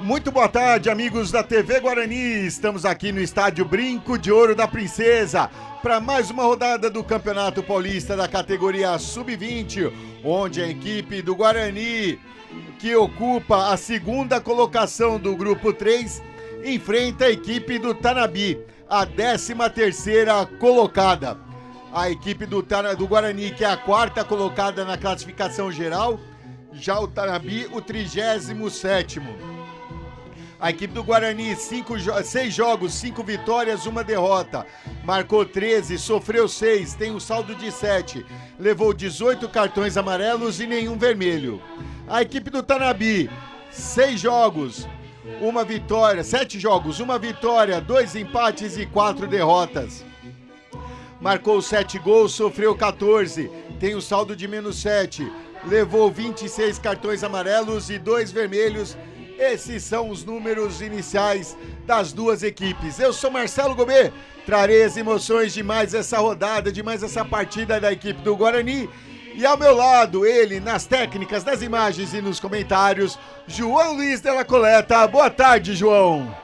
Muito boa tarde, amigos da TV Guarani. Estamos aqui no estádio Brinco de Ouro da Princesa para mais uma rodada do Campeonato Paulista da categoria Sub-20, onde a equipe do Guarani, que ocupa a segunda colocação do grupo 3, enfrenta a equipe do Tanabi, a 13ª colocada. A equipe do Guarani, que é a quarta colocada na classificação geral, já o Tanabi, o 37º. A equipe do Guarani, 6 jogos, 5 vitórias, 1 derrota. Marcou 13, sofreu 6, tem um saldo de 7. Levou 18 cartões amarelos e nenhum vermelho. A equipe do Tanabi, 6 jogos, 1 vitória, 7 jogos, 1 vitória, 2 empates e 4 derrotas. Marcou 7 gols, sofreu 14, tem um saldo de -7. Levou 26 cartões amarelos e 2 vermelhos. Esses são os números iniciais das duas equipes. Eu sou Marcelo Gobet, trarei as emoções de mais essa rodada, de mais essa partida da equipe do Guarani. E ao meu lado, ele, nas técnicas, nas imagens e nos comentários, João Luiz Della Coleta. Boa tarde, João.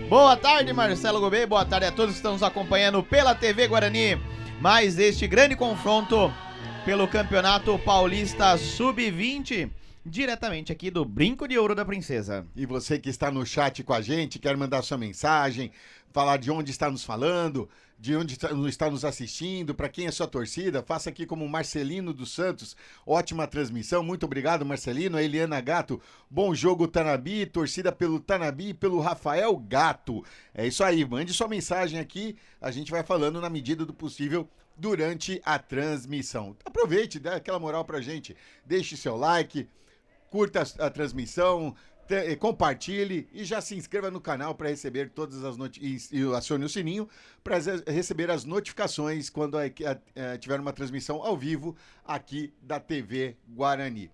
Boa tarde, Marcelo Gobet. Boa tarde a todos que estão nos acompanhando pela TV Guarani. Mais este grande confronto pelo Campeonato Paulista Sub-20. Diretamente aqui do Brinco de Ouro da Princesa. E você que está no chat com a gente, quer mandar sua mensagem, falar de onde está nos falando, de onde está nos assistindo, para quem é sua torcida, faça aqui como Marcelino dos Santos. Ótima transmissão, muito obrigado, Marcelino. A Eliana Gato, bom jogo Tanabi, torcida pelo Tanabi e pelo Rafael Gato. É isso aí, mande sua mensagem aqui, a gente vai falando na medida do possível durante a transmissão. Aproveite, dá aquela moral pra gente, deixe seu like, curta a transmissão, compartilhe e já se inscreva no canal para receber todas as notícias e acione o sininho para receber as notificações quando tiver uma transmissão ao vivo aqui da TV Guarani.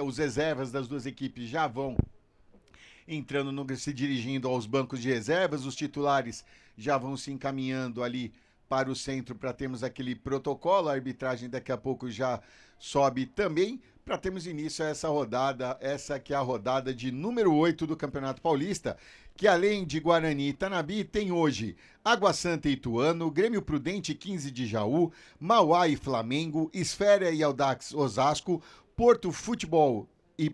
Os reservas das duas equipes já vão entrando, se dirigindo aos bancos de reservas, os titulares já vão se encaminhando ali para o centro para termos aquele protocolo. A arbitragem daqui a pouco já sobe também para termos início a essa rodada, essa que é a rodada de número 8 do Campeonato Paulista, que além de Guarani e Tanabi, tem hoje Água Santa e Ituano, Grêmio Prudente 15 de Jaú, Mauá e Flamengo, Esfera e Audax Osasco, Porto Futebol e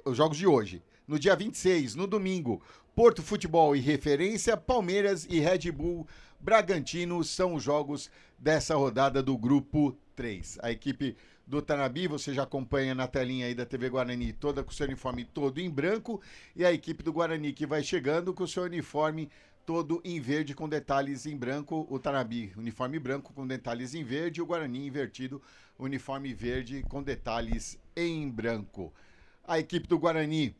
os jogos de hoje. No dia 26, no domingo, Porto Futebol e Referência, Palmeiras e Red Bull Bragantino são os jogos dessa rodada do Grupo 3. A equipe do Tanabi, você já acompanha na telinha aí da TV Guarani, toda com o seu uniforme todo em branco, e a equipe do Guarani que vai chegando com o seu uniforme todo em verde com detalhes em branco. O Tanabi, uniforme branco com detalhes em verde, o Guarani invertido, uniforme verde com detalhes em branco. A equipe do Guarani,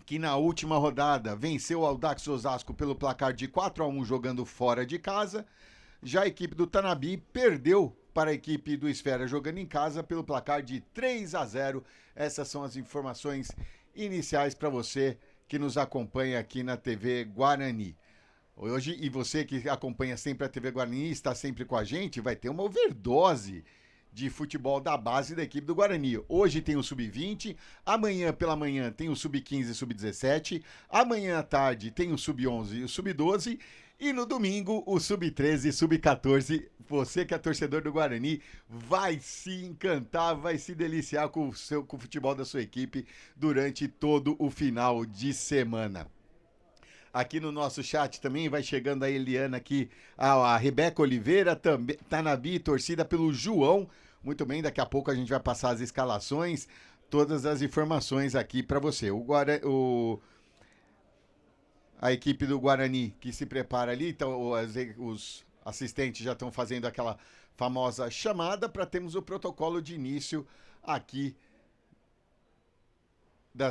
que na última rodada venceu o Audax Osasco pelo placar de 4-1 jogando fora de casa. Já a equipe do Tanabi perdeu para a equipe do Esfera jogando em casa pelo placar de 3-0. Essas são as informações iniciais para você que nos acompanha aqui na TV Guarani. Hoje, e você que acompanha sempre a TV Guarani, está sempre com a gente, vai ter uma overdose de futebol da base da equipe do Guarani. Hoje tem o Sub-20, amanhã pela manhã tem o Sub-15 e Sub-17, amanhã à tarde tem o Sub-11 e o Sub-12, e no domingo o Sub-13 e Sub-14. Você que é torcedor do Guarani vai se encantar, vai se deliciar com o futebol da sua equipe durante todo o final de semana. Aqui no nosso chat também vai chegando a Eliana aqui, a Rebeca Oliveira, também, Tanabi, torcida pelo João. Muito bem, daqui a pouco a gente vai passar as escalações, todas as informações aqui para você. A equipe do Guarani que se prepara ali, então os assistentes já estão fazendo aquela famosa chamada para termos o protocolo de início aqui da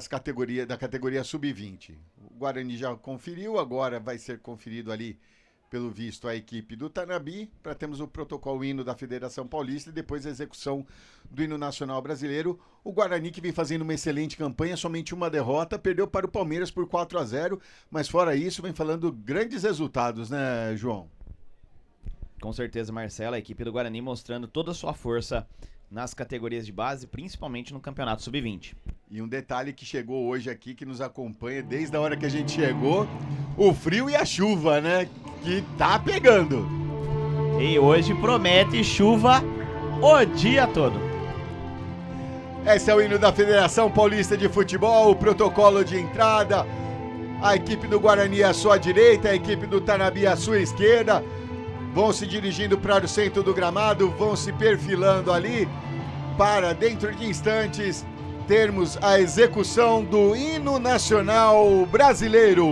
categoria Sub-20. O Guarani já conferiu, agora vai ser conferido ali, pelo visto, a equipe do Tanabi, para termos o protocolo hino da Federação Paulista e depois a execução do hino nacional brasileiro. O Guarani, que vem fazendo uma excelente campanha, somente uma derrota, perdeu para o Palmeiras por 4-0, mas fora isso, vem falando grandes resultados, né, João? Com certeza, Marcelo, a equipe do Guarani mostrando toda a sua força nas categorias de base, principalmente no Campeonato Sub-20. E um detalhe que chegou hoje aqui, que nos acompanha desde a hora que a gente chegou, o frio e a chuva, né? Que tá pegando. E hoje promete chuva o dia todo. Esse é o hino da Federação Paulista de Futebol, o protocolo de entrada. A equipe do Guarani à sua direita, a equipe do Tanabi à sua esquerda. Vão se dirigindo para o centro do gramado, vão se perfilando ali para, dentro de instantes, termos a execução do hino nacional brasileiro.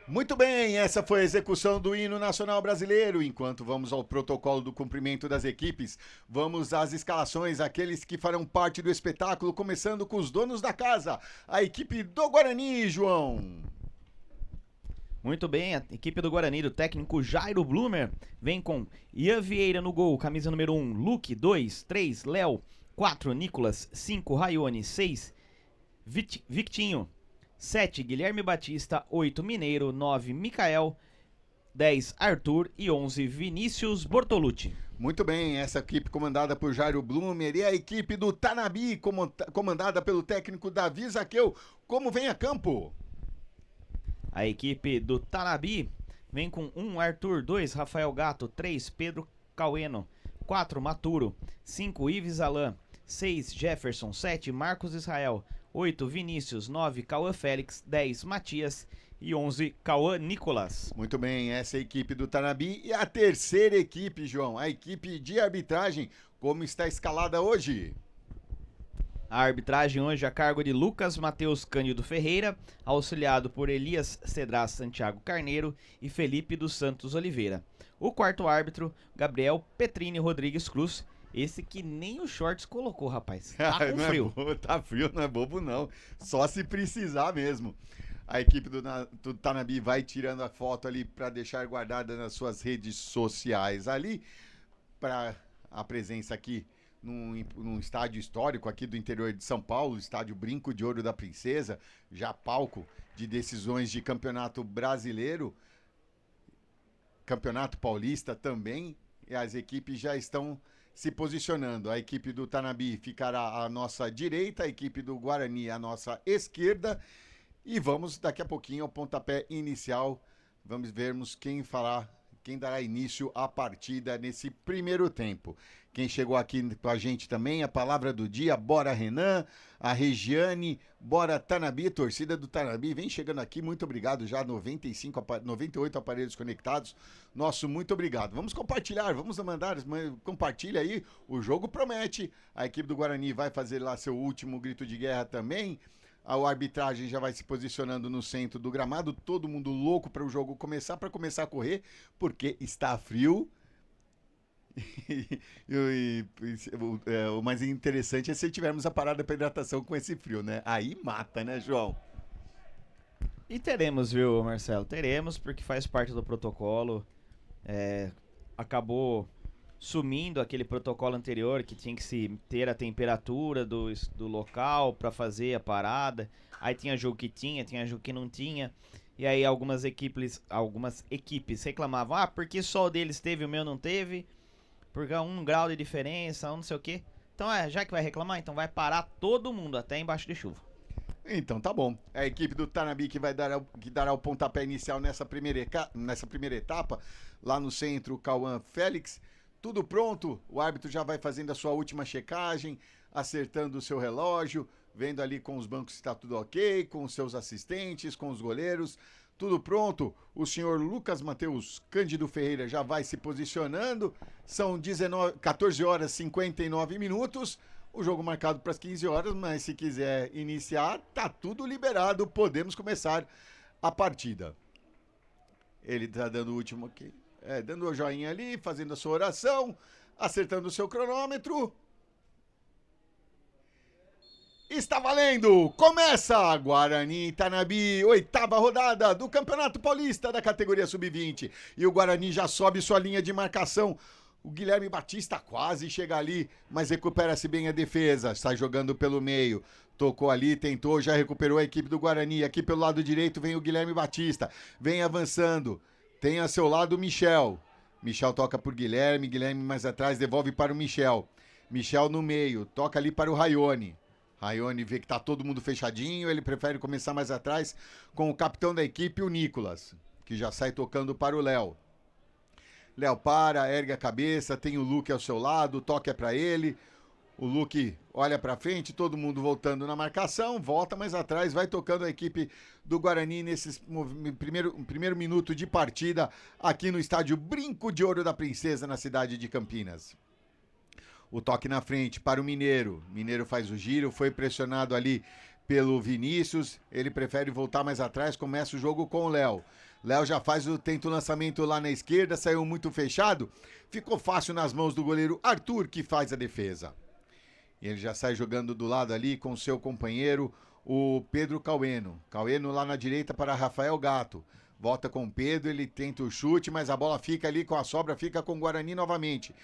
Muito bem, essa foi a execução do hino nacional brasileiro. Enquanto vamos ao protocolo do cumprimento das equipes, vamos às escalações, aqueles que farão parte do espetáculo, começando com os donos da casa, a equipe do Guarani, João. Muito bem, a equipe do Guarani, do técnico Jairo Blumer, vem com Ian Vieira no gol, camisa número 1, Luque, 2, 3, Léo, 4, Nicolas, 5, Raione, 6, Victinho, 7, Guilherme Batista, 8, Mineiro, 9, Micael, 10, Arthur e 11, Vinícius Bortolucci. Muito bem, essa equipe comandada por Jairo Blumer e a equipe do Tanabi, comandada pelo técnico Davi Zaqueu. Como vem a campo? A equipe do Tanabi vem com 1, Arthur, 2, Rafael Gato, 3, Pedro Caueno, 4, Maturo, 5, Ives Alain, 6, Jefferson, 7, Marcos Israel, 8, Vinícius, 9, Cauã Félix, 10, Matias e 11, Cauã Nicolas. Muito bem, essa é a equipe do Tanabi. E a terceira equipe, João, a equipe de arbitragem, como está escalada hoje? A arbitragem hoje a cargo de Lucas Matheus Cândido Ferreira, auxiliado por Elias Cedras Santiago Carneiro e Felipe dos Santos Oliveira. O quarto árbitro, Gabriel Petrini Rodrigues Cruz, esse que nem o shorts colocou, rapaz. Tá com frio. Tá frio, não é bobo não. Só se precisar mesmo. A equipe do Tanabi vai tirando a foto ali para deixar guardada nas suas redes sociais ali, para a presença aqui num estádio histórico aqui do interior de São Paulo, o estádio Brinco de Ouro da Princesa, já palco de decisões de campeonato brasileiro, campeonato paulista também, e as equipes já estão se posicionando. A equipe do Tanabi ficará à nossa direita, a equipe do Guarani à nossa esquerda, e vamos daqui a pouquinho ao pontapé inicial, vamos vermos quem fará, quem dará início à partida nesse primeiro tempo. Quem chegou aqui com a gente também, a palavra do dia, bora Renan, a Regiane, bora Tanabi, torcida do Tanabi, vem chegando aqui, muito obrigado já, 98 aparelhos conectados, nosso muito obrigado. Vamos compartilhar, vamos mandar, compartilha aí, o jogo promete, a equipe do Guarani vai fazer lá seu último grito de guerra também, a arbitragem já vai se posicionando no centro do gramado, todo mundo louco para o jogo começar, a correr, porque está frio. O mais interessante é se tivermos a parada para hidratação com esse frio, né? Aí mata, né, João? E teremos, viu, Marcelo? Teremos, porque faz parte do protocolo. Acabou sumindo aquele protocolo anterior que tinha que se ter a temperatura do local para fazer a parada. Aí tinha jogo que tinha jogo que não tinha. E aí algumas equipes reclamavam, porque só o deles teve e o meu não teve, porque 1 grau de diferença, não sei o quê. Então já que vai reclamar, então vai parar todo mundo até embaixo de chuva. Então tá bom. É a equipe do Tanabi que dará o pontapé inicial nessa primeira etapa, lá no centro, o Cauã Félix. Tudo pronto, o árbitro já vai fazendo a sua última checagem, acertando o seu relógio, vendo ali com os bancos se está tudo ok, com os seus assistentes, com os goleiros, tudo pronto. O senhor Lucas Matheus Cândido Ferreira já vai se posicionando, são 14 horas e 59 minutos, o jogo marcado para as 15 horas, mas se quiser iniciar, tá tudo liberado, podemos começar a partida. Ele tá dando o último aqui. Dando o joinha ali, fazendo a sua oração, acertando o seu cronômetro. Está valendo! Começa Guarani Tanabi, 8ª rodada do Campeonato Paulista da categoria Sub-20. E o Guarani já sobe sua linha de marcação. O Guilherme Batista quase chega ali, mas recupera-se bem a defesa. Está jogando pelo meio. Tocou ali, tentou, já recuperou a equipe do Guarani. Aqui pelo lado direito vem o Guilherme Batista. Vem avançando. Tem a seu lado o Michel. Michel toca por Guilherme. Guilherme mais atrás devolve para o Michel. Michel no meio. Toca ali para o Raione. Raione vê que tá todo mundo fechadinho. Ele prefere começar mais atrás com o capitão da equipe, o Nicolas, que já sai tocando para o Léo. Léo ergue a cabeça. Tem o Luque ao seu lado. O toque é para ele. O Luque olha para frente, todo mundo voltando na marcação, volta mais atrás, vai tocando a equipe do Guarani nesse primeiro minuto de partida aqui no estádio Brinco de Ouro da Princesa, na cidade de Campinas. O toque na frente para o Mineiro. Mineiro faz o giro, foi pressionado ali pelo Vinícius, ele prefere voltar mais atrás, começa o jogo com o Léo. Léo já tenta o lançamento lá na esquerda, saiu muito fechado, ficou fácil nas mãos do goleiro Arthur, que faz a defesa. E ele já sai jogando do lado ali com seu companheiro, o Pedro Caueno. Caueno lá na direita para Rafael Gato. Volta com o Pedro, ele tenta o chute, mas a bola fica ali com a sobra, fica com o Guarani novamente.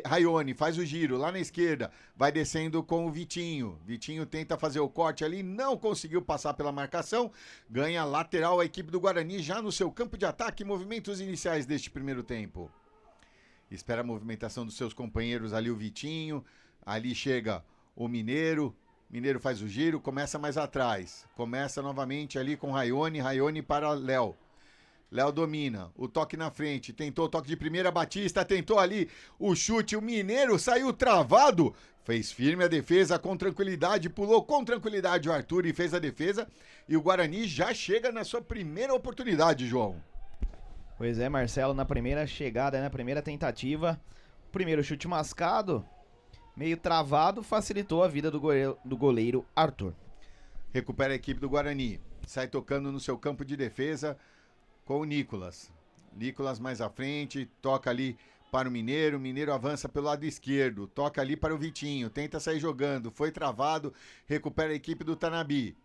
Raione faz o giro lá na esquerda, vai descendo com o Vitinho. Vitinho tenta fazer o corte ali, não conseguiu passar pela marcação. Ganha lateral a equipe do Guarani já no seu campo de ataque, movimentos iniciais deste primeiro tempo. Espera a movimentação dos seus companheiros ali, o Vitinho. Ali chega o Mineiro faz o giro, começa mais atrás. Começa novamente ali com Raione para Léo. Léo domina, o toque na frente, tentou o toque de primeira, Batista tentou ali o chute, o Mineiro saiu travado. Fez firme a defesa com tranquilidade, pulou com tranquilidade o Arthur e fez a defesa. E o Guarani já chega na sua primeira oportunidade, João. Pois é, Marcelo, na primeira chegada, na primeira tentativa, o primeiro chute mascado, meio travado, facilitou a vida do goleiro Arthur. Recupera a equipe do Guarani. Sai tocando no seu campo de defesa com o Nicolas. Nicolas mais à frente, toca ali para o Mineiro. Mineiro avança pelo lado esquerdo. Toca ali para o Vitinho. Tenta sair jogando. Foi travado. Recupera a equipe do Tanabi.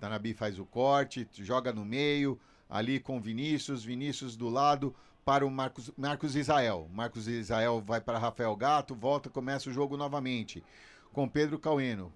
Tanabi faz o corte, joga no meio. Ali com o Vinícius. Vinícius do lado para o Marcos Israel. Marcos Israel vai para Rafael Gato, volta, começa o jogo novamente com Pedro Caueno.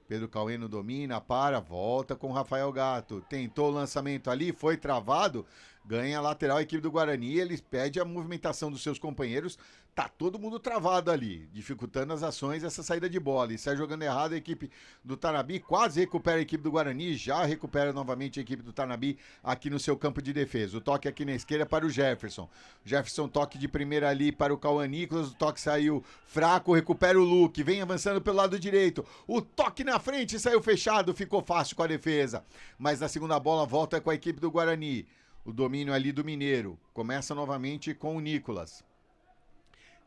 Pedro Caueno domina, volta com Rafael Gato. Tentou o lançamento ali, foi travado, ganha a lateral a equipe do Guarani. Eles pedem a movimentação dos seus companheiros tá todo mundo travado ali, dificultando as ações, essa saída de bola. E sai jogando errado a equipe do Tanabi, quase recupera a equipe do Guarani, já recupera novamente a equipe do Tanabi aqui no seu campo de defesa. O toque aqui na esquerda para o Jefferson. Jefferson toque de primeira ali para o Cauã Nicolas, o toque saiu fraco, recupera o Luque, vem avançando pelo lado direito. O toque na frente saiu fechado, ficou fácil com a defesa. Mas na segunda bola volta com a equipe do Guarani. O domínio ali do Mineiro. Começa novamente com o Nicolas.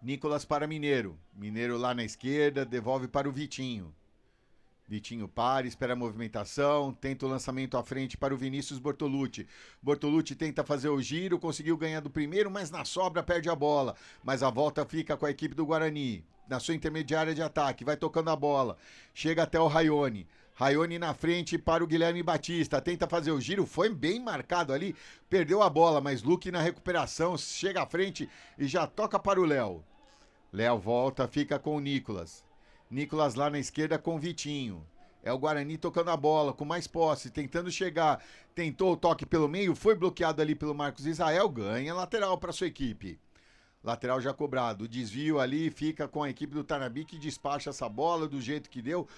Nicolas para Mineiro. Mineiro lá na esquerda, devolve para o Vitinho. Vitinho para, espera a movimentação, tenta o lançamento à frente para o Vinícius Bortolucci. Bortolucci tenta fazer o giro, conseguiu ganhar do primeiro, mas na sobra perde a bola. Mas a volta fica com a equipe do Guarani. Na sua intermediária de ataque, vai tocando a bola. Chega até o Raione. Raione na frente para o Guilherme Batista, tenta fazer o giro, foi bem marcado ali, perdeu a bola, mas Luque na recuperação, chega à frente e já toca para o Léo. Léo volta, fica com o Nicolas. Nicolas lá na esquerda com o Vitinho. É o Guarani tocando a bola, com mais posse, tentando chegar. Tentou o toque pelo meio, foi bloqueado ali pelo Marcos Israel, ganha lateral para sua equipe. Lateral já cobrado, o desvio ali fica com a equipe do Tanabi que despacha essa bola do jeito que deu.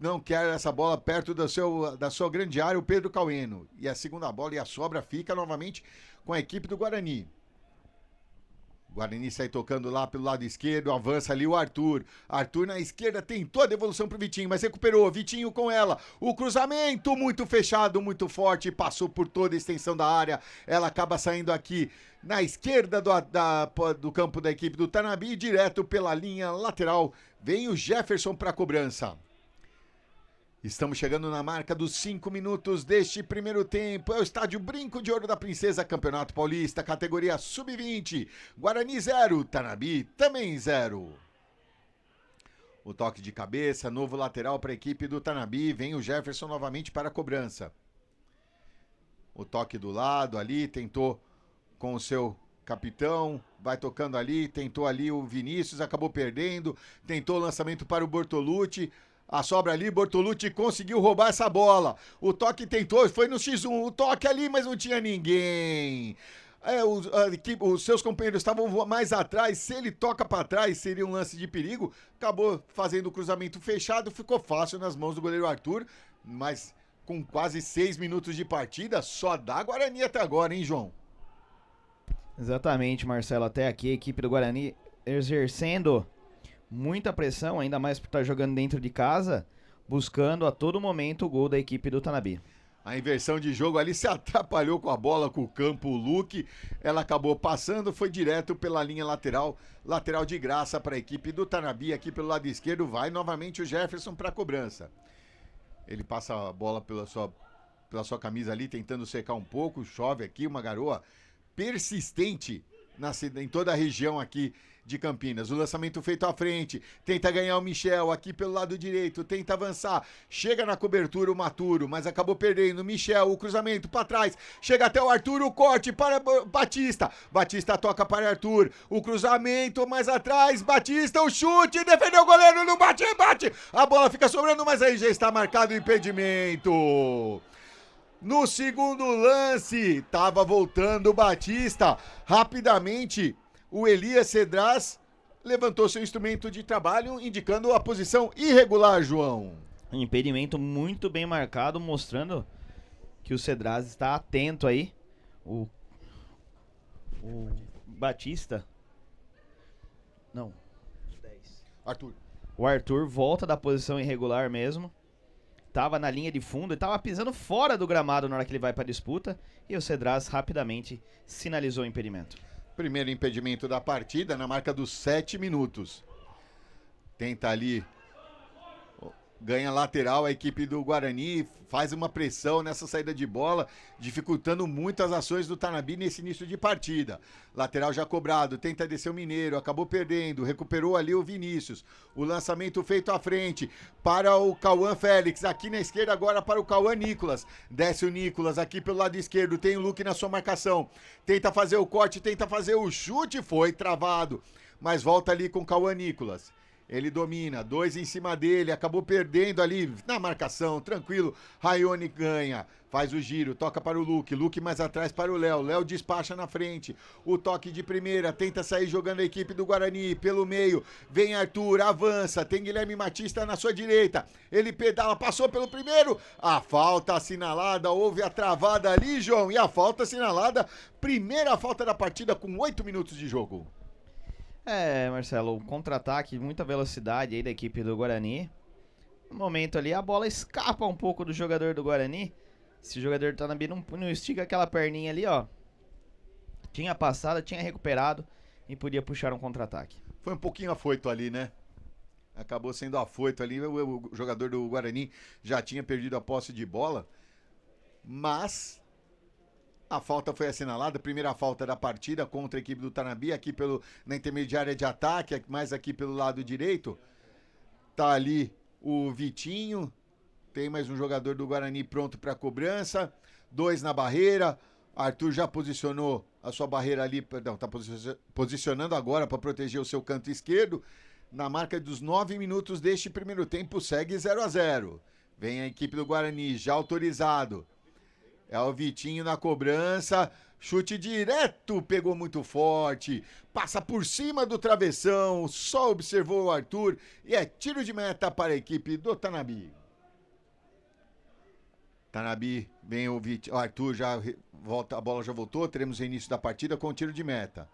Não quer essa bola perto da sua grande área, o Pedro Caueno. E a segunda bola e a sobra fica novamente com a equipe do Guarani. O Guarani sai tocando lá pelo lado esquerdo, avança ali o Arthur. Arthur na esquerda tentou a devolução pro Vitinho, mas recuperou. Vitinho com ela. O cruzamento muito fechado, muito forte, passou por toda a extensão da área. Ela acaba saindo aqui na esquerda do campo da equipe do Tanabi, direto pela linha lateral. Vem o Jefferson para a cobrança. Estamos chegando na marca dos 5 minutos deste primeiro tempo. É o estádio Brinco de Ouro da Princesa, Campeonato Paulista, categoria Sub-20. Guarani 0, Tanabi também 0. O toque de cabeça, novo lateral para a equipe do Tanabi. Vem o Jefferson novamente para a cobrança. O toque do lado ali, tentou com o seu capitão, vai tocando ali, tentou ali o Vinícius, acabou perdendo. Tentou o lançamento para o Bortolucci. A sobra ali, Bortolucci conseguiu roubar essa bola. O toque tentou, foi no X1. O toque ali, mas não tinha ninguém. Os seus companheiros estavam mais atrás. Se ele toca para trás, seria um lance de perigo. Acabou fazendo o cruzamento fechado. Ficou fácil nas mãos do goleiro Arthur. Mas com quase 6 minutos de partida, só dá Guarani até agora, hein, João? Exatamente, Marcelo. Até aqui a equipe do Guarani exercendo muita pressão, ainda mais por estar jogando dentro de casa, buscando a todo momento o gol da equipe do Tanabi. A inversão de jogo ali se atrapalhou com a bola, com o campo, o Luque. Ela acabou passando, foi direto pela linha lateral. Lateral de graça para a equipe do Tanabi. Aqui pelo lado esquerdo vai novamente o Jefferson para a cobrança. Ele passa a bola pela sua camisa ali, tentando secar um pouco. Chove aqui, uma garoa persistente em toda a região aqui de Campinas. O lançamento feito à frente, tenta ganhar o Michel aqui pelo lado direito, tenta avançar, chega na cobertura o Maturo, mas acabou perdendo. Michel, o cruzamento para trás, chega até o Arthur, o corte para Batista. Batista toca para Arthur, o cruzamento mais atrás, Batista, o chute, defendeu o goleiro, não bate, bate. A bola fica sobrando, mas aí já está marcado o impedimento. No segundo lance, estava voltando o Batista, rapidamente o Elias Cedras levantou seu instrumento de trabalho, indicando a posição irregular, João. Um impedimento muito bem marcado, mostrando que o Cedras está atento aí. O Batista... Não. 10. Arthur. O Arthur volta da posição irregular mesmo. Tava na linha de fundo, ele tava pisando fora do gramado na hora que ele vai para a disputa. E o Cedras rapidamente sinalizou o impedimento. Primeiro impedimento da partida, na marca dos 7 minutos. Tenta ali, ganha lateral a equipe do Guarani, faz uma pressão nessa saída de bola, dificultando muito as ações do Tanabi nesse início de partida. Lateral já cobrado, tenta descer o Mineiro, acabou perdendo, recuperou ali o Vinícius. O lançamento feito à frente para o Cauã Félix, aqui na esquerda agora para o Cauã Nicolas. Desce o Nicolas aqui pelo lado esquerdo, tem o Luque na sua marcação. Tenta fazer o corte, tenta fazer o chute, foi travado. Mas volta ali com o Cauã Nicolas. Ele domina, 2 em cima dele, acabou perdendo ali na marcação, tranquilo. Raione ganha, faz o giro, toca para o Luke mais atrás para o Léo despacha na frente. O toque de primeira, tenta sair jogando a equipe do Guarani pelo meio. Vem Arthur, avança, tem Guilherme Matista na sua direita. Ele pedala, passou pelo primeiro. A falta assinalada, houve a travada ali, João, e a falta assinalada, primeira falta da partida com 8 minutos de jogo. Marcelo, contra-ataque, muita velocidade aí da equipe do Guarani. No momento ali, a bola escapa um pouco do jogador do Guarani. Esse jogador do Tanabi não estica aquela perninha ali, ó. Tinha passado, tinha recuperado e podia puxar um contra-ataque. Foi um pouquinho afoito ali, né? Acabou sendo afoito ali. O jogador do Guarani já tinha perdido a posse de bola, mas a falta foi assinalada, primeira falta da partida contra a equipe do Tanabi, aqui na intermediária de ataque, mais aqui pelo lado direito. Tá ali o Vitinho, tem mais um jogador do Guarani pronto para cobrança, 2 na barreira. Arthur já posicionou a sua barreira ali, perdão, tá posicionando agora para proteger o seu canto esquerdo. Na marca dos 9 minutos deste primeiro tempo, segue 0-0. Vem a equipe do Guarani, já autorizado. É o Vitinho na cobrança, chute direto, pegou muito forte, passa por cima do travessão, só observou o Arthur e é tiro de meta para a equipe do Tanabi. Tanabi, vem o Arthur, já volta, a bola já voltou, teremos o início da partida com tiro de meta.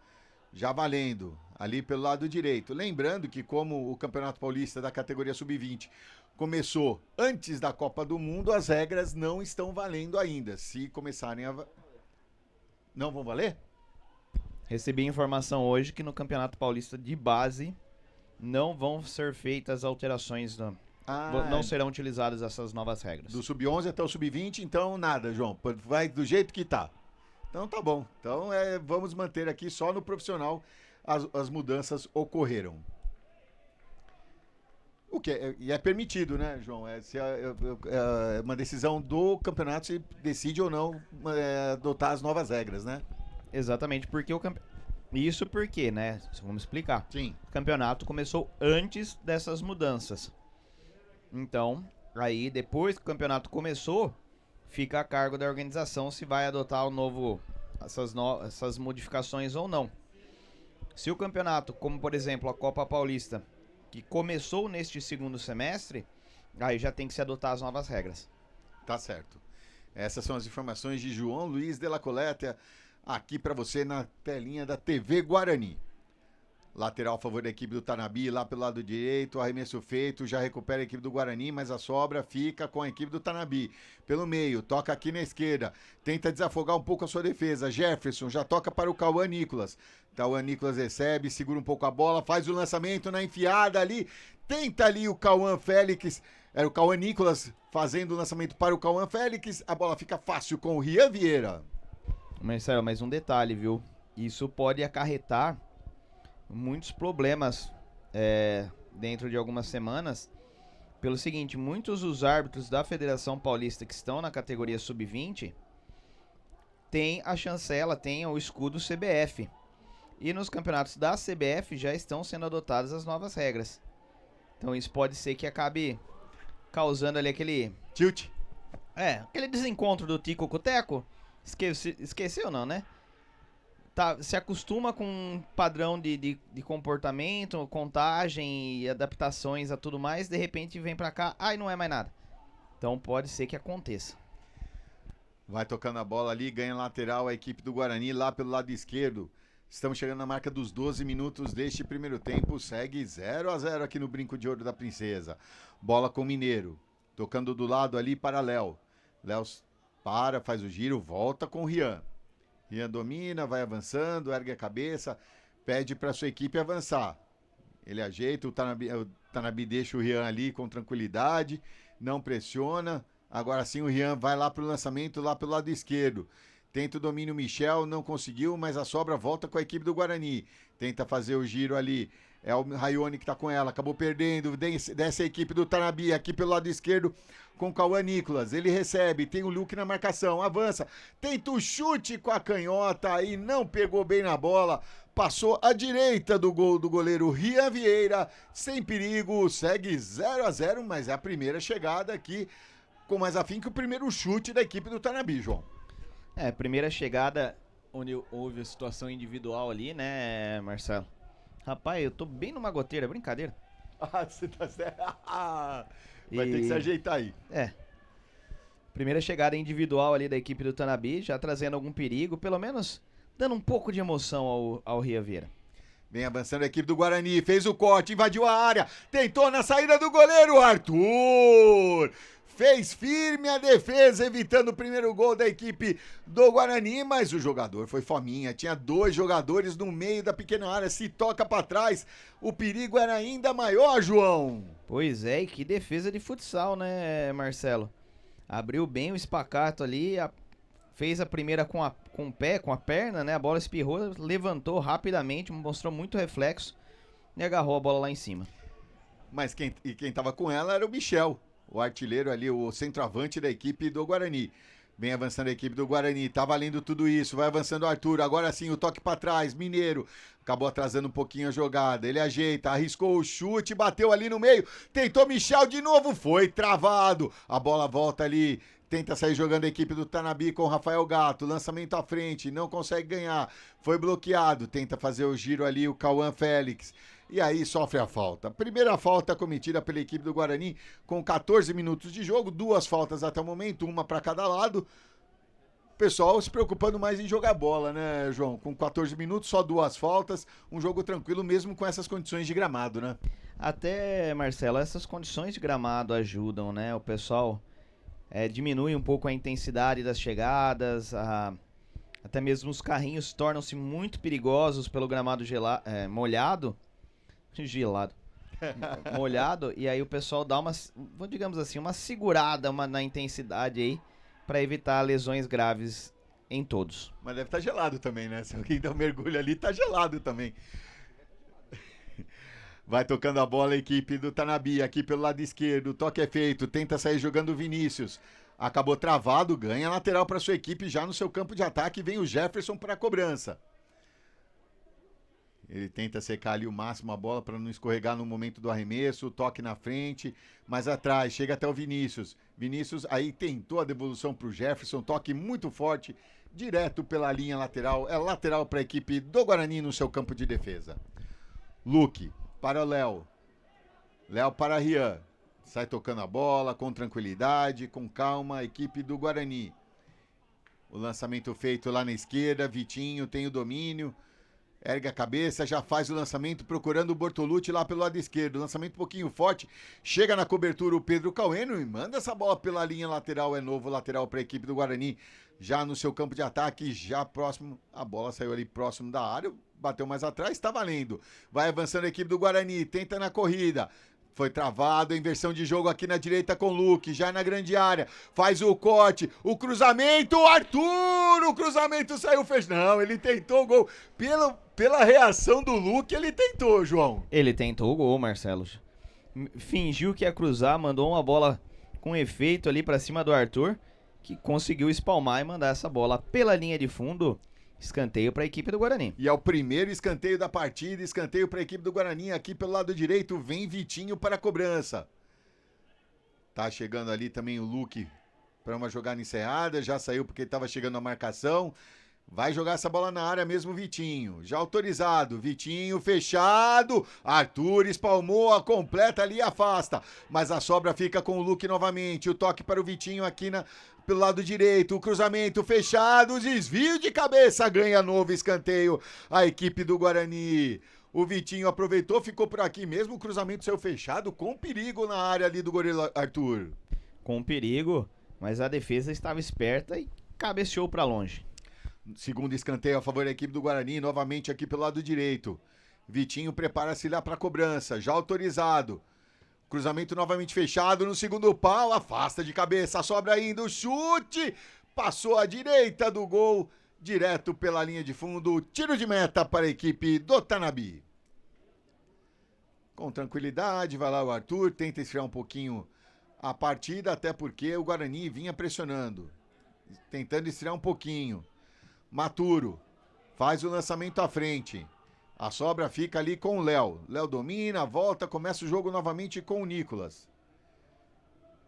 Já valendo, ali pelo lado direito. Lembrando que como o Campeonato Paulista da categoria Sub-20 começou antes da Copa do Mundo, as regras não estão valendo ainda. Se começarem a... Não vão valer? Recebi informação hoje que no Campeonato Paulista de base não vão ser feitas alterações, não serão utilizadas essas novas regras. Do Sub-11 até o Sub-20, então nada, João. Vai do jeito que tá. Então tá bom. Então vamos manter aqui só no profissional as mudanças ocorreram. O que é permitido, né, João? É uma decisão do campeonato se decide ou não adotar as novas regras, né? Exatamente, porque isso porque, né? Vamos explicar. Sim. O campeonato começou antes dessas mudanças. Então, aí depois que o campeonato começou, fica a cargo da organização se vai adotar essas modificações ou não. Se o campeonato, como por exemplo a Copa Paulista, que começou neste segundo semestre, aí já tem que se adotar as novas regras. Tá certo. Essas são as informações de João Luiz de la Coleta, aqui para você na telinha da TV Guarani. Lateral a favor da equipe do Tanabi, lá pelo lado direito, arremesso feito, já recupera a equipe do Guarani, mas a sobra fica com a equipe do Tanabi. Pelo meio, toca aqui na esquerda, tenta desafogar um pouco a sua defesa. Jefferson já toca para o Cauã Nicolas. Cauã Nicolas recebe, segura um pouco a bola, faz o lançamento na enfiada ali, tenta ali o Cauã Félix, era o Cauã Nicolas fazendo o lançamento para o Cauã Félix, a bola fica fácil com o Rian Vieira. Marcelo, mais um detalhe, viu? Isso pode acarretar muitos problemas dentro de algumas semanas, pelo seguinte: muitos dos árbitros da Federação Paulista que estão na categoria Sub-20 têm a chancela, têm o escudo CBF, e nos campeonatos da CBF já estão sendo adotadas as novas regras. Então isso pode ser que acabe causando ali aquele tilt, aquele desencontro do Tico com o Teco. Esqueceu não, né? Se acostuma com um padrão de comportamento, contagem e adaptações a tudo mais, de repente vem pra cá, e não é mais nada. Então pode ser que aconteça. Vai tocando a bola ali, ganha lateral a equipe do Guarani lá pelo lado esquerdo. Estamos chegando na marca dos 12 minutos deste primeiro tempo, segue 0-0 aqui no Brinco de Ouro da Princesa. Bola com o Mineiro, tocando do lado ali para Léo. Léo faz o giro, volta com o Rian. Rian domina, vai avançando, ergue a cabeça, pede para sua equipe avançar. Ele ajeita, o Tanabi deixa o Rian ali com tranquilidade, não pressiona. Agora sim o Rian vai lá para o lançamento, lá pelo lado esquerdo. Tenta o domínio Michel, não conseguiu, mas a sobra volta com a equipe do Guarani. Tenta fazer o giro ali. É o Raione que tá com ela, acabou perdendo, desce a equipe do Tanabi, aqui pelo lado esquerdo com o Cauã Nicolas, ele recebe, tem o Luke na marcação, avança, tenta o chute com a canhota e não pegou bem na bola, passou à direita do gol do goleiro Rian Vieira, sem perigo, segue 0-0, mas é a primeira chegada aqui, com mais afim que o primeiro chute da equipe do Tanabi, João. Primeira chegada, onde houve a situação individual ali, né, Marcelo? Rapaz, eu tô bem numa goteira, brincadeira. Você tá certo. Vai ter que se ajeitar aí. Primeira chegada individual ali da equipe do Tanabi, já trazendo algum perigo, pelo menos dando um pouco de emoção ao Rian Vieira. Vem avançando a equipe do Guarani, fez o corte, invadiu a área, tentou na saída do goleiro, Arthur! Fez firme a defesa, evitando o primeiro gol da equipe do Guarani, mas o jogador foi fominha. Tinha 2 jogadores no meio da pequena área. Se toca pra trás, o perigo era ainda maior, João. Pois é, e que defesa de futsal, né, Marcelo? Abriu bem o espacato ali, fez a primeira com o pé, com a perna, né? A bola espirrou, levantou rapidamente, mostrou muito reflexo e agarrou a bola lá em cima. Mas quem tava com ela era o Michel. O artilheiro ali, o centroavante da equipe do Guarani. Vem avançando a equipe do Guarani, tá valendo tudo isso, vai avançando o Arthur, agora sim o toque pra trás, Mineiro, acabou atrasando um pouquinho a jogada, ele ajeita, arriscou o chute, bateu ali no meio, tentou Michel de novo, foi travado, a bola volta ali, tenta sair jogando a equipe do Tanabi com o Rafael Gato, lançamento à frente, não consegue ganhar, foi bloqueado, tenta fazer o giro ali o Cauã Félix, e aí sofre a falta. Primeira falta cometida pela equipe do Guarani com 14 minutos de jogo, 2 faltas até o momento, uma para cada lado. Pessoal se preocupando mais em jogar bola, né, João? Com 14 minutos, só 2 faltas, um jogo tranquilo mesmo com essas condições de gramado, né? Até, Marcelo, essas condições de gramado ajudam, né? O pessoal diminui um pouco a intensidade das chegadas, até mesmo os carrinhos tornam-se muito perigosos pelo gramado molhado, molhado, e aí o pessoal dá digamos assim, uma segurada na intensidade aí, para evitar lesões graves em todos. Mas deve estar gelado também, né? Se alguém dá um mergulho ali, tá gelado também. Vai tocando a bola a equipe do Tanabi, aqui pelo lado esquerdo, o toque é feito, tenta sair jogando o Vinícius. Acabou travado, ganha lateral para sua equipe já no seu campo de ataque, vem o Jefferson para a cobrança. Ele tenta secar ali o máximo a bola para não escorregar no momento do arremesso, toque na frente, mais atrás, chega até o Vinícius. Vinícius aí tentou a devolução para o Jefferson, toque muito forte, direto pela linha lateral. É lateral para a equipe do Guarani no seu campo de defesa. Luque para o Léo. Léo para Rian. Sai tocando a bola com tranquilidade, com calma, a equipe do Guarani. O lançamento feito lá na esquerda, Vitinho tem o domínio. Ergue a cabeça, já faz o lançamento procurando o Bortolucci lá pelo lado esquerdo. Lançamento um pouquinho forte. Chega na cobertura o Pedro Caueno e manda essa bola pela linha lateral. É novo lateral para a equipe do Guarani. Já no seu campo de ataque, já próximo. A bola saiu ali próximo da área. Bateu mais atrás, está valendo. Vai avançando a equipe do Guarani. Tenta na corrida. Foi travado, inversão de jogo aqui na direita com o Luque, já na grande área, faz o corte, o cruzamento, Arthur, o cruzamento saiu, fez, não, ele tentou o gol, pela reação do Luque, ele tentou, João. Ele tentou o gol, Marcelo, fingiu que ia cruzar, mandou uma bola com efeito ali pra cima do Arthur, que conseguiu espalmar e mandar essa bola pela linha de fundo. Escanteio para a equipe do Guarani. E é o primeiro escanteio da partida, escanteio para a equipe do Guarani. Aqui pelo lado direito vem Vitinho para a cobrança. Tá chegando ali também o Luque para uma jogada encerrada, já saiu porque estava chegando a marcação. Vai jogar essa bola na área mesmo, Vitinho. Já autorizado. Vitinho fechado. Arthur espalmou a completa ali e afasta. Mas a sobra fica com o Luque novamente. O toque para o Vitinho aqui pelo lado direito. O cruzamento fechado. Desvio de cabeça. Ganha novo escanteio a equipe do Guarani. O Vitinho aproveitou, ficou por aqui mesmo. O cruzamento saiu fechado com perigo na área ali do goleiro Arthur. Com perigo, mas a defesa estava esperta e cabeceou para longe. Segundo escanteio a favor da equipe do Guarani, novamente aqui pelo lado direito. Vitinho prepara-se lá para a cobrança, já autorizado. Cruzamento novamente fechado no segundo pau, afasta de cabeça, sobra ainda o chute passou à direita do gol, direto pela linha de fundo, tiro de meta para a equipe do Tanabe. Com tranquilidade, vai lá o Arthur, tenta esfriar um pouquinho a partida, até porque o Guarani vinha pressionando, tentando esfriar um pouquinho. Maturo faz o lançamento à frente. A sobra fica ali com o Léo. Léo domina, volta, começa o jogo novamente com o Nicolas.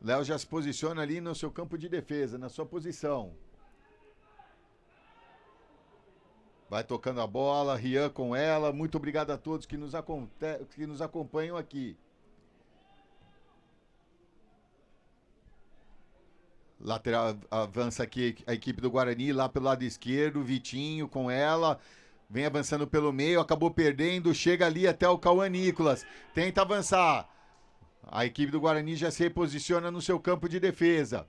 Léo já se posiciona ali no seu campo de defesa, na sua posição. Vai tocando a bola, Rian com ela. Muito obrigado a todos que nos acompanham aqui. Lateral avança aqui a equipe do Guarani, lá pelo lado esquerdo. Vitinho com ela. Vem avançando pelo meio, acabou perdendo. Chega ali até o Cauã Nicolas. Tenta avançar. A equipe do Guarani já se reposiciona no seu campo de defesa.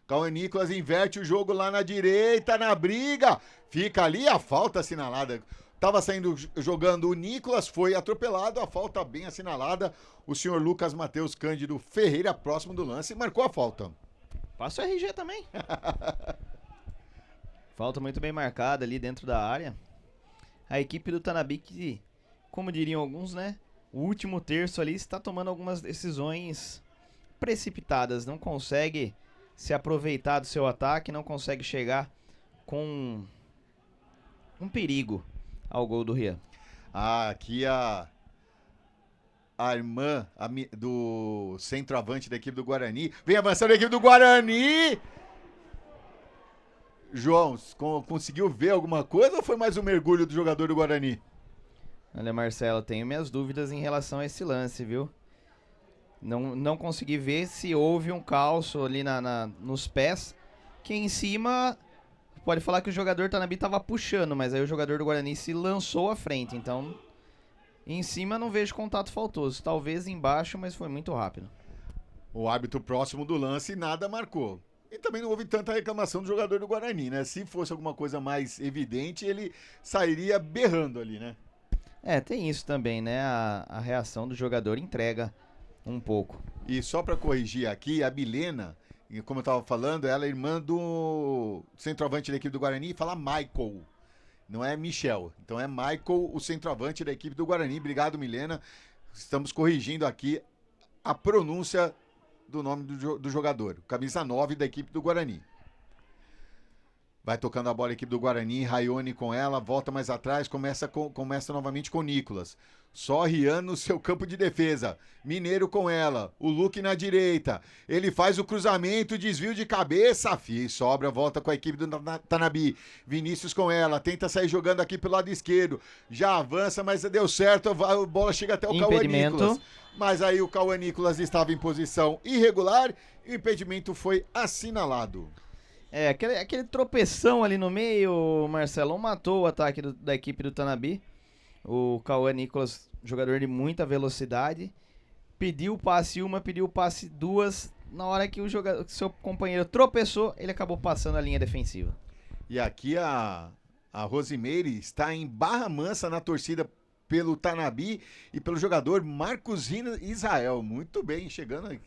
Cauã Nicolas inverte o jogo lá na direita, na briga. Fica ali a falta assinalada. Tava saindo jogando o Nicolas, foi atropelado. A falta bem assinalada. O senhor Lucas Matheus Cândido Ferreira, próximo do lance, marcou a falta. Passa o RG também. Falta muito bem marcada ali dentro da área. A equipe do Tanabe, que, como diriam alguns, né? O último terço ali está tomando algumas decisões precipitadas. Não consegue se aproveitar do seu ataque, não consegue chegar com um perigo ao gol do Rian. Aqui a irmã do centroavante da equipe do Guarani. Vem avançando a equipe do Guarani. João, conseguiu ver alguma coisa ou foi mais um mergulho do jogador do Guarani? Olha, Marcelo, tenho minhas dúvidas em relação a esse lance, viu? Não consegui ver se houve um calço ali nos pés, que em cima pode falar que o jogador Tanabe estava puxando, mas aí o jogador do Guarani se lançou à frente, então em cima não vejo contato faltoso, talvez embaixo, mas foi muito rápido. O árbitro próximo do lance nada marcou. E também não houve tanta reclamação do jogador do Guarani, né? Se fosse alguma coisa mais evidente, ele sairia berrando ali, né? Tem isso também, né? A reação do jogador entrega um pouco. E só para corrigir aqui, a Milena, como eu estava falando, ela é irmã do centroavante da equipe do Guarani e fala Michael, não é Michel. Então é Michael, o centroavante da equipe do Guarani. Obrigado, Milena. Estamos corrigindo aqui a pronúncia do nome do jogador. Camisa 9 da equipe do Guarani. Vai tocando a bola a equipe do Guarani, Raione com ela, volta mais atrás, começa novamente com o Nicolas. Só Rian no seu campo de defesa. Mineiro com ela, o Luque na direita. Ele faz o cruzamento, desvio de cabeça, sobra, volta com a equipe do Tanabe. Vinícius com ela, tenta sair jogando aqui pelo lado esquerdo. Já avança, mas deu certo, a bola chega até o Cauã Nicolas. Mas aí o Cauã Nicolas estava em posição irregular e o impedimento foi assinalado. Aquele tropeção ali no meio, Marcelão, matou o ataque da equipe do Tanabe. O Cauã Nicolas, jogador de muita velocidade, pediu passe uma, pediu passe duas. Na hora que seu companheiro tropeçou, ele acabou passando a linha defensiva. E aqui a Rosimeire está em Barra Mansa na torcida pelo Tanabe e pelo jogador Marcos Israel. Muito bem,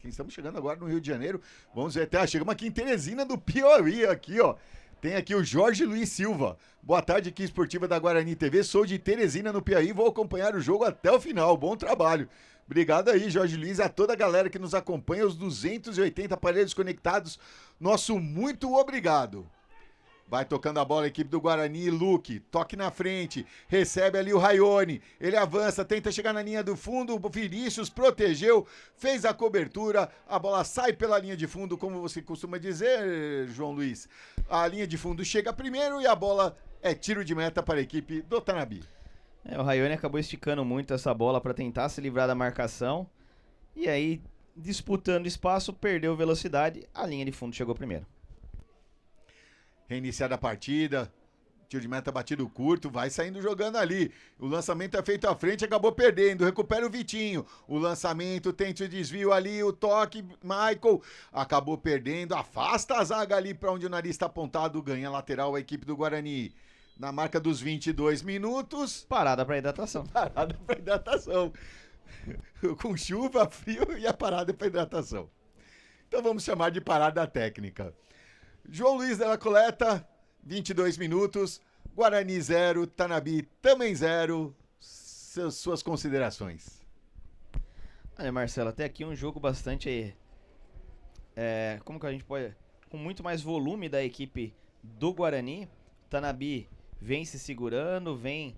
estamos chegando agora no Rio de Janeiro. Vamos ver até, chegamos aqui em Teresina do Piauí, aqui, ó. Tem aqui o Jorge Luiz Silva. Boa tarde, aqui esportiva da Guarani TV. Sou de Teresina no Piauí, vou acompanhar o jogo até o final. Bom trabalho. Obrigado aí, Jorge Luiz, a toda a galera que nos acompanha, os 280 aparelhos conectados. Nosso muito obrigado. Vai tocando a bola a equipe do Guarani, Luque, toque na frente, recebe ali o Raione, ele avança, tenta chegar na linha do fundo, o Vinícius protegeu, fez a cobertura, a bola sai pela linha de fundo, como você costuma dizer, João Luiz. A linha de fundo chega primeiro e a bola é tiro de meta para a equipe do Tanabe. O Raione acabou esticando muito essa bola para tentar se livrar da marcação, e aí, disputando espaço, perdeu velocidade, a linha de fundo chegou primeiro. Reiniciada a partida, tiro de meta batido curto, vai saindo jogando ali. O lançamento é feito à frente, acabou perdendo, recupera o Vitinho. O lançamento, tenta o desvio ali, o toque, Michael acabou perdendo, afasta a zaga ali para onde o nariz está apontado, ganha lateral a equipe do Guarani. Na marca dos 22 minutos. Parada para hidratação. Parada para hidratação. Com chuva, frio e a parada para hidratação. Então vamos chamar de parada técnica. João Luiz Della Coleta, 22 minutos. Guarani 0, Tanabi também 0. Suas considerações. Olha, Marcelo, até aqui um jogo bastante... como que a gente pode... Com muito mais volume da equipe do Guarani. Tanabi vem se segurando, vem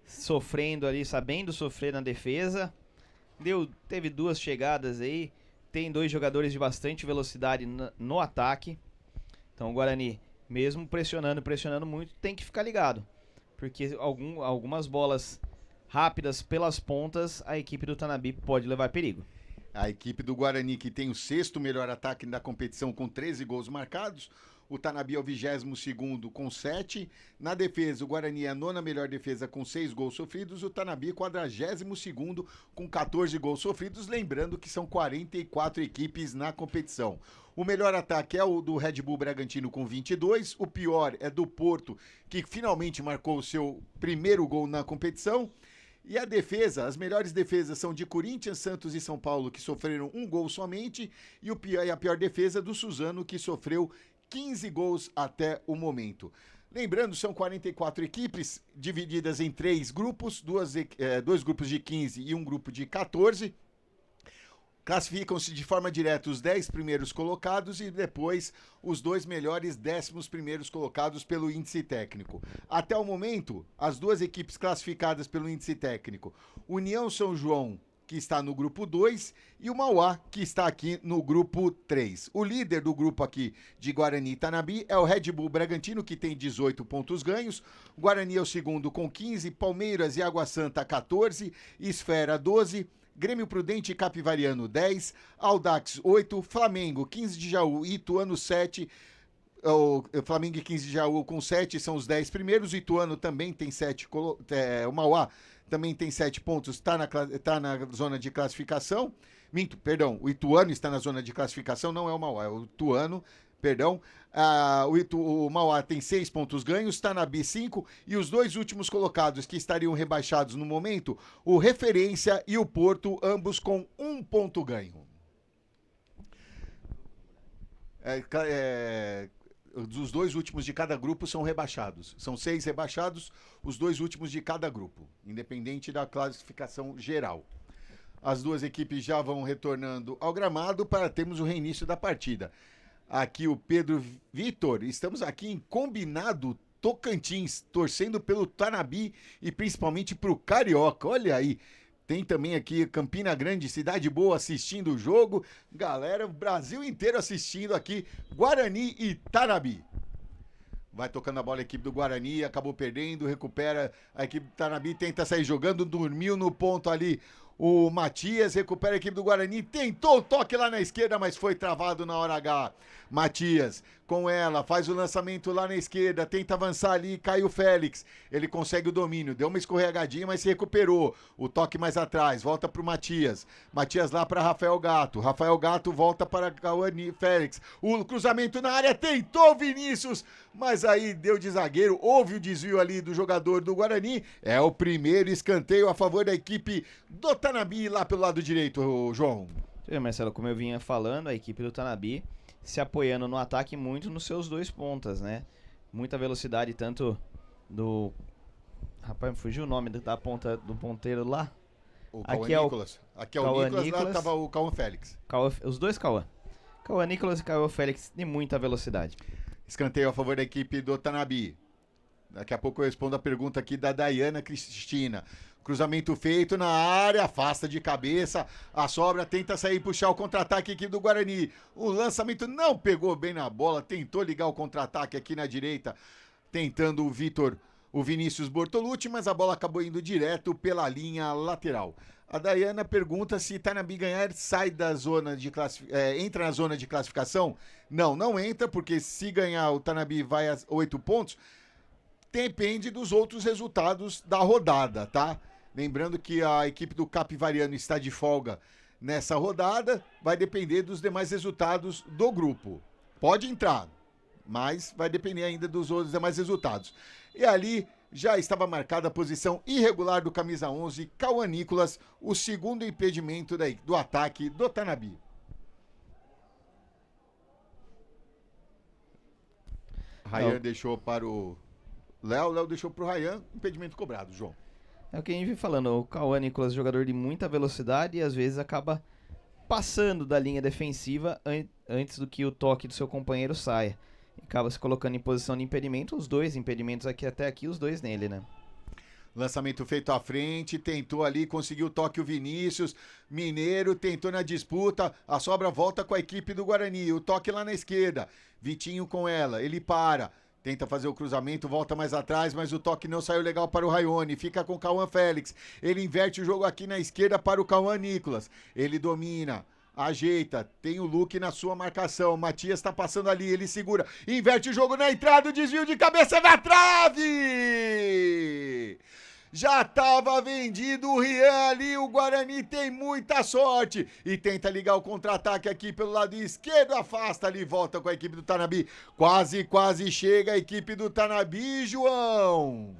sofrendo ali, sabendo sofrer na defesa. Teve 2 chegadas aí. Tem 2 jogadores de bastante velocidade no ataque. Então o Guarani, mesmo pressionando muito, tem que ficar ligado. Porque algumas bolas rápidas pelas pontas, a equipe do Tanabi pode levar perigo. A equipe do Guarani, que tem o 6º melhor ataque da competição com 13 gols marcados. O Tanabi é o 22º com 7. Na defesa, o Guarani é a 9ª melhor defesa com 6 gols sofridos. O Tanabi é 42º com 14 gols sofridos. Lembrando que são 44 equipes na competição. O melhor ataque é o do Red Bull Bragantino com 22. O pior é do Porto, que finalmente marcou o seu primeiro gol na competição. E a defesa, as melhores defesas são de Corinthians, Santos e São Paulo, que sofreram 1 gol somente. E a pior defesa do Suzano, que sofreu 15 gols até o momento. Lembrando, são 44 equipes divididas em 3 grupos, 2 grupos de 15 e 1 grupo de 14. Classificam-se de forma direta os 10 primeiros colocados e depois os 2 melhores 11º primeiros colocados pelo índice técnico. Até o momento, as 2 equipes classificadas pelo índice técnico, União São João, que está no grupo 2, e o Mauá, que está aqui no grupo 3. O líder do grupo aqui de Guarani e Tanabi é o Red Bull Bragantino, que tem 18 pontos ganhos. O Guarani é o segundo com 15, Palmeiras e Água Santa 14, Esfera 12, Grêmio Prudente e Capivariano 10, Audax 8, Flamengo 15 de Jaú e Ituano 7. O Flamengo e 15 de Jaú com 7 são os 10 primeiros. O Ituano também tem 7. O Mauá também tem 7 pontos, está na zona de classificação. O Ituano está na zona de classificação, não é o Mauá, é o Ituano, perdão. O Mauá tem 6 pontos ganhos, Tanabi 5, e os 2 últimos colocados que estariam rebaixados no momento, o Referência e o Porto, ambos com 1 ponto ganho. Os 2 últimos de cada grupo são rebaixados. São 6 rebaixados, os 2 últimos de cada grupo, independente da classificação geral. As 2 equipes já vão retornando ao gramado para termos o reinício da partida. Aqui o Pedro Vitor, estamos aqui em Combinado Tocantins, torcendo pelo Tanabi e principalmente pro Carioca. Olha aí, tem também aqui Campina Grande, Cidade Boa, assistindo o jogo. Galera, o Brasil inteiro assistindo aqui, Guarani e Tanabi. Vai tocando a bola a equipe do Guarani, acabou perdendo, recupera a equipe do Tanabi, tenta sair jogando, dormiu no ponto ali. O Matias recupera a equipe do Guarani, tentou o toque lá na esquerda, mas foi travado na hora H. Matias, com ela, faz o lançamento lá na esquerda, tenta avançar ali, cai o Félix. Ele consegue o domínio, deu uma escorregadinha, mas se recuperou. O toque mais atrás, volta pro Matias. Matias lá para Rafael Gato. Rafael Gato volta para Cauani Félix. O cruzamento na área, tentou Vinícius, mas aí deu de zagueiro, houve o desvio ali do jogador do Guarani. É o primeiro escanteio a favor da equipe do Tanabi lá pelo lado direito, João. Marcelo, como eu vinha falando, a equipe do Tanabi se apoiando no ataque muito nos seus 2 pontas, né? Muita velocidade, tanto do... Rapaz, me fugiu o nome da ponta do ponteiro lá. O Cauã Nicolas. Aqui é o Nicolas, lá estava o Cauã Félix. Os 2 Cauã. Cauã Nicolas e Cauã Félix de muita velocidade. Escanteio a favor da equipe do Tanabi. Daqui a pouco eu respondo a pergunta aqui da Dayana Cristina. Cruzamento feito na área, afasta de cabeça, a sobra tenta sair e puxar o contra-ataque aqui do Guarani. O lançamento não pegou bem na bola, tentou ligar o contra-ataque aqui na direita, tentando o Vinícius Bortolucci, mas a bola acabou indo direto pela linha lateral. A Dayana pergunta se Tanabi ganhar, sai da zona de entra na zona de classificação? Não entra, porque se ganhar o Tanabi vai a 8 pontos. Depende dos outros resultados da rodada, tá? Lembrando que a equipe do Capivariano está de folga nessa rodada, vai depender dos demais resultados do grupo. Pode entrar, mas vai depender ainda dos outros demais resultados. E ali já estava marcada a posição irregular do camisa 11, Cauã Nicolas, o segundo impedimento do ataque do Tanabi. Ryan deixou para o Léo deixou para o Ryan, impedimento cobrado, João. É o que a gente vem falando, o Cauã Nicolas, jogador de muita velocidade e às vezes acaba passando da linha defensiva antes do que o toque do seu companheiro saia. Acaba se colocando em posição de impedimento, os dois impedimentos até aqui, os dois nele, né? Lançamento feito à frente, tentou ali, conseguiu o toque o Vinícius, Mineiro tentou na disputa, a sobra volta com a equipe do Guarani, o toque lá na esquerda, Vitinho com ela, ele para, tenta fazer o cruzamento, volta mais atrás, mas o toque não saiu legal para o Raione, fica com o Cauã Félix, ele inverte o jogo aqui na esquerda para o Cauã Nicolas, ele domina, ajeita, tem o Luque na sua marcação, Matias tá passando ali, ele segura, inverte o jogo na entrada, o desvio de cabeça na trave! Já tava vendido o Rian ali, o Guarani tem muita sorte e tenta ligar o contra-ataque aqui pelo lado esquerdo, afasta ali, volta com a equipe do Tanabi, quase chega a equipe do Tanabi, João!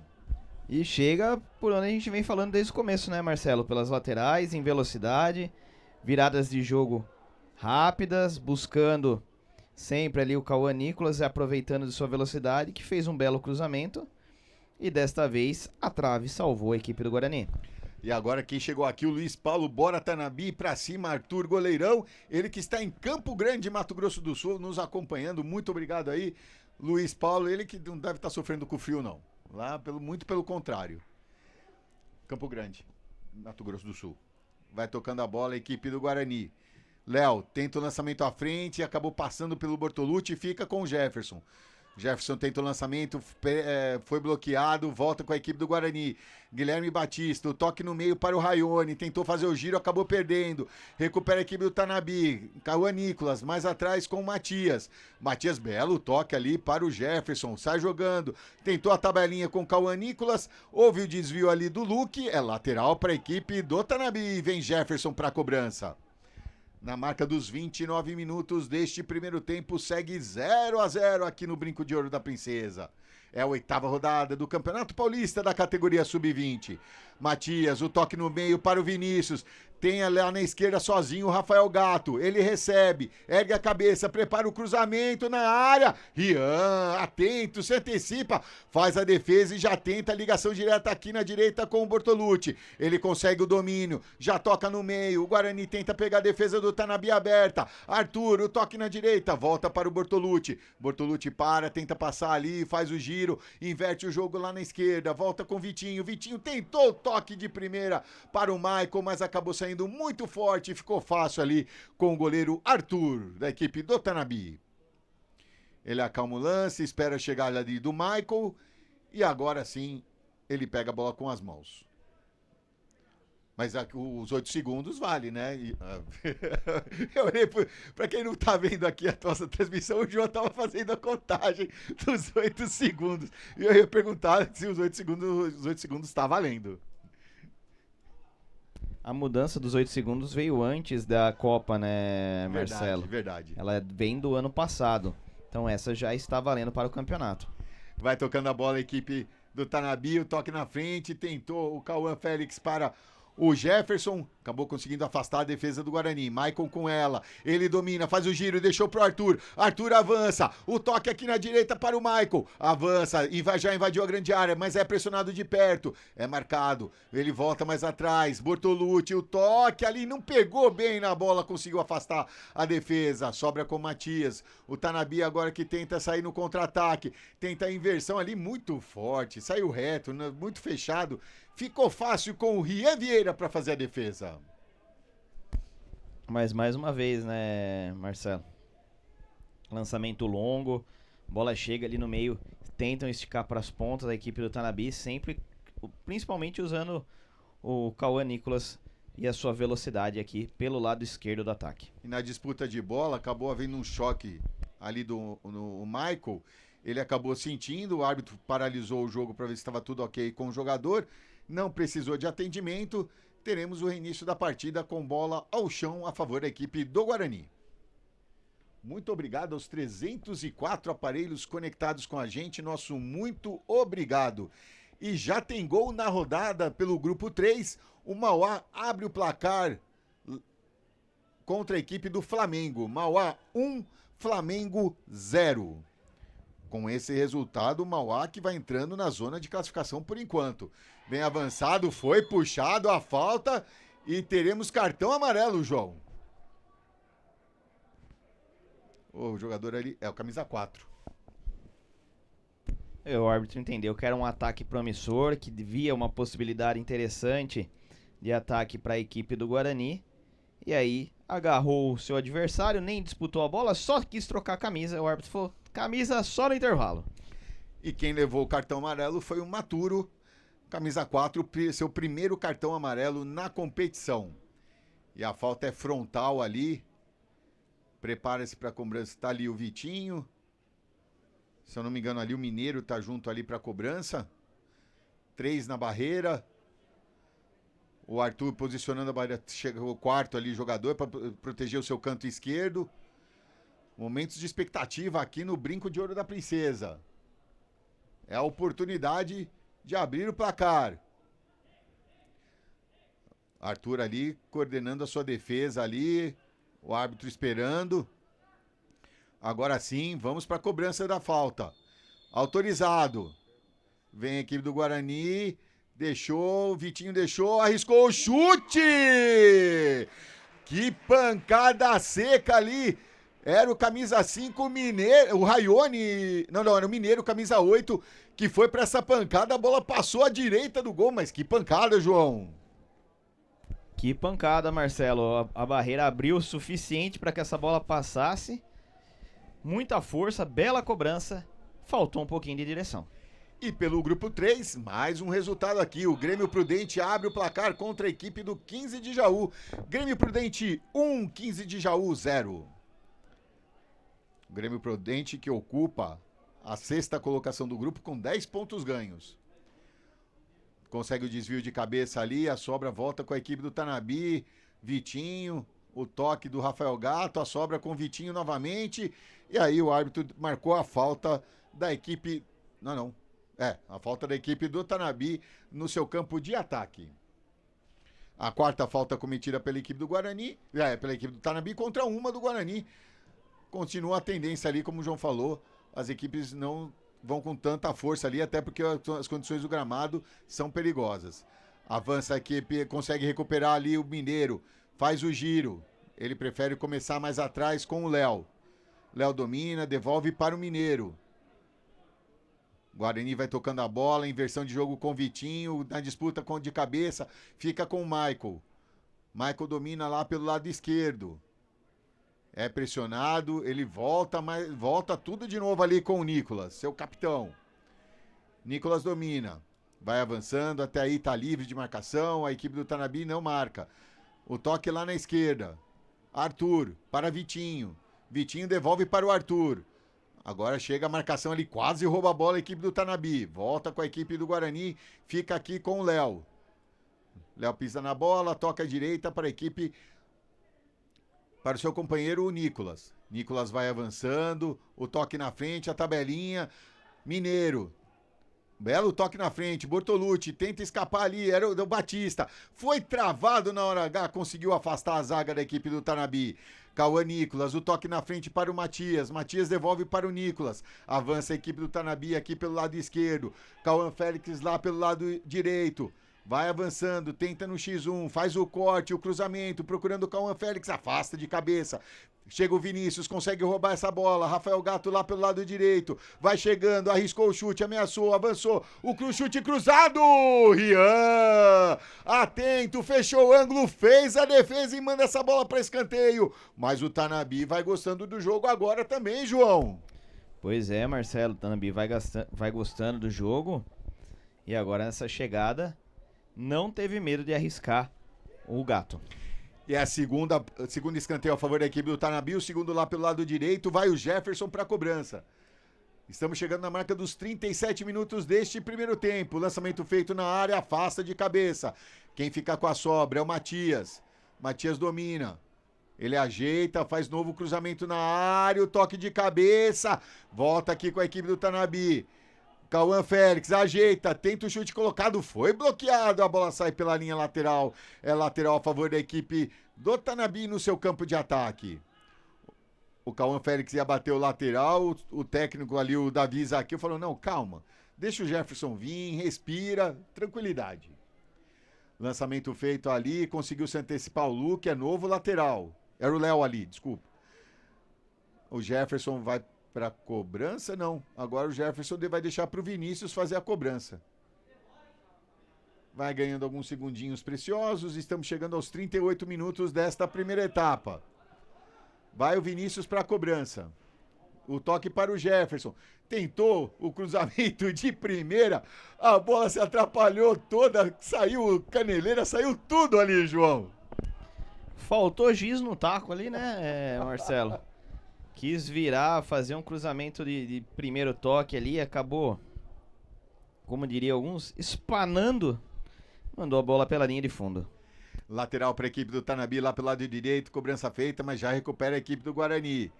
E chega por onde a gente vem falando desde o começo, né, Marcelo? Pelas laterais, em velocidade, viradas de jogo rápidas, buscando sempre ali o Cauã Nicolas, aproveitando de sua velocidade, que fez um belo cruzamento. E desta vez a trave salvou a equipe do Guarani. E agora quem chegou aqui, o Luiz Paulo, bora Tanabi, pra cima, Arthur Goleirão, ele que está em Campo Grande, Mato Grosso do Sul, nos acompanhando, muito obrigado aí, Luiz Paulo, ele que não deve estar sofrendo com frio não, lá muito pelo contrário. Campo Grande, Mato Grosso do Sul, vai tocando a bola a equipe do Guarani. Léo tenta o lançamento à frente, acabou passando pelo Bortolucci e fica com o Jefferson. Jefferson tenta o lançamento, foi bloqueado, volta com a equipe do Guarani. Guilherme Batista, o toque no meio para o Raione, tentou fazer o giro, acabou perdendo. Recupera a equipe do Tanabi, Cauã Nicolas, mais atrás com o Matias. Matias, belo toque ali para o Jefferson, sai jogando. Tentou a tabelinha com o Cauã Nicolas, houve o desvio ali do Luque, é lateral para a equipe do Tanabi. Vem Jefferson para a cobrança. Na marca dos 29 minutos deste primeiro tempo, segue 0-0 aqui no Brinco de Ouro da Princesa. É a 8ª rodada do Campeonato Paulista da categoria Sub-20. Matias, o toque no meio para o Vinícius. Tem lá na esquerda sozinho o Rafael Gato. Ele recebe, ergue a cabeça, prepara o cruzamento na área. Rian, atento, se antecipa, faz a defesa e já tenta a ligação direta aqui na direita com o Bortolucci. Ele consegue o domínio, já toca no meio. O Guarani tenta pegar a defesa do Tanabi aberta. Arthur, o toque na direita, volta para o Bortolucci. Bortolucci para, tenta passar ali, faz o giro, inverte o jogo lá na esquerda, volta com o Vitinho. Vitinho tentou o toque de primeira para o Michael, mas acabou saindo muito forte e ficou fácil ali com o goleiro Arthur, da equipe do Tanabi. Ele acalma o lance, espera chegar ali do Michael e agora sim ele pega a bola com as mãos. Mas os 8 segundos vale, né? Eu olhei pra quem não tá vendo aqui a nossa transmissão, o João tava fazendo a contagem dos 8 segundos. E eu ia perguntar se os 8 segundos tá valendo. A mudança dos 8 segundos veio antes da Copa, né, Marcelo? Verdade. Ela vem do ano passado. Então essa já está valendo para o campeonato. Vai tocando a bola a equipe do Tanabi, o toque na frente, tentou o Cauã Félix para o Jefferson, acabou conseguindo afastar a defesa do Guarani. Maicon com ela, ele domina, faz o giro, deixou pro Arthur. Arthur avança, o toque aqui na direita para o Maicon. Avança e já invadiu a grande área, mas é pressionado de perto. É marcado, ele volta mais atrás. Bortolucci, o toque ali, não pegou bem na bola, conseguiu afastar a defesa. Sobra com o Matias. O Tanabi agora que tenta sair no contra-ataque. Tenta a inversão ali muito forte, saiu reto, muito fechado. Ficou fácil com o Rian Vieira para fazer a defesa. Mas mais uma vez, né, Marcelo? Lançamento longo, bola chega ali no meio, tentam esticar para as pontas da equipe do Tanabi, sempre, principalmente usando o Cauã Nicolas e a sua velocidade aqui pelo lado esquerdo do ataque. E na disputa de bola, acabou havendo um choque ali no Michael. Ele acabou sentindo, o árbitro paralisou o jogo para ver se estava tudo ok com o jogador. Não precisou de atendimento, teremos o reinício da partida com bola ao chão a favor da equipe do Guarani. Muito obrigado aos 304 aparelhos conectados com a gente, nosso muito obrigado. E já tem gol na rodada pelo grupo 3, o Mauá abre o placar contra a equipe do Flamengo. Mauá 1, Flamengo 0. Com esse resultado, o Mauá que vai entrando na zona de classificação por enquanto. Vem avançado, foi puxado a falta e teremos cartão amarelo, João. O jogador ali é o camisa 4. O árbitro entendeu que era um ataque promissor, que via uma possibilidade interessante de ataque para a equipe do Guarani. E aí agarrou o seu adversário, nem disputou a bola, só quis trocar a camisa. O árbitro falou, camisa só no intervalo. E quem levou o cartão amarelo foi o Maturo, camisa 4, seu primeiro cartão amarelo na competição. E a falta é frontal ali. Prepara-se para a cobrança. Tá ali o Vitinho. Se eu não me engano, ali o Mineiro tá junto ali para a cobrança. 3 na barreira. O Arthur posicionando a barreira. Chega o quarto ali, jogador, para proteger o seu canto esquerdo. Momentos de expectativa aqui no Brinco de Ouro da Princesa. É a oportunidade de abrir o placar. Arthur ali coordenando a sua defesa ali. O árbitro esperando. Agora sim, vamos para a cobrança da falta. Autorizado. Vem a equipe do Guarani. Deixou, o Vitinho deixou, arriscou o chute! Que pancada seca ali. Era o camisa 5, o Mineiro, o Raione, não, era o Mineiro, camisa 8, que foi para essa pancada, a bola passou à direita do gol, mas que pancada, João. Que pancada, Marcelo. A barreira abriu o suficiente para que essa bola passasse. Muita força, bela cobrança. Faltou um pouquinho de direção. E pelo grupo 3, mais um resultado aqui. O Grêmio Prudente abre o placar contra a equipe do 15 de Jaú. Grêmio Prudente 1, 15 de Jaú 0. O Grêmio Prudente que ocupa a 6ª colocação do grupo com 10 pontos ganhos. Consegue o desvio de cabeça ali, a sobra volta com a equipe do Tanabi, Vitinho, o toque do Rafael Gato, a sobra com o Vitinho novamente, e aí o árbitro marcou a falta da equipe, a falta da equipe do Tanabi no seu campo de ataque. A 4ª falta cometida pela equipe do Guarani, pela equipe do Tanabi contra uma do Guarani. Continua a tendência ali, como o João falou, as equipes não vão com tanta força ali, até porque as condições do gramado são perigosas. Avança a equipe, consegue recuperar ali o Mineiro, faz o giro. Ele prefere começar mais atrás com o Léo. Léo domina, devolve para o Mineiro. Guarani vai tocando a bola, inversão de jogo com o Vitinho, na disputa de cabeça, fica com o Michael. Michael domina lá pelo lado esquerdo. É pressionado, ele volta, mas volta tudo de novo ali com o Nicolas, seu capitão. Nicolas domina, vai avançando, até aí tá livre de marcação, a equipe do Tanabi não marca. O toque lá na esquerda. Arthur, para Vitinho. Vitinho devolve para o Arthur. Agora chega a marcação ali, quase rouba a bola a equipe do Tanabi. Volta com a equipe do Guarani, fica aqui com o Léo. Léo pisa na bola, toca à direita para a equipe... Para o seu companheiro, o Nicolas. Nicolas vai avançando, o toque na frente, a tabelinha. Mineiro. Belo toque na frente, Bortolucci tenta escapar ali, era o Batista. Foi travado na hora H, conseguiu afastar a zaga da equipe do Tanabi. Cauã Nicolas, o toque na frente para o Matias. Matias devolve para o Nicolas. Avança a equipe do Tanabi aqui pelo lado esquerdo. Cauã Félix lá pelo lado direito. Vai avançando, tenta no X1, faz o corte, o cruzamento, procurando o Cauã Félix, afasta de cabeça. Chega o Vinícius, consegue roubar essa bola. Rafael Gato lá pelo lado direito. Vai chegando, arriscou o chute, ameaçou, avançou. O chute cruzado! Rian! Atento, fechou o ângulo, fez a defesa e manda essa bola para escanteio. Mas o Tanabi vai gostando do jogo agora também, João. Pois é, Marcelo, o Tanabi vai gostando do jogo. E agora nessa chegada... não teve medo de arriscar o Gato. E a segunda escanteio a favor da equipe do Tanabi, o segundo lá pelo lado direito, vai o Jefferson para a cobrança. Estamos chegando na marca dos 37 minutos deste primeiro tempo. Lançamento feito na área, afasta de cabeça. Quem fica com a sobra é o Matias. Matias domina. Ele ajeita, faz novo cruzamento na área, o toque de cabeça. Volta aqui com a equipe do Tanabi. Cauã Félix ajeita, tenta o chute colocado, foi bloqueado, a bola sai pela linha lateral, é lateral a favor da equipe do Tanabi no seu campo de ataque. O Cauã Félix ia bater o lateral, o técnico ali, o Davi Zaqueu, falou, não, calma, deixa o Jefferson vir, respira, tranquilidade. Lançamento feito ali, conseguiu se antecipar o Luke, é novo lateral. Era o Léo ali, desculpa. O Jefferson vai para cobrança? Não. Agora o Jefferson vai deixar para o Vinícius fazer a cobrança. Vai ganhando alguns segundinhos preciosos. Estamos chegando aos 38 minutos desta primeira etapa. Vai o Vinícius para a cobrança. O toque para o Jefferson. Tentou o cruzamento de primeira. A bola se atrapalhou toda. Saiu caneleira, saiu tudo ali, João. Faltou giz no taco ali, né, Marcelo? Quis virar, fazer um cruzamento de primeiro toque ali, acabou, como diria alguns, espanando, mandou a bola pela linha de fundo. Lateral para a equipe do Tanabi lá pelo lado direito, cobrança feita, mas já recupera a equipe do Guarani.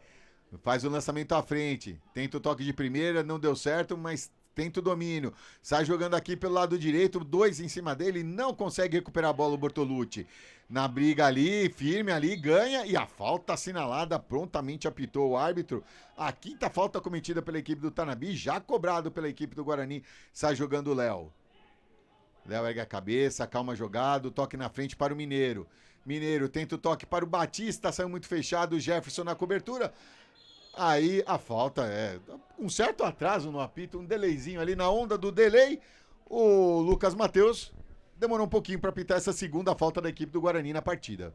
Faz o lançamento à frente, tenta o toque de primeira, não deu certo, mas tenta o domínio. Sai jogando aqui pelo lado direito, 2 em cima dele, não consegue recuperar a bola o Bortolucci. Na briga ali, firme ali, ganha e a falta assinalada, prontamente apitou o árbitro. A 5ª falta cometida pela equipe do Tanabi, já cobrado pela equipe do Guarani. Sai jogando o Léo. Léo ergue a cabeça, calma jogado, toque na frente para o Mineiro. Mineiro tenta o toque para o Batista, saiu muito fechado, o Jefferson na cobertura. Aí a falta um certo atraso no apito, um delayzinho ali na onda do delay. O Lucas Matheus demorou um pouquinho para apitar essa segunda falta da equipe do Guarani na partida.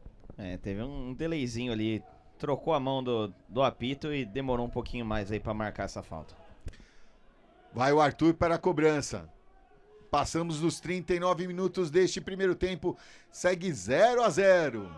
Teve um delayzinho ali, trocou a mão do apito e demorou um pouquinho mais aí para marcar essa falta. Vai o Arthur para a cobrança. Passamos dos 39 minutos deste primeiro tempo, segue 0-0.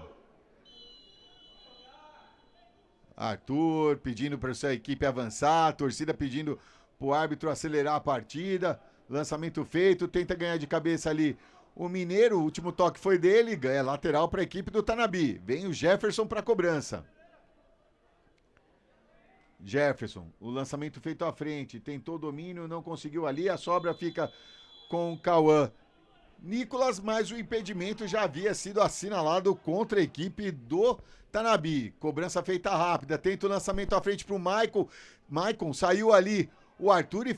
Arthur pedindo para sua equipe avançar, a torcida pedindo para o árbitro acelerar a partida. Lançamento feito, tenta ganhar de cabeça ali o Mineiro, o último toque foi dele, ganha lateral para a equipe do Tanabi. Vem o Jefferson para a cobrança. Jefferson, o lançamento feito à frente, tentou domínio, não conseguiu ali, a sobra fica com o Cauã. Nicolas, mas o impedimento já havia sido assinalado contra a equipe do Tanabi. Cobrança feita rápida, tenta o lançamento à frente para o Maicon. Maicon saiu ali, o Arthur e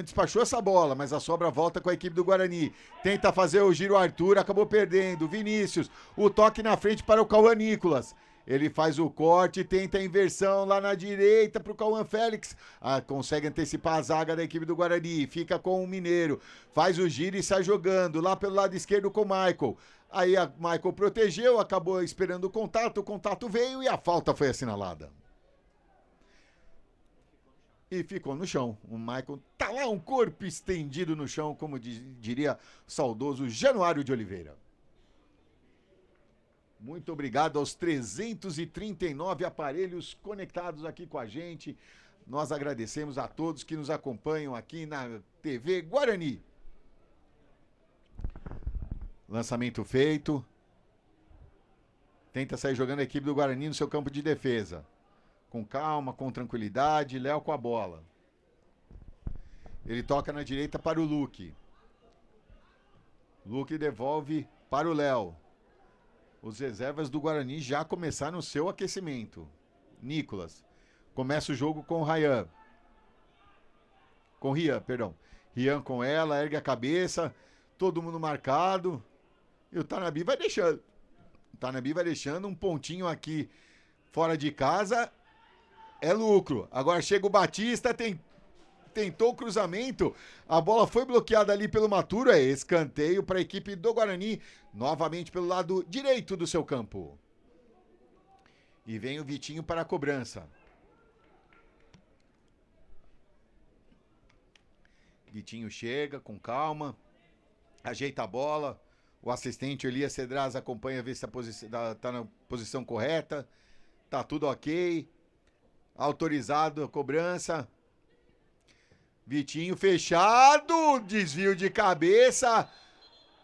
despachou essa bola, mas a sobra volta com a equipe do Guarani. Tenta fazer o giro, Arthur acabou perdendo. Vinícius, o toque na frente para o Cauã Nicolas. Ele faz o corte, tenta a inversão lá na direita pro Cauã Félix. Consegue antecipar a zaga da equipe do Guarani. Fica com o Mineiro. Faz o giro e sai jogando lá pelo lado esquerdo com o Michael. Aí a Michael protegeu, acabou esperando o contato veio e a falta foi assinalada. E ficou no chão. O Michael tá lá, um corpo estendido no chão, como diria o saudoso Januário de Oliveira. Muito obrigado aos 339 aparelhos conectados aqui com a gente. Nós agradecemos a todos que nos acompanham aqui na TV Guarani. Lançamento feito. Tenta sair jogando a equipe do Guarani no seu campo de defesa. Com calma, com tranquilidade, Léo com a bola. Ele toca na direita para o Luque. Luque devolve para o Léo. Os reservas do Guarani já começaram o seu aquecimento. Nicolas. Começa o jogo com o Rian. Rian com ela, ergue a cabeça. Todo mundo marcado. E o Tanabi vai deixando. O Tanabi vai deixando um pontinho aqui fora de casa. É lucro. Agora chega o Batista, tentou o cruzamento, a bola foi bloqueada ali pelo Maturo, é escanteio para a equipe do Guarani, novamente pelo lado direito do seu campo. E vem o Vitinho para a cobrança. Vitinho chega com calma, ajeita a bola, o assistente Elias Cedraz acompanha, vê se tá na posição correta, tá tudo ok, autorizado a cobrança. Vitinho fechado, desvio de cabeça.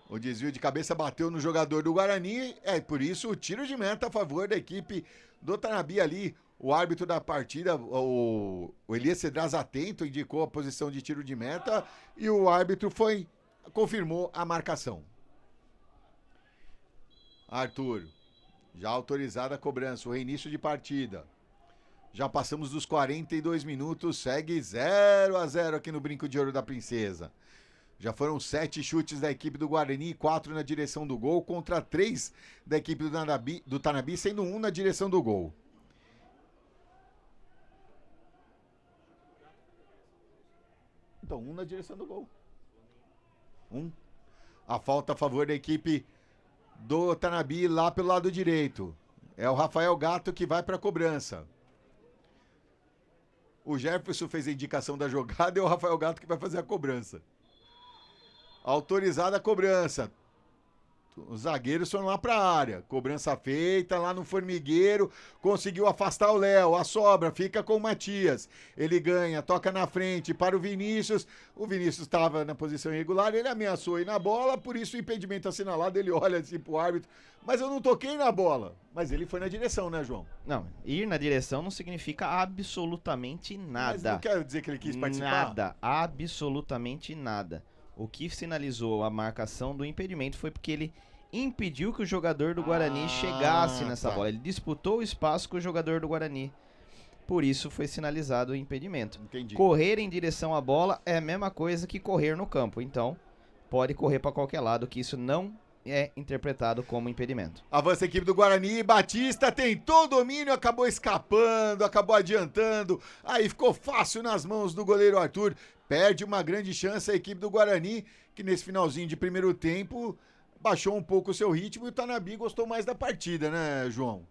O desvio de cabeça bateu no jogador do Guarani. É por isso o tiro de meta a favor da equipe do Tanabi ali. O árbitro da partida, o Elias Cedraz atento, indicou a posição de tiro de meta. E o árbitro confirmou a marcação. Arthur, já autorizada a cobrança, o reinício de partida. Já passamos dos 42 minutos, segue 0-0 aqui no Brinco de Ouro da Princesa. Já foram 7 chutes da equipe do Guarani, 4 na direção do gol, contra 3 da equipe do Tanabi, sendo 1 na direção do gol. Então, 1 na direção do gol. 1. A falta a favor da equipe do Tanabi lá pelo lado direito. É o Rafael Gato que vai para a cobrança. O Jefferson fez a indicação da jogada e é o Rafael Gato que vai fazer a cobrança. Autorizada a cobrança. Os zagueiros foram lá para a área. Cobrança feita lá no formigueiro. Conseguiu afastar o Léo. A sobra fica com o Matias. Ele ganha, toca na frente para o Vinícius. O Vinícius estava na posição irregular. Ele ameaçou ir na bola. Por isso o impedimento assinalado. Ele olha assim pro árbitro. Mas eu não toquei na bola. Mas ele foi na direção, né, João? Não, ir na direção não significa absolutamente nada. Mas não quer dizer que ele quis participar? Nada, absolutamente nada. O que sinalizou a marcação do impedimento foi porque ele impediu que o jogador do Guarani chegasse nessa bola. Ele disputou o espaço com o jogador do Guarani. Por isso foi sinalizado o impedimento. Entendi. Correr em direção à bola é a mesma coisa que correr no campo. Então, pode correr para qualquer lado, que isso não é interpretado como impedimento. Avança a equipe do Guarani, Batista tentou o domínio, acabou escapando, acabou adiantando, aí ficou fácil nas mãos do goleiro Arthur, perde uma grande chance a equipe do Guarani, que nesse finalzinho de primeiro tempo baixou um pouco o seu ritmo e o Tanabi gostou mais da partida, né, João?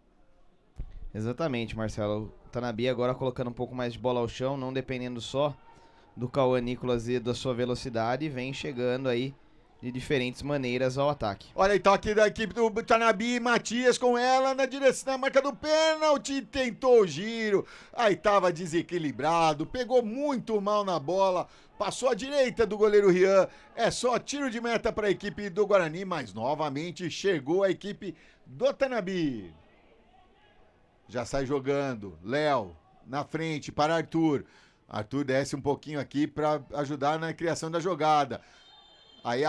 Exatamente, Marcelo. O Tanabi agora colocando um pouco mais de bola ao chão, não dependendo só do Cauã Nicolas e da sua velocidade, vem chegando aí de diferentes maneiras ao ataque. Olha aí, toque da equipe do Tanabi, Matias com ela na direção, na marca do pênalti, tentou o giro, aí tava desequilibrado, pegou muito mal na bola, passou à direita do goleiro Rian, é só tiro de meta para a equipe do Guarani, mas novamente chegou a equipe do Tanabi. Já sai jogando, Léo na frente para Arthur, Arthur desce um pouquinho aqui para ajudar na criação da jogada. Aí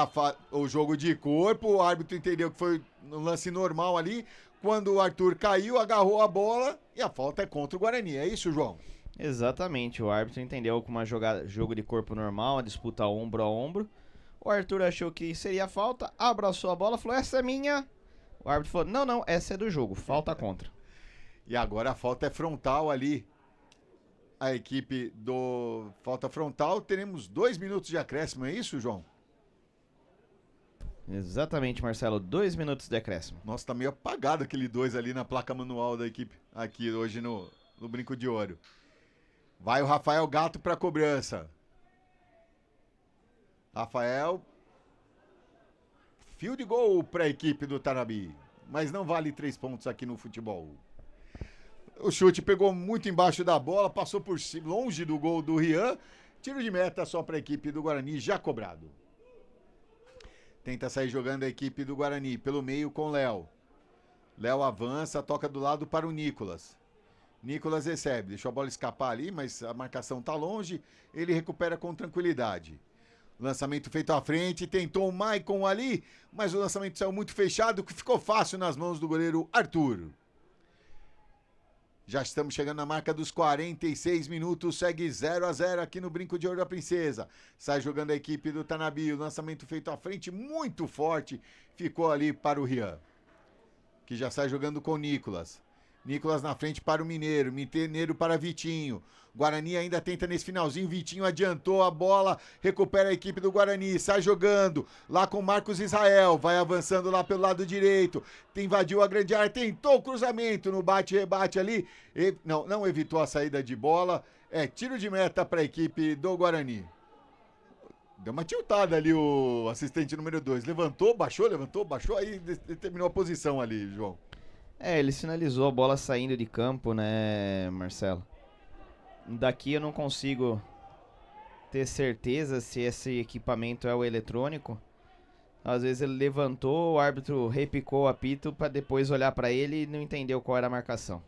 o jogo de corpo, o árbitro entendeu que foi um lance normal ali. Quando o Arthur caiu, agarrou a bola e a falta é contra o Guarani. É isso, João? Exatamente, o árbitro entendeu como uma jogo de corpo normal, a disputa ombro a ombro. O Arthur achou que seria falta, abraçou a bola, falou, essa é minha. O árbitro falou, não, essa é do jogo, falta contra. E agora a falta é frontal ali. A equipe do falta frontal, teremos 2 minutos de acréscimo, é isso, João? Exatamente, Marcelo, 2 minutos de acréscimo. Nossa, tá meio apagado aquele 2 ali na placa manual da equipe, aqui hoje no Brinco de Ouro. Vai o Rafael Gato pra cobrança. Rafael, field goal pra equipe do Tanabi, mas não vale 3 pontos aqui no futebol. O chute pegou muito embaixo da bola, passou por longe do gol do Rian, tiro de meta só pra equipe do Guarani, já cobrado. Tenta sair jogando a equipe do Guarani pelo meio com Léo. Léo avança, toca do lado para o Nicolas. Nicolas recebe, deixou a bola escapar ali, mas a marcação tá longe. Ele recupera com tranquilidade. Lançamento feito à frente, tentou o Maicon ali, mas o lançamento saiu muito fechado, que ficou fácil nas mãos do goleiro Arthur. Já estamos chegando na marca dos 46 minutos, segue 0-0 aqui no Brinco de Ouro da Princesa. Sai jogando a equipe do Tanabi, o lançamento feito à frente, muito forte, ficou ali para o Rian, que já sai jogando com o Nicolas. Nicolas na frente para o Mineiro, Mineiro para Vitinho. Guarani ainda tenta nesse finalzinho, Vitinho adiantou a bola, recupera a equipe do Guarani, sai jogando lá com Marcos Israel, vai avançando lá pelo lado direito, invadiu a grande área, tentou o cruzamento no bate-rebate ali, não evitou a saída de bola, é tiro de meta para a equipe do Guarani. Deu uma tiltada ali o assistente número 2, levantou, baixou, aí determinou a posição ali, João. Ele sinalizou a bola saindo de campo, né, Marcelo? Daqui eu não consigo ter certeza se esse equipamento é o eletrônico. Às vezes ele levantou, o árbitro repicou o apito para depois olhar para ele e não entendeu qual era a marcação.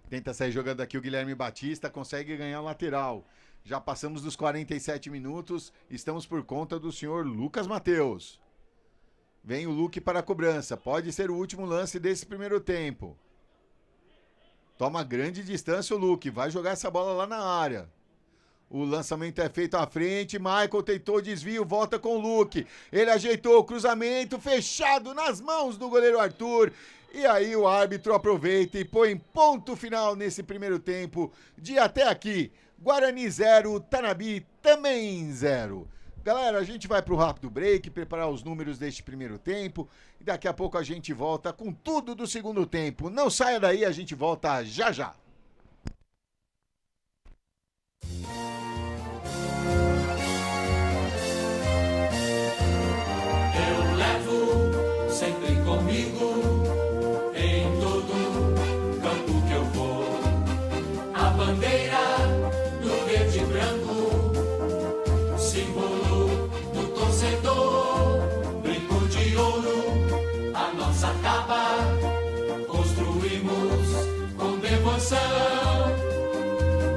Tenta sair jogando aqui o Guilherme Batista, consegue ganhar o lateral. Já passamos dos 47 minutos, estamos por conta do senhor Lucas Mateus. Vem o Luque para a cobrança, pode ser o último lance desse primeiro tempo. Toma grande distância o Luke. Vai jogar essa bola lá na área. O lançamento é feito à frente. Michael tentou desvio. Volta com o Luke. Ele ajeitou o cruzamento. Fechado nas mãos do goleiro Arthur. E aí o árbitro aproveita e põe ponto final nesse primeiro tempo. De até aqui. Guarani 0. Tanabe também 0. Galera, a gente vai pro rápido break, preparar os números deste primeiro tempo e daqui a pouco a gente volta com tudo do segundo tempo. Não saia daí, a gente volta já já. Eu levo sempre comigo em todo campo que eu vou a bandeira do verde e branco, símbolo do torcedor, brinco de ouro, a nossa taba, construímos com devoção,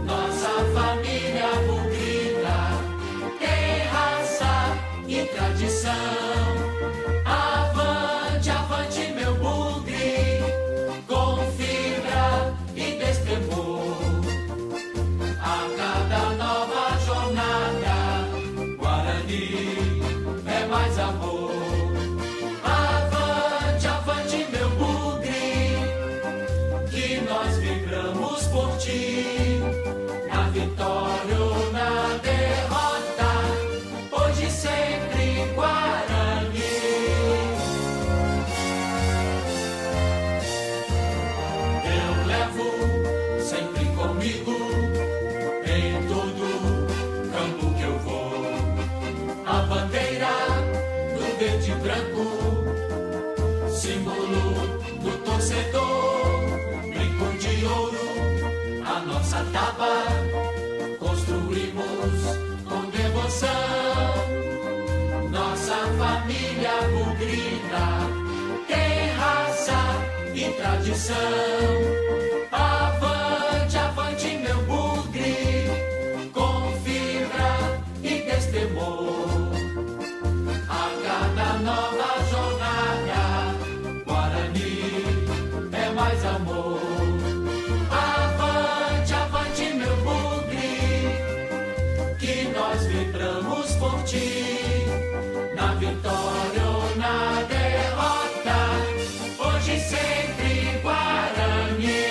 nossa família bugrina, tem raça e tradição. Avante, avante meu bugre, com fibra e destemor, a cada nova jornada, Guarani é mais amor. Avante, avante meu bugre, que nós vibramos por ti, na vitória ou na derrota, hoje e sempre Guarani. Eu levo sempre comigo em todo campo que eu vou a bandeira do verde e branco, símbolo do torcedor, brinco de ouro, a nossa taba, construímos com devoção, nossa família bugrina, tem raça e tradição. Avante, avante meu bugre, com fibra e destemor, a cada nova jornada, Guarani é mais amor. Avante, avante meu bugre, que nós vibramos por ti, na vitória ou na derrota, hoje e sempre Guarani.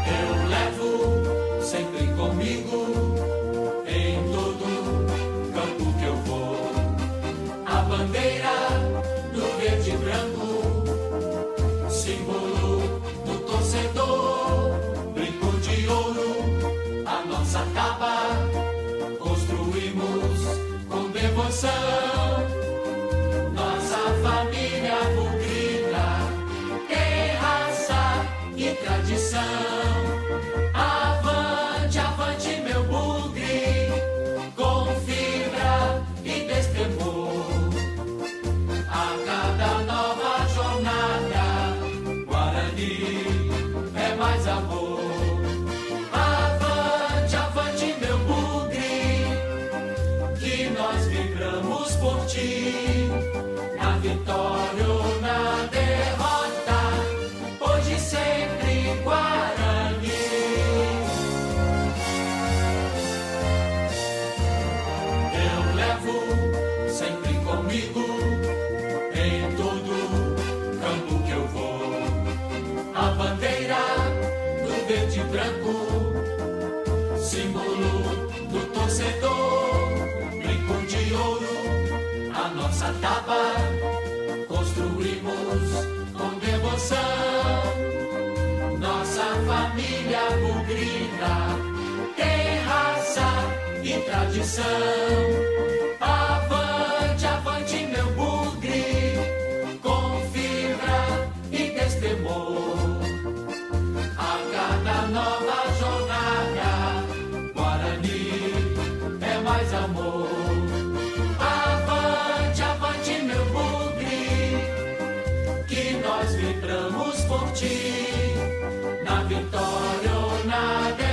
Eu levo sempre comigo em todo campo que eu vou a bandeira do verde e branco, símbolo do torcedor, brinco de ouro, a nossa taba, construímos com devoção, nossa família bugrina, tem raça e tradição. Avante, avante meu bugre, com fibra e destemor, a cada nova jornada, Guarani é mais amor. Avante, avante meu bugre, que nós vibramos por ti, na vitória ou na derrota, hoje e sempre Guarani. Eu levo sempre comigo em todo campo que eu vou a bandeira do verde e branco, símbolo do torcedor, brinco de ouro, a nossa taba, construímos com devoção, nossa família bugrina, tem raça e tradição. Avante, avante meu bugre, com fibra e destemor, a cada nova jornada, Guarani é mais amor. Avante, avante meu bugre, que nós vibramos por ti, na vitória ou na derrota,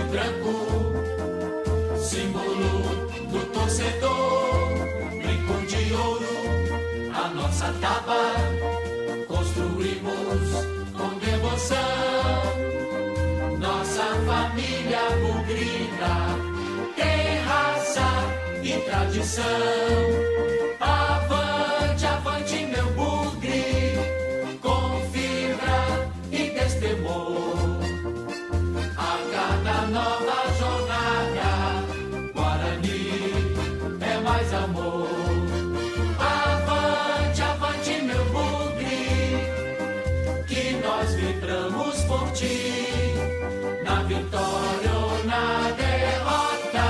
branco, símbolo do torcedor, brinco de ouro, a nossa taba, construímos com devoção, nossa família bugrina tem raça e tradição. Avante, avante meu bugre, com fibra e destemor. A cada nova jornada, Guarani é mais amor. Avante, avante meu bugre, que nós vibramos por ti. Na vitória ou na derrota,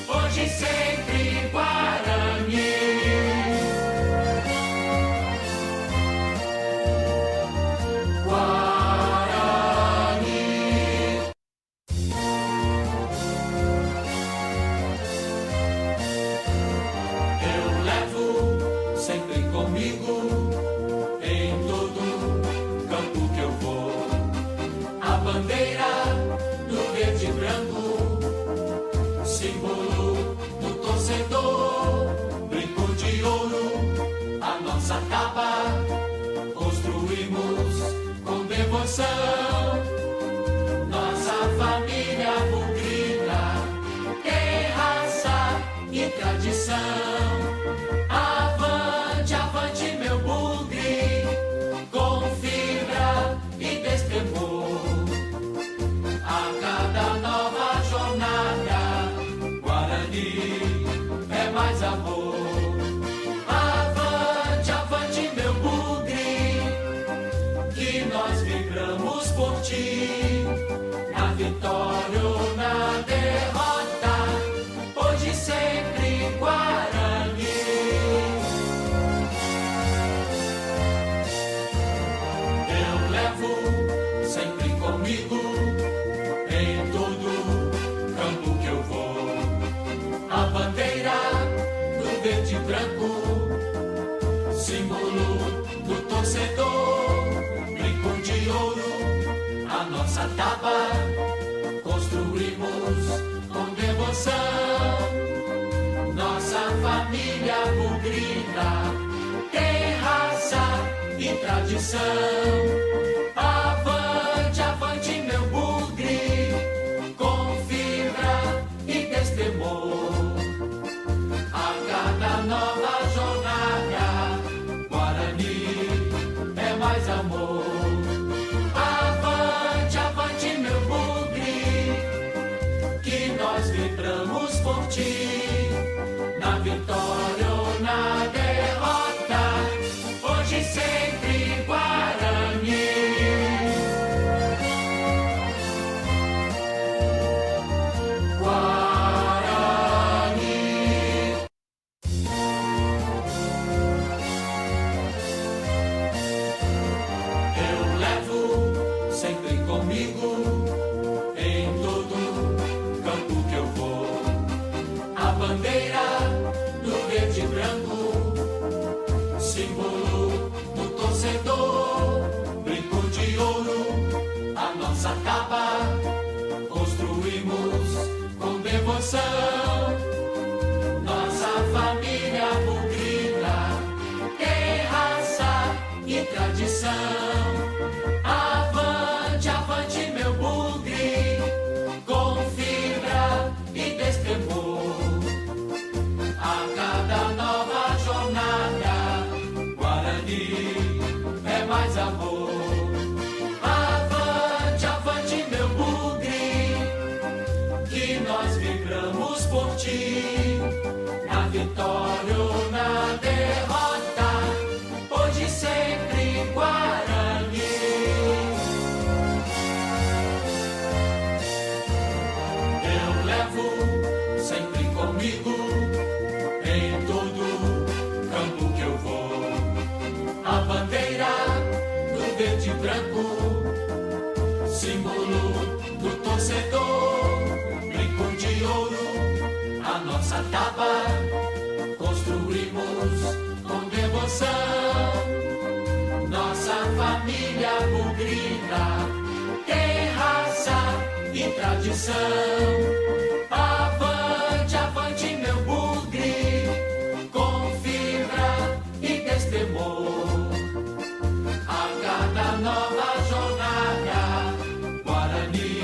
hoje e sempre Guarani. Sempre comigo, em todo campo que eu vou, a bandeira do verde e branco, símbolo do torcedor, brinco de ouro, a nossa taba, construímos com devoção, nossa família bugrina tem raça e tradição. Avante, avante meu bugre, com fibra e destemor. A cada nova jornada, Guarani é mais amor. Avante, avante meu bugre, que nós vibramos por ti. Na vitória ou na derrota, hoje e sempre Guarani. Sempre comigo, em todo campo que eu vou, a bandeira do verde e branco, símbolo do torcedor, brinco de ouro, a nossa taba, construímos com devoção, nossa família bugrina tem raça e tradição. Avante, avante meu bugre, com fibra e destemor. A cada nova jornada, Guarani é mais amor. Avante, avante meu bugre, que nós vibramos por ti. Na vitória ou na derrota, hoje e sempre Guarani. Sempre comigo, em todo campo que eu vou, a bandeira do verde e branco, símbolo do torcedor, brinco de ouro, a nossa taba, construímos com devoção, nossa família bugrina tem raça e tradição. Avante, avante meu bugre, com fibra e destemor. A cada nova jornada, Guarani é mais amor. Avante, avante meu bugre, que nós vibramos por ti. Na vitória ou na derrota, hoje e sempre Guarani. Sempre comigo, em todo campo que eu vou, a bandeira do verde e branco, símbolo do torcedor, brinco de ouro, a nossa taba, construímos com devoção, nossa família bugrina tem raça e tradição. emoção. Avante, avante, meu bugre, com fibra e destemor. A cada nova jornada, Guarani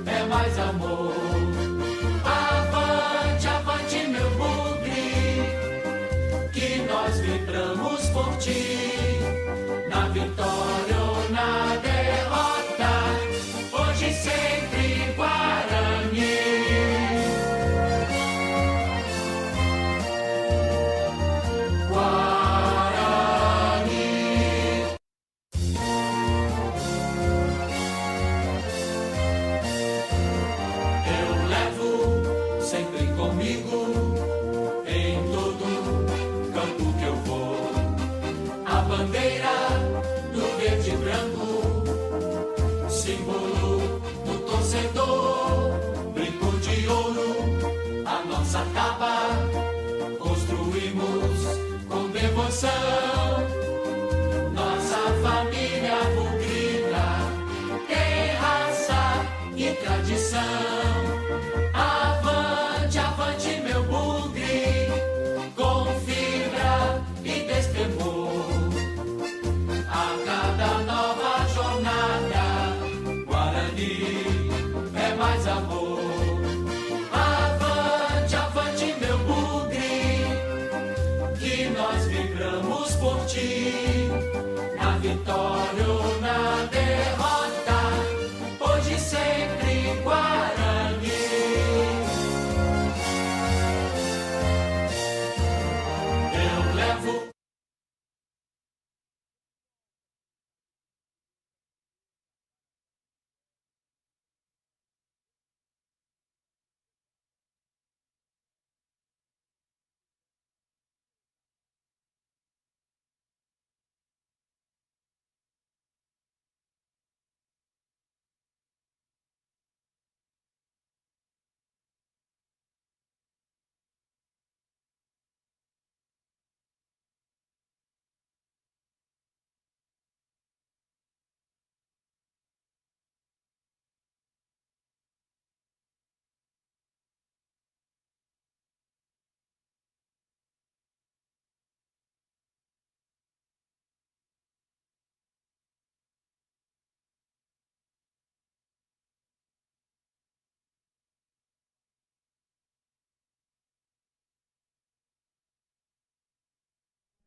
é mais amor. Avante, avante, meu bugre, que nós vibramos por ti. Na vitória ou na derrota, hoje e sempre Guarani. Guarani. Eu levo sempre comigo, em todo campo que eu vou, a bandeira do verde e branco, símbolo do torcedor, brinco de ouro, a nossa taba, construímos com devoção. Nossa família bugrina tem raça e tradição. Avante, avante, meu bugre, com fibra e destemor. A cada nova jornada, Guarani é mais amor. Avante, avante, meu bugre, que nós vibramos por ti. Na vitória ou na derrota, hoje e sempre Guarani. Eu levo.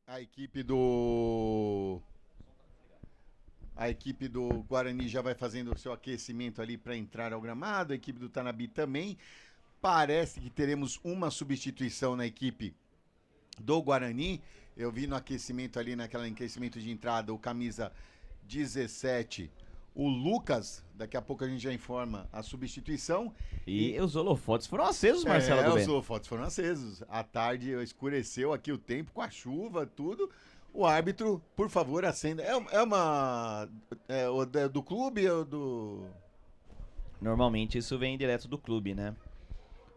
A equipe do Guarani já vai fazendo o seu aquecimento ali para entrar ao gramado. A equipe do Tanabi também. Parece que teremos uma substituição na equipe do Guarani. Eu vi no aquecimento ali, naquele aquecimento de entrada, o camisa 17, o Lucas. Daqui a pouco a gente já informa a substituição. E os holofotes foram acesos, Marcelo Gouveia. Os holofotes foram acesos. À tarde escureceu aqui o tempo com a chuva, tudo. O árbitro, por favor, acenda. É do clube ou do... Normalmente isso vem direto do clube, né?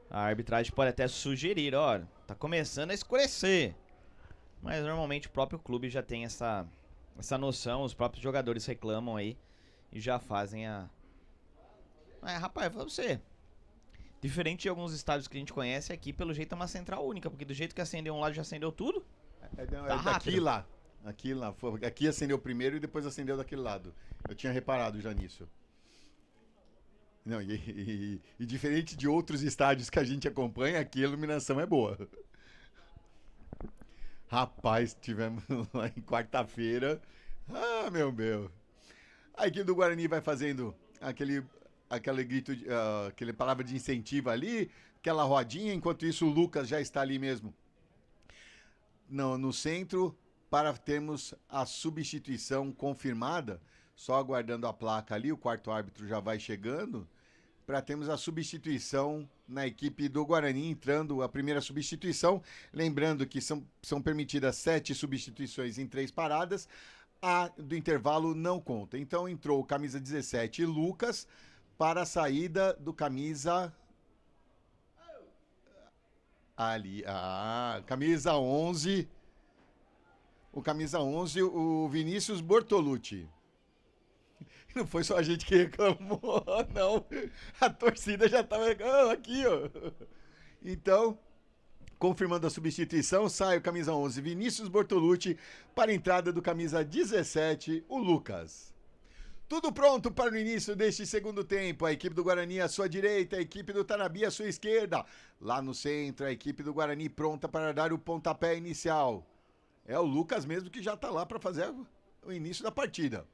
A arbitragem pode até sugerir, ó, tá começando a escurecer. Mas normalmente o próprio clube já tem essa noção, os próprios jogadores reclamam aí e já fazem a... rapaz, fala pra você. Diferente de alguns estádios que a gente conhece, aqui pelo jeito é uma central única, porque do jeito que acendeu um lado já acendeu tudo. Aqui acendeu primeiro e depois acendeu daquele lado. Eu tinha reparado já nisso. Não, e diferente de outros estádios que a gente acompanha, aqui a iluminação é boa. Rapaz, tivemos lá em quarta-feira. Ah, meu. A equipe do Guarani vai fazendo aquele grito, aquela palavra de incentivo ali, aquela rodinha. Enquanto isso, o Lucas já está ali mesmo no centro para termos a substituição confirmada. Só aguardando a placa ali, o quarto árbitro já vai chegando para termos a substituição na equipe do Guarani, entrando a primeira substituição. Lembrando que são permitidas 7 substituições em 3 paradas. A do intervalo não conta. Então entrou o camisa 17, Lucas, para a saída do camisa... Ali, camisa 11. O camisa 11, o Vinícius Bortolucci. Não foi só a gente que reclamou, não. A torcida já tava aqui, ó. Então, confirmando a substituição, sai o camisa 11, Vinícius Bortolucci, para a entrada do camisa 17, o Lucas. Tudo pronto para o início deste segundo tempo. A equipe do Guarani à sua direita, a equipe do Tanabi à sua esquerda. Lá no centro, a equipe do Guarani pronta para dar o pontapé inicial. É o Lucas mesmo que já está lá para fazer o início da partida.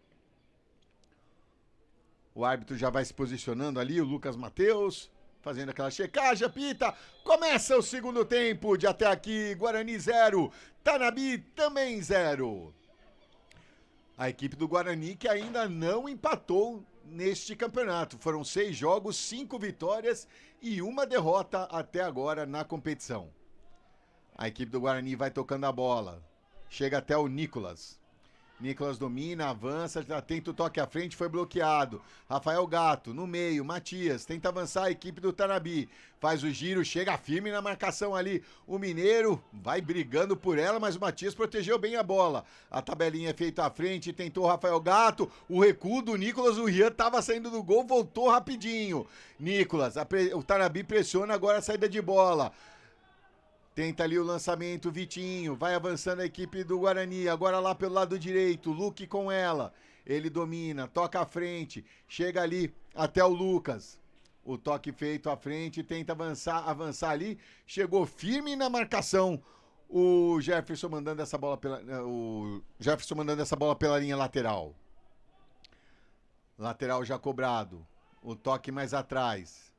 O árbitro já vai se posicionando ali, o Lucas Mateus, fazendo aquela checagem, apita. Começa o segundo tempo de até aqui, Guarani 0, Tanabi também 0. A equipe do Guarani que ainda não empatou neste campeonato. Foram 6 jogos, 5 vitórias e 1 derrota até agora na competição. A equipe do Guarani vai tocando a bola. Chega até o Nicolas. Nicolas domina, avança, já tenta o toque à frente, foi bloqueado. Rafael Gato, no meio, Matias, tenta avançar a equipe do Tanabi. Faz o giro, chega firme na marcação ali. O Mineiro vai brigando por ela, mas o Matias protegeu bem a bola. A tabelinha é feita à frente, tentou o Rafael Gato. O recuo do Nicolas, o Rian tava saindo do gol, voltou rapidinho. Nicolas, o Tanabi pressiona agora a saída de bola. Tenta ali o lançamento, Vitinho, vai avançando a equipe do Guarani, agora lá pelo lado direito, Luque com ela, ele domina, toca à frente, chega ali até o Lucas, o toque feito à frente, tenta avançar ali, chegou firme na marcação, o Jefferson mandando essa bola pela linha lateral. Lateral já cobrado, o toque mais atrás,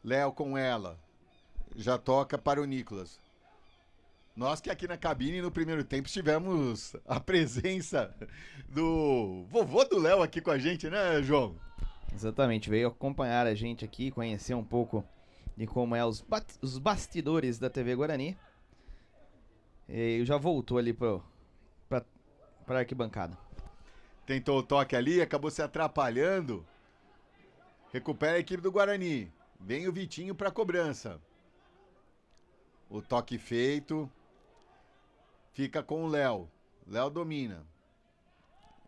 Léo com ela. Já toca para o Nicolas. Nós que aqui na cabine no primeiro tempo tivemos a presença do vovô do Léo aqui com a gente, né, João? Exatamente, veio acompanhar a gente aqui, conhecer um pouco de como é os bastidores da TV Guarani. E já voltou ali para a arquibancada. Tentou o toque ali, acabou se atrapalhando. Recupera a equipe do Guarani. Vem o Vitinho para a cobrança. O toque feito. Fica com o Léo. Léo domina.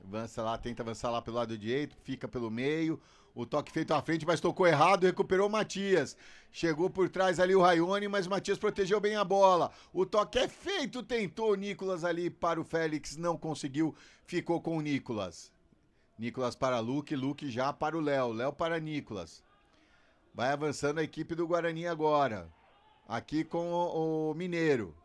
Avança lá, tenta avançar lá pelo lado direito. Fica pelo meio. O toque feito à frente, mas tocou errado. Recuperou o Matias. Chegou por trás ali o Raione, mas o Matias protegeu bem a bola. O toque é feito. Tentou o Nicolas ali para o Félix. Não conseguiu. Ficou com o Nicolas. Nicolas para Luque. Luque já para o Léo. Léo para Nicolas. Vai avançando a equipe do Guarani agora. Aqui com o Mineiro.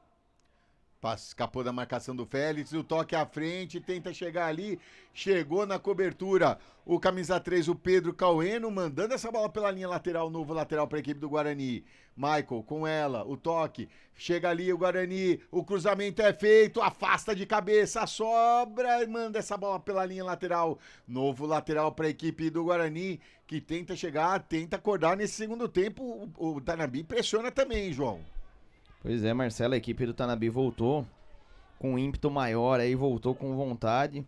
Escapou da marcação do Félix. O toque à frente. Tenta chegar ali. Chegou na cobertura. O camisa 3, o Pedro Caueno, mandando essa bola pela linha lateral. Novo lateral para a equipe do Guarani. Michael com ela. O toque. Chega ali o Guarani. O cruzamento é feito. Afasta de cabeça. Sobra. E manda essa bola pela linha lateral. Novo lateral para a equipe do Guarani. Que tenta chegar, tenta acordar nesse segundo tempo. O Tanabi pressiona também, João. Pois é, Marcelo, a equipe do Tanabi voltou com um ímpeto maior aí, voltou com vontade.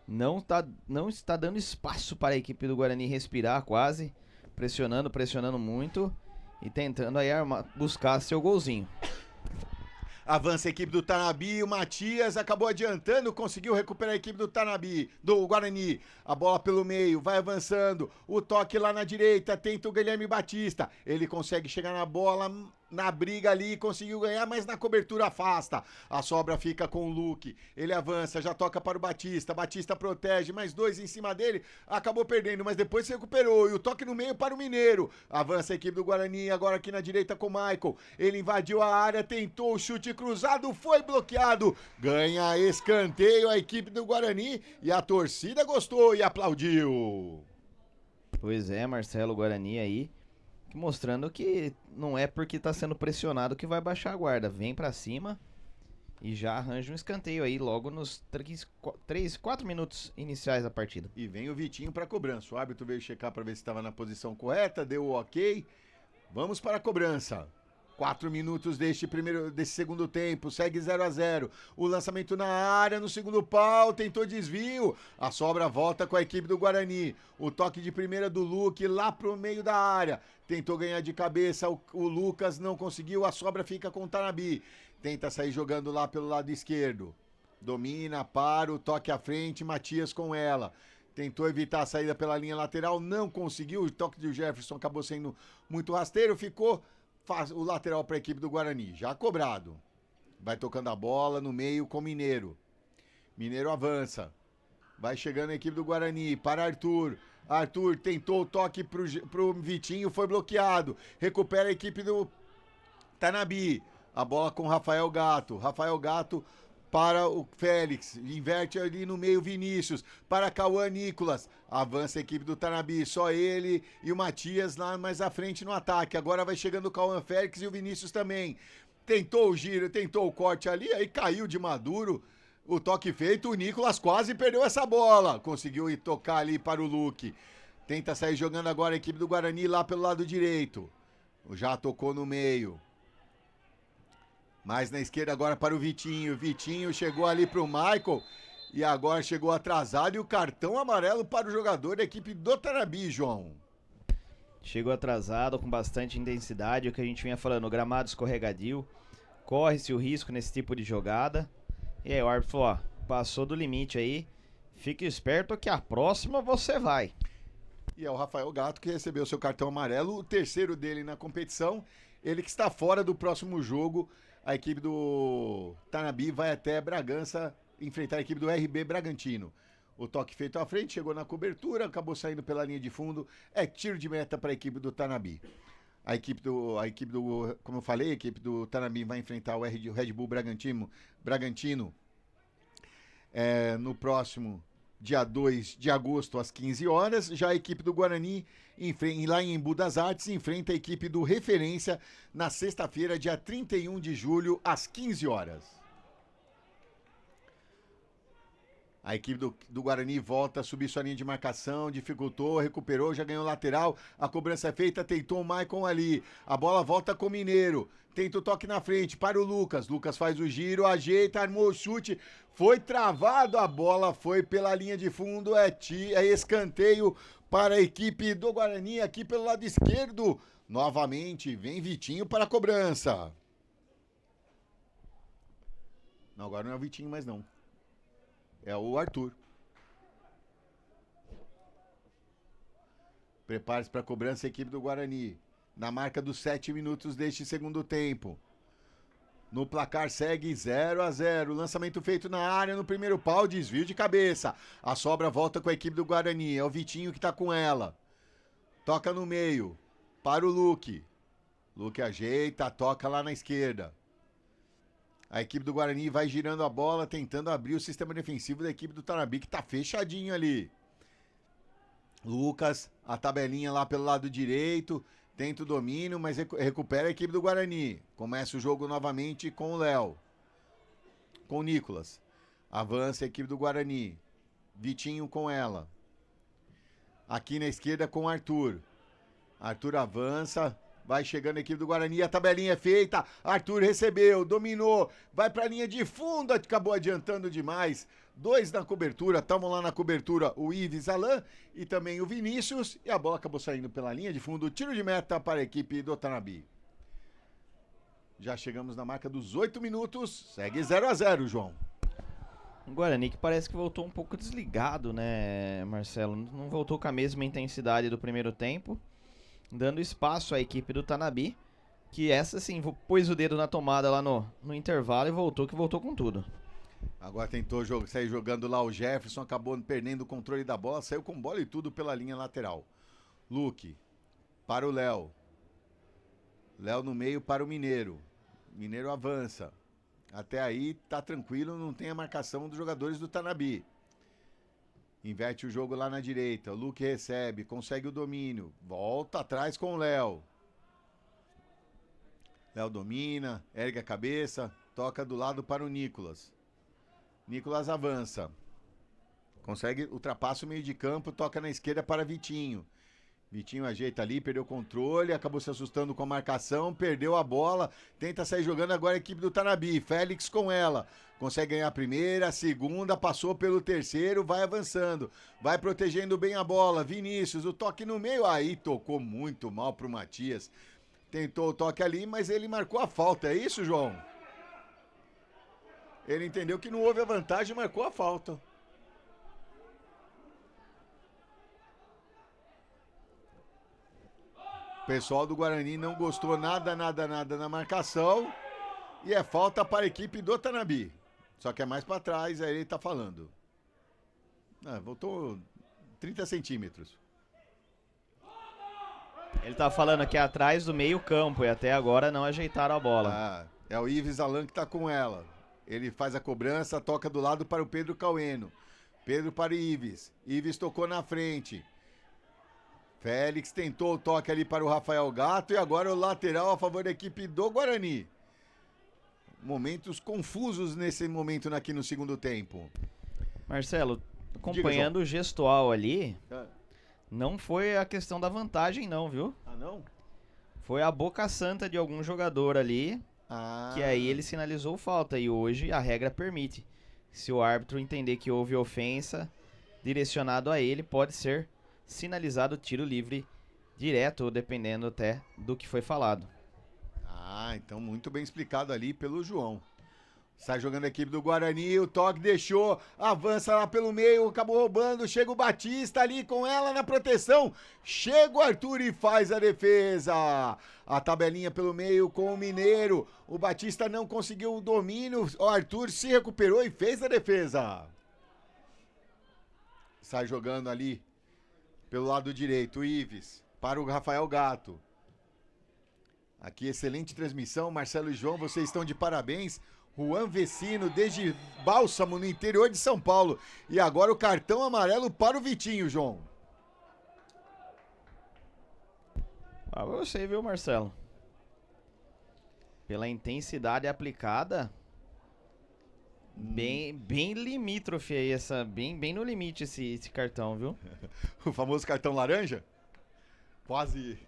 Não está dando espaço para a equipe do Guarani respirar quase. Pressionando muito e tentando aí buscar seu golzinho. Avança a equipe do Tanabi, o Matias acabou adiantando, conseguiu recuperar a equipe do Tanabi, do Guarani. A bola pelo meio, vai avançando, o toque lá na direita, tenta o Guilherme Batista. Ele consegue chegar na bola, na briga ali, conseguiu ganhar, mas na cobertura afasta. A sobra fica com o Luque, ele avança, já toca para o Batista, Batista protege, mais 2 em cima dele, acabou perdendo, mas depois se recuperou. E o toque no meio para o Mineiro. Avança a equipe do Guarani, agora aqui na direita com o Michael. Ele invadiu a área, tentou o chute cruzado, foi bloqueado. Ganha escanteio a equipe do Guarani e a torcida gostou e aplaudiu. Pois é, Marcelo, Guarani aí mostrando que não é porque tá sendo pressionado que vai baixar a guarda. Vem pra cima e já arranja um escanteio aí logo nos 4 minutos iniciais da partida. E vem o Vitinho pra cobrança. O árbitro veio checar pra ver se estava na posição correta, deu o ok. Vamos para a cobrança. 4 minutos desse segundo tempo, segue 0-0. O lançamento na área, no segundo pau, tentou desvio. A sobra volta com a equipe do Guarani. O toque de primeira do Luque lá pro meio da área. Tentou ganhar de cabeça, o Lucas não conseguiu, a sobra fica com o Tanabi. Tenta sair jogando lá pelo lado esquerdo. Domina, para, o toque à frente, Matias com ela. tentou evitar a saída pela linha lateral, não conseguiu, o toque do Jefferson acabou sendo muito rasteiro, ficou o lateral para a equipe do Guarani, já cobrado. Vai tocando a bola no meio com o Mineiro. Mineiro avança. Vai chegando a equipe do Guarani para Arthur. Arthur tentou o toque pro Vitinho, foi bloqueado. Recupera a equipe do Tanabi. A bola com Rafael Gato. Rafael Gato para o Félix. Inverte ali no meio Vinícius. Para Cauã Nicolas. Avança a equipe do Tanabi. Só ele e o Matias lá mais à frente no ataque. Agora vai chegando o Cauã Félix e o Vinícius também. Tentou o giro, tentou o corte ali, aí caiu de maduro. O toque feito, o Nicolas quase perdeu essa bola. Conseguiu ir tocar ali para o Luque. Tenta sair jogando agora a equipe do Guarani lá pelo lado direito. Já tocou no meio. Mais na esquerda agora para o Vitinho. Vitinho chegou ali para o Michael. E agora chegou atrasado e o cartão amarelo para o jogador da equipe do Tanabi, João. Chegou atrasado, com bastante intensidade, o que a gente vinha falando, o gramado escorregadio, corre-se o risco nesse tipo de jogada. E aí o árbitro falou, ó, passou do limite aí, fique esperto que a próxima você vai. E é o Rafael Gato que recebeu seu cartão amarelo, o terceiro dele na competição, ele que está fora do próximo jogo. A equipe do Tanabi vai até Bragança enfrentar a equipe do RB Bragantino. O toque feito à frente, chegou na cobertura, acabou saindo pela linha de fundo. É tiro de meta para a equipe do Tanabi. A equipe do, como eu falei, a equipe do Tanabi vai enfrentar o Red Bull Bragantino no próximo dia 2 de agosto, às 15 horas. Já a equipe do Guarani, lá em Embu das Artes, enfrenta a equipe do Referência na sexta-feira, dia 31 de julho, às 15 horas. A equipe do Guarani volta a subir sua linha de marcação, dificultou, recuperou, já ganhou lateral. A cobrança é feita, tentou o Maicon ali. A bola volta com o Mineiro. Tenta o toque na frente para o Lucas. Lucas faz o giro, ajeita, armou o chute. Foi travado, a bola foi pela linha de fundo. É escanteio para a equipe do Guarani aqui pelo lado esquerdo. Novamente, vem Vitinho para a cobrança. Não, agora não é o Vitinho mais não. É o Arthur. Prepare-se para a cobrança, a equipe do Guarani. Na marca dos 7 minutos deste segundo tempo. No placar segue 0-0. Lançamento feito na área no primeiro pau, desvio de cabeça. A sobra volta com a equipe do Guarani. É o Vitinho que está com ela. Toca no meio. Para o Luque. Luque ajeita, toca lá na esquerda. A equipe do Guarani vai girando a bola, tentando abrir o sistema defensivo da equipe do Tanabi, que tá fechadinho ali. Lucas, a tabelinha lá pelo lado direito, tenta o domínio, mas recupera a equipe do Guarani. Começa o jogo novamente com o Léo. Com o Nicolas. Avança a equipe do Guarani. Vitinho com ela. Aqui na esquerda com o Arthur. Arthur avança. Vai chegando a equipe do Guarani, a tabelinha é feita. Arthur recebeu, dominou, vai pra linha de fundo, acabou adiantando demais. 2 na cobertura, estavam lá na cobertura o Ives Alain e também o Vinícius. E a bola acabou saindo pela linha de fundo. Tiro de meta para a equipe do Tanabi. Já chegamos na marca dos 8 minutos. Segue 0-0, João. O Guarani que parece que voltou um pouco desligado, né, Marcelo? Não voltou com a mesma intensidade do primeiro tempo. Dando espaço à equipe do Tanabi, que essa sim pôs o dedo na tomada lá no intervalo e voltou com tudo. Agora tentou sair jogando lá o Jefferson, acabou perdendo o controle da bola, saiu com bola e tudo pela linha lateral. Luque, para o Léo. Léo no meio para o Mineiro. Mineiro avança. Até aí tá tranquilo, não tem a marcação dos jogadores do Tanabi. Inverte o jogo lá na direita. O Luque recebe, consegue o domínio. Volta atrás com o Léo. Léo domina, ergue a cabeça, toca do lado para o Nicolas. Nicolas avança. Consegue, ultrapassa o meio de campo, toca na esquerda para Vitinho. Vitinho ajeita ali, perdeu o controle, acabou se assustando com a marcação, perdeu a bola, tenta sair jogando agora a equipe do Tanabi. Félix com ela, consegue ganhar a primeira, a segunda, passou pelo terceiro, vai avançando, vai protegendo bem a bola. Vinícius, o toque no meio, aí tocou muito mal pro Matias. Tentou o toque ali, mas ele marcou a falta, é isso, João? Ele entendeu que não houve a vantagem e marcou a falta. O pessoal do Guarani não gostou nada na marcação. E é falta para a equipe do Tanabi. Só que é mais para trás, aí ele tá falando. Voltou 30 centímetros. Ele tá falando aqui atrás do meio campo e até agora não ajeitaram a bola. É o Ives Alan que tá com ela. Ele faz a cobrança, toca do lado para o Pedro Caueno. Pedro para o Ives. Ives tocou na frente. Félix tentou o toque ali para o Rafael Gato e agora o lateral a favor da equipe do Guarani. Momentos confusos nesse momento aqui no segundo tempo. Marcelo, acompanhando o gestual ali, Ah. não foi a questão da vantagem não, viu? Não? Foi a boca santa de algum jogador ali, que aí ele sinalizou falta. E hoje a regra permite. Se o árbitro entender que houve ofensa direcionado a ele, pode ser sinalizado tiro livre direto, dependendo até do que foi falado. Então muito bem explicado ali pelo João. Sai jogando a equipe do Guarani, o toque deixou, avança lá pelo meio, acabou roubando, chega o Batista ali com ela na proteção, chega o Arthur e faz a defesa. A tabelinha pelo meio com o Mineiro, o Batista não conseguiu o domínio, o Arthur se recuperou e fez a defesa. Sai jogando ali pelo lado direito, o Ives, para o Rafael Gato. Aqui, excelente transmissão, Marcelo e João, vocês estão de parabéns. Juan Vecino, desde Bálsamo, no interior de São Paulo. E agora o cartão amarelo para o Vitinho, João. Você viu, Marcelo? Pela intensidade aplicada, bem limítrofe aí, bem no limite esse cartão, viu? O famoso cartão laranja? Quase.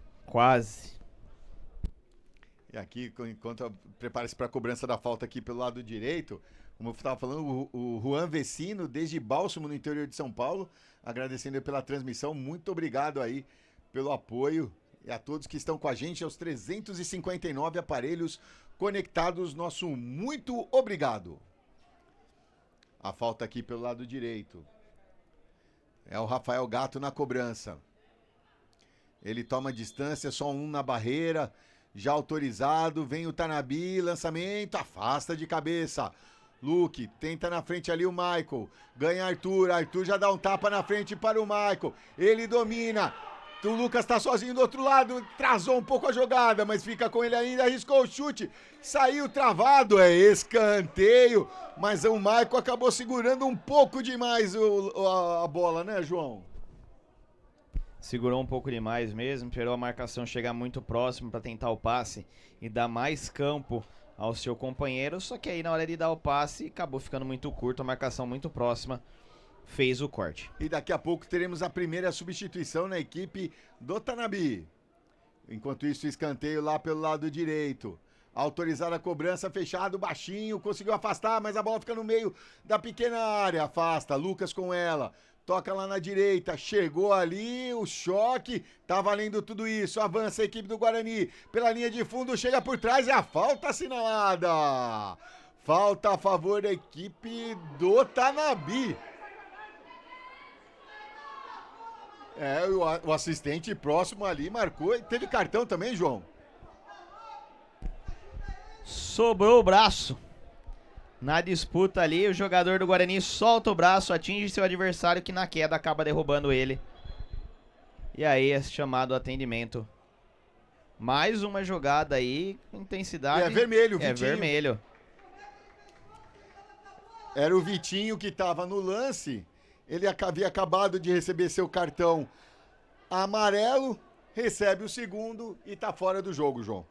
E aqui, enquanto prepara-se para a cobrança da falta aqui pelo lado direito, como eu estava falando, o Juan Vecino, desde Bálsamo, no interior de São Paulo, agradecendo pela transmissão, muito obrigado aí pelo apoio e a todos que estão com a gente, aos 359 aparelhos conectados, nosso muito obrigado. A falta aqui pelo lado direito. É o Rafael Gato na cobrança. Ele toma distância, só um na barreira. Já autorizado, vem o Tanabi, lançamento, afasta de cabeça. Luke, tenta na frente ali o Michael. Ganha Arthur já dá um tapa na frente para o Michael. Ele domina. O Lucas tá sozinho do outro lado, trazou um pouco a jogada, mas fica com ele ainda, arriscou o chute. Saiu travado, é escanteio. Mas o Michael acabou segurando um pouco demais a bola, né, João? Segurou um pouco demais mesmo, esperou a marcação chegar muito próximo para tentar o passe e dar mais campo ao seu companheiro, só que aí na hora de dar o passe acabou ficando muito curto, a marcação muito próxima, fez o corte. E daqui a pouco teremos a primeira substituição na equipe do Tanabi. Enquanto isso, escanteio lá pelo lado direito. Autorizada a cobrança, fechado, baixinho, conseguiu afastar, mas a bola fica no meio da pequena área, afasta, Lucas com ela. Toca lá na direita, chegou ali, o choque, tá valendo tudo isso, avança a equipe do Guarani, pela linha de fundo, chega por trás e a falta assinalada. Falta a favor da equipe do Tanabi. O assistente próximo ali marcou, e teve cartão também, João? Sobrou o braço. Na disputa ali, o jogador do Guarani solta o braço, atinge seu adversário que na queda acaba derrubando ele. E aí é chamado o atendimento. Mais uma jogada aí, intensidade. E é vermelho, É Vitinho. vermelho. Era o Vitinho que estava no lance, ele havia acabado de receber seu cartão amarelo, recebe o segundo e tá fora do jogo, João.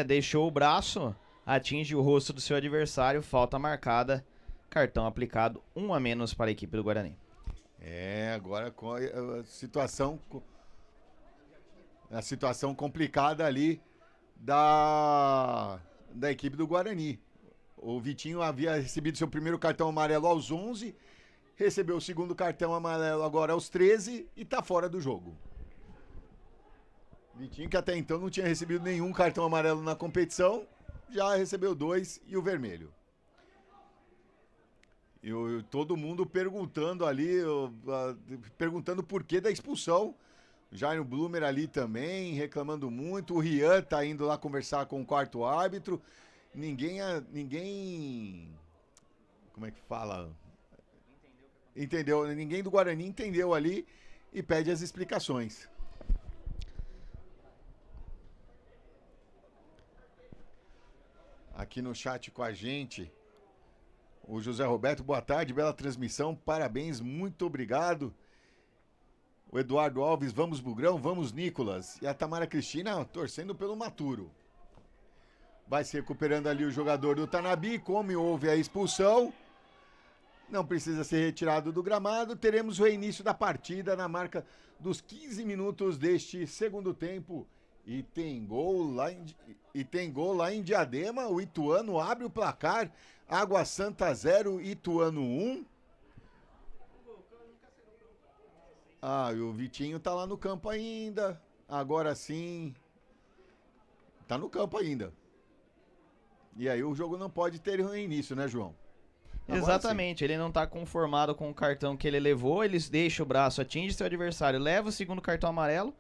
Deixou o braço, atinge o rosto do seu adversário, falta marcada, cartão aplicado, 1 a menos para a equipe do Guarani. Agora com a situação complicada ali da equipe do Guarani. O Vitinho havia recebido seu primeiro cartão amarelo aos 11, recebeu o segundo cartão amarelo agora aos 13 e tá fora do jogo. Vitinho, que até então não tinha recebido nenhum cartão amarelo na competição, já recebeu 2 e o vermelho. E todo mundo perguntando ali, perguntando o porquê da expulsão. Jairo Blumer ali também, reclamando muito. O Rian tá indo lá conversar com o quarto árbitro. Ninguém... Como é que fala? Entendeu? Ninguém do Guarani entendeu ali e pede as explicações. Aqui no chat com a gente, o José Roberto, boa tarde, bela transmissão, parabéns, muito obrigado. O Eduardo Alves, vamos Bugrão, vamos Nicolas. E a Tamara Cristina torcendo pelo Maturo. Vai se recuperando ali o jogador do Tanabi, como houve a expulsão. Não precisa ser retirado do gramado. Teremos o reinício da partida na marca dos 15 minutos deste segundo tempo. E tem gol lá em Diadema. O Ituano abre o placar. Água Santa 0, Ituano 1. Ah, e o Vitinho tá lá no campo ainda. Agora sim. Tá no campo ainda. E aí o jogo não pode ter reinício, né, João? Agora Exatamente, sim. Ele não tá conformado com o cartão que ele levou, ele deixa o braço, atinge seu adversário, leva o segundo cartão amarelo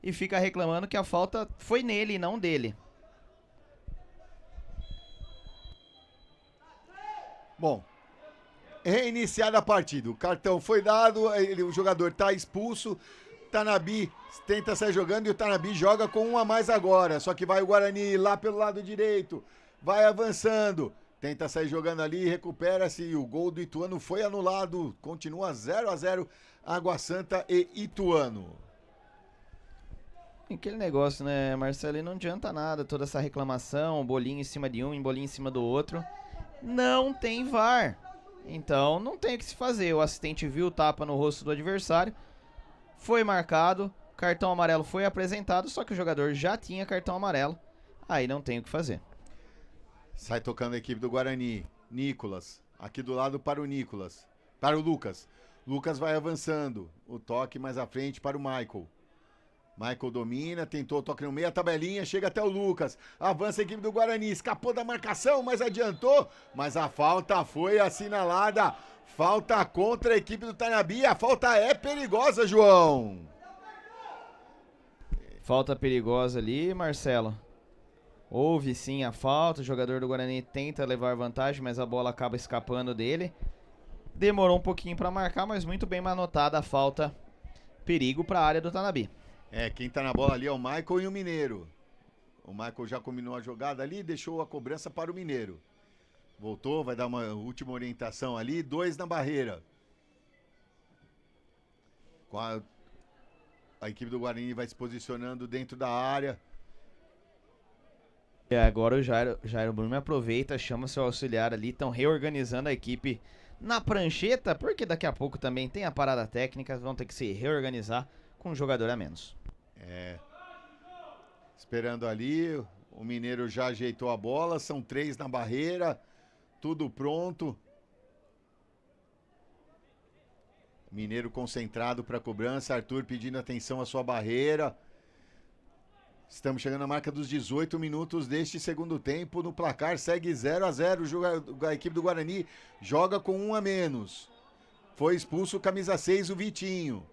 e fica reclamando que a falta foi nele e não dele. Bom, reiniciada a partida. O cartão foi dado, o jogador tá expulso. Tanabi tenta sair jogando e o Tanabi joga com um a mais agora. Só que vai o Guarani lá pelo lado direito, vai avançando. Tenta sair jogando ali, recupera-se e o gol do Ituano foi anulado. Continua 0-0, Água Santa e Ituano. Aquele negócio, né, Marcelo? E não adianta nada toda essa reclamação, bolinho em cima de um, bolinho em cima do outro. Não tem VAR. Então não tem o que se fazer. O assistente viu o tapa no rosto do adversário, foi marcado, cartão amarelo foi apresentado, só que o jogador já tinha cartão amarelo. Aí não tem o que fazer. Sai tocando a equipe do Guarani. Nicolas, aqui do lado para o Nicolas. Para o Lucas. Lucas vai avançando. O toque mais à frente para o Michael. Michael domina, tentou o toque no meio, a tabelinha, chega até o Lucas. Avança a equipe do Guarani, escapou da marcação, mas adiantou. Mas a falta foi assinalada. Falta contra a equipe do Tanabi. A falta é perigosa, João. Falta perigosa ali, Marcelo. Houve sim a falta, o jogador do Guarani tenta levar vantagem, mas a bola acaba escapando dele. Demorou um pouquinho para marcar, mas muito bem manotada a falta. Perigo para a área do Tanabi. Quem tá na bola ali é o Michael e o Mineiro. O Michael já combinou a jogada ali, deixou a cobrança para o Mineiro. Voltou, vai dar uma última orientação ali, 2 na barreira. A equipe do Guarani vai se posicionando dentro da área. Agora o Jairo Bruno aproveita, chama seu auxiliar ali, estão reorganizando a equipe na prancheta, porque daqui a pouco também tem a parada técnica, vão ter que se reorganizar com um jogador a menos. Esperando ali, o Mineiro já ajeitou a bola, são 3 na barreira, tudo pronto. Mineiro concentrado para a cobrança, Arthur pedindo atenção à sua barreira. Estamos chegando à marca dos 18 minutos deste segundo tempo. No placar segue 0-0. A equipe do Guarani joga com 1 a menos. Foi expulso o camisa 6, o Vitinho.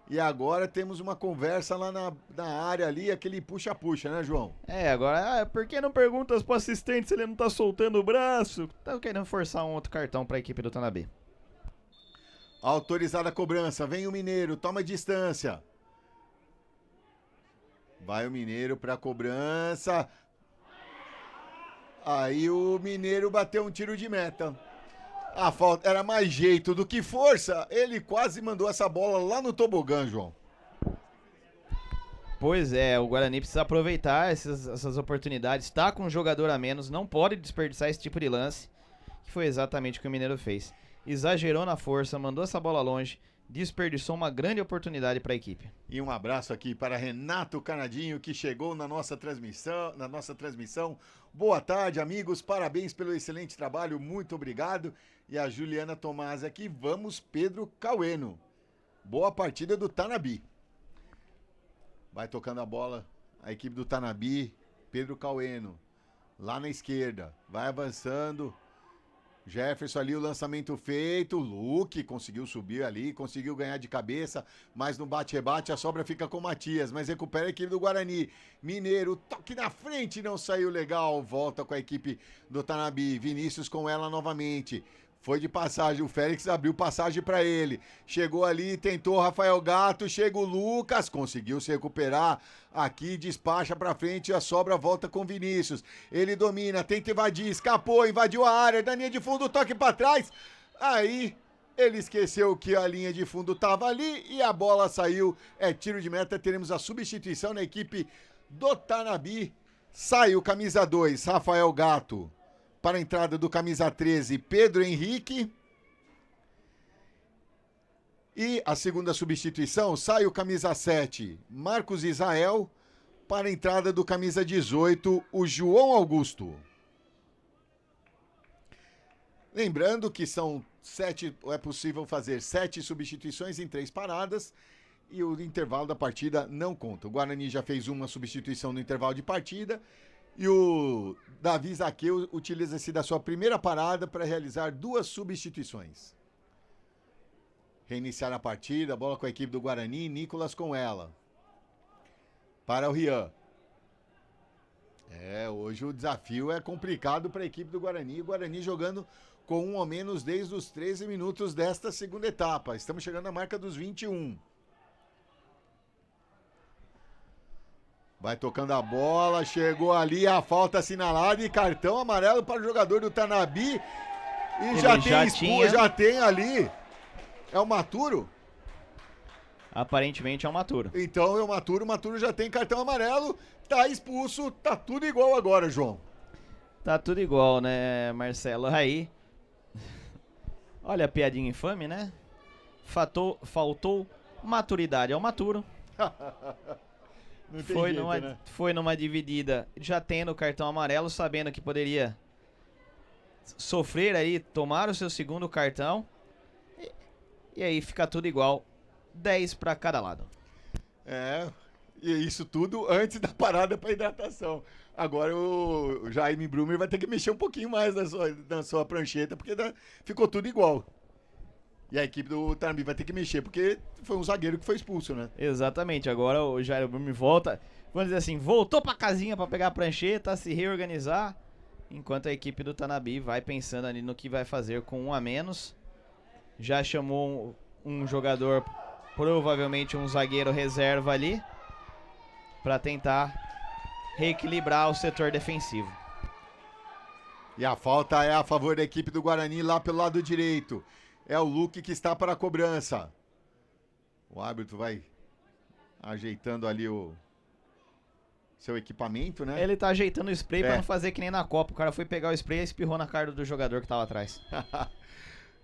E agora temos uma conversa lá na área ali, aquele puxa-puxa, né, João? Agora, por que não perguntas pro assistente se ele não tá soltando o braço? Tá querendo forçar um outro cartão pra equipe do Tanabi. Autorizada a cobrança, vem o Mineiro, toma distância. Vai o Mineiro pra cobrança. Aí o Mineiro bateu um tiro de meta. A falta era mais jeito do que força. Ele quase mandou essa bola lá no tobogã, João. Pois é, o Guarani precisa aproveitar essas oportunidades. Tá com um jogador a menos, não pode desperdiçar esse tipo de lance. Que foi exatamente o que o Mineiro fez. Exagerou na força, mandou essa bola longe. Desperdiçou uma grande oportunidade para a equipe. E um abraço aqui para Renato Canadinho, que chegou na nossa transmissão. Boa tarde, amigos. Parabéns pelo excelente trabalho. Muito obrigado. E a Juliana Tomás aqui. Vamos, Pedro Caueno. Boa partida do Tanabi. Vai tocando a bola a equipe do Tanabi. Pedro Caueno. Lá na esquerda. Vai avançando. Jefferson ali, o lançamento feito, o Luke conseguiu subir ali, conseguiu ganhar de cabeça, mas no bate-rebate a sobra fica com o Matias, mas recupera a equipe do Guarani. Mineiro, toque na frente, não saiu legal, volta com a equipe do Tanabi, Vinícius com ela novamente. Foi de passagem, o Félix abriu passagem pra ele. Chegou ali, tentou o Rafael Gato, chega o Lucas, conseguiu se recuperar. Aqui despacha pra frente, a sobra volta com o Vinícius. Ele domina, tenta invadir, escapou, invadiu a área, da linha de fundo, toque pra trás. Aí ele esqueceu que a linha de fundo tava ali e a bola saiu. É tiro de meta, teremos a substituição na equipe do Tanabi. Saiu camisa 2, Rafael Gato. Para a entrada do camisa 13, Pedro Henrique. E a segunda substituição, sai o camisa 7, Marcos Israel. Para a entrada do camisa 18, o João Augusto. Lembrando que são 7, é possível fazer 7 substituições em 3 paradas. E o intervalo da partida não conta. O Guarani já fez uma substituição no intervalo de partida. E o Davi Zaqueu utiliza-se da sua primeira parada para realizar 2 substituições. Reiniciar a partida, bola com a equipe do Guarani, Nicolas com ela. Para o Rian. Hoje o desafio é complicado para a equipe do Guarani. O Guarani jogando com 1 a menos desde os 13 minutos desta segunda etapa. Estamos chegando à marca dos 21. Vai tocando a bola, chegou ali a falta assinalada e cartão amarelo para o jogador do Tanabi. E já tem ali. É o Maturo? Aparentemente é o Maturo. Então é o Maturo já tem cartão amarelo, tá expulso, tá tudo igual agora, João. Tá tudo igual, né, Marcelo? Aí, olha a piadinha infame, né? Faltou maturidade ao Maturo. Não tem jeito, né? Foi numa dividida, já tendo o cartão amarelo, sabendo que poderia sofrer aí, tomar o seu segundo cartão. E aí fica tudo igual, 10 para cada lado. E isso tudo antes da parada para hidratação. Agora o Jaime Brumer vai ter que mexer um pouquinho mais na sua prancheta, porque ficou tudo igual. E a equipe do Tanabi vai ter que mexer, porque foi um zagueiro que foi expulso, né? Exatamente, agora o Jairo Brume volta, vamos dizer assim, voltou pra casinha pra pegar a prancheta, se reorganizar, enquanto a equipe do Tanabi vai pensando ali no que vai fazer com 1 a menos. Já chamou um jogador, provavelmente um zagueiro reserva ali, pra tentar reequilibrar o setor defensivo. E a falta é a favor da equipe do Guarani lá pelo lado direito. É o Luke que está para a cobrança. O árbitro vai ajeitando ali o seu equipamento, né? Ele tá ajeitando o spray pra não fazer que nem na Copa. O cara foi pegar o spray e espirrou na cara do jogador que tava atrás.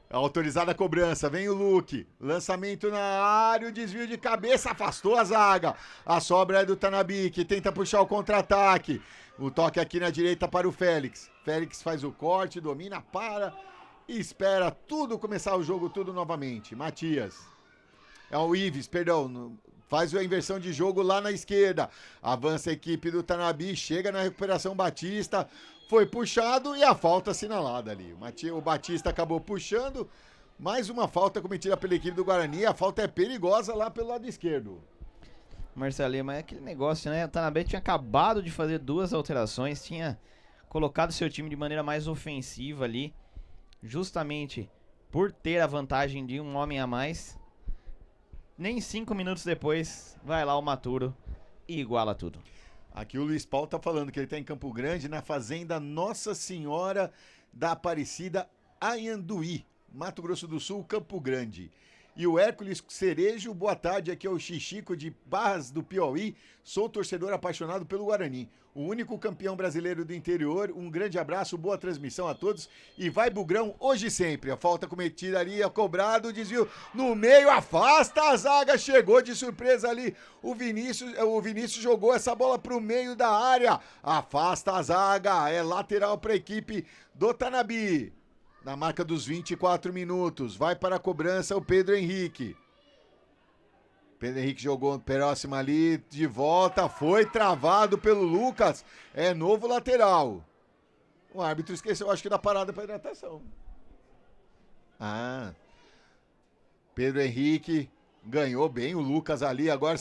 Autorizada a cobrança, vem o Luke. Lançamento na área, o desvio de cabeça, afastou a zaga. A sobra é do Tanabi, que tenta puxar o contra-ataque. O toque aqui na direita para o Félix. Félix faz o corte, domina, para... e espera tudo começar o jogo, tudo novamente. Matias. É o Ives, perdão. Faz a inversão de jogo lá na esquerda. Avança a equipe do Tanabi. Chega na recuperação Batista. Foi puxado e a falta assinalada ali. O Batista acabou puxando. Mais uma falta cometida pela equipe do Guarani. A falta é perigosa lá pelo lado esquerdo. Marcelinho, mas é aquele negócio, né? O Tanabi tinha acabado de fazer 2 alterações. Tinha colocado seu time de maneira mais ofensiva ali. Justamente por ter a vantagem de um homem a mais. Nem 5 minutos depois, vai lá o Maturo e iguala tudo. Aqui o Luiz Paulo tá falando que ele tá em Campo Grande, na fazenda Nossa Senhora da Aparecida, Anhanduí, Mato Grosso do Sul, Campo Grande. E o Hércules Cerejo, boa tarde, aqui é o Xixico de Barras do Piauí, sou torcedor apaixonado pelo Guarani, o único campeão brasileiro do interior, um grande abraço, boa transmissão a todos e vai Bugrão hoje e sempre. A falta cometida ali, cobrado, desvio no meio, afasta a zaga, chegou de surpresa ali, o Vinícius jogou essa bola pro meio da área, afasta a zaga, é lateral para a equipe do Tanabi. Na marca dos 24 minutos, vai para a cobrança o Pedro Henrique. Pedro Henrique jogou próximo ali, de volta, foi travado pelo Lucas. É novo lateral. O árbitro esqueceu, acho que da parada para hidratação. Ah, Pedro Henrique ganhou bem o Lucas ali, agora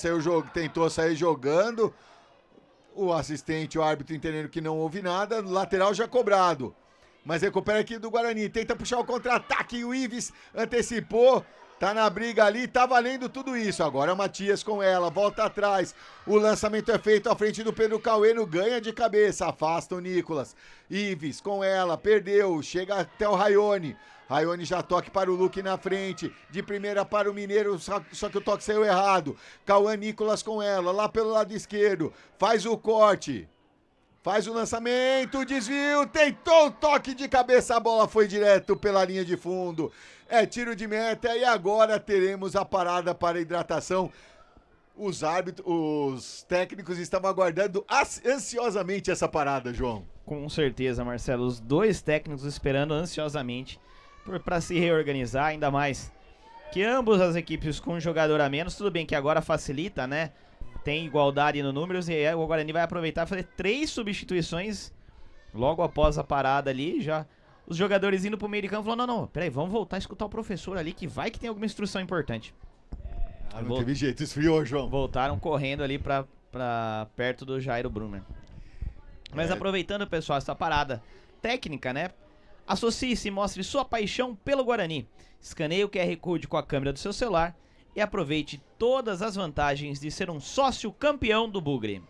tentou sair jogando, o assistente, o árbitro entendendo que não houve nada, lateral já cobrado, mas recupera aqui do Guarani, tenta puxar o contra-ataque, o Ives antecipou, tá na briga ali, tá valendo tudo isso, agora o Matias com ela, volta atrás, o lançamento é feito à frente do Pedro Caueno, ganha de cabeça, afasta o Nicolas, Ives com ela, perdeu, chega até o Raione já toque para o Luque na frente, de primeira para o Mineiro, só que o toque saiu errado, Cauã Nicolas com ela, lá pelo lado esquerdo, faz o corte, faz o lançamento, desvio, tentou o toque de cabeça, a bola foi direto pela linha de fundo, é tiro de meta e agora teremos a parada para hidratação. Os técnicos estavam aguardando ansiosamente essa parada, João. Com certeza, Marcelo, os dois técnicos esperando ansiosamente para se reorganizar, ainda mais que ambas as equipes com um jogador a menos, tudo bem que agora facilita, né? Tem igualdade no números e o Guarani vai aproveitar e fazer 3 substituições logo após a parada ali, já os jogadores indo pro meio de campo falando, não, peraí, vamos voltar a escutar o professor ali, que vai que tem alguma instrução importante. Não teve jeito, esfriou, João. Voltaram correndo ali pra perto do Jairo Brunner. Mas aproveitando, pessoal, essa parada técnica, né? Associe-se e mostre sua paixão pelo Guarani. Escaneie o QR Code com a câmera do seu celular e aproveite todas as vantagens de ser um sócio campeão do Bugre.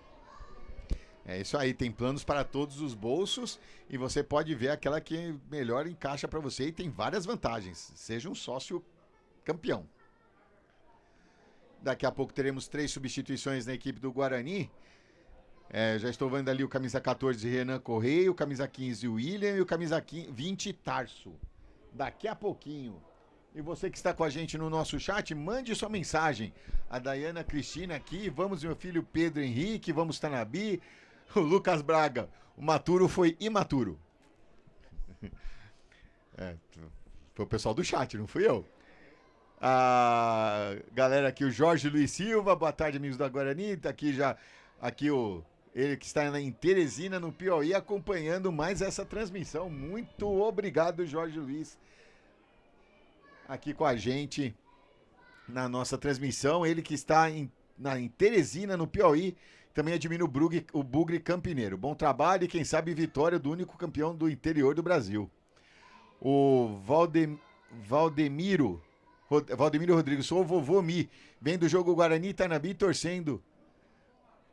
É isso aí, tem planos para todos os bolsos e você pode ver aquela que melhor encaixa para você e tem várias vantagens. Seja um sócio campeão. Daqui a pouco teremos 3 substituições na equipe do Guarani. Já estou vendo ali o camisa 14 Renan Correia, o camisa 15 William e o camisa 20 Tarso. Daqui a pouquinho. E você que está com a gente no nosso chat, mande sua mensagem. A Dayana Cristina aqui, vamos meu filho Pedro Henrique, vamos Tanabi, o Lucas Braga, o maturo foi imaturo. Foi o pessoal do chat, não fui eu. A galera aqui, o Jorge Luiz Silva, boa tarde amigos da Guarani, tá aqui já, ele que está em Teresina, no Piauí, acompanhando mais essa transmissão. Muito obrigado, Jorge Luiz, aqui com a gente na nossa transmissão. Ele que está em Teresina, no Piauí, também admira o Bugre Campineiro. Bom trabalho e quem sabe vitória do único campeão do interior do Brasil. O Valdemiro Rodrigues, sou o vovô Mi, vem do jogo Guarani e Tanabi torcendo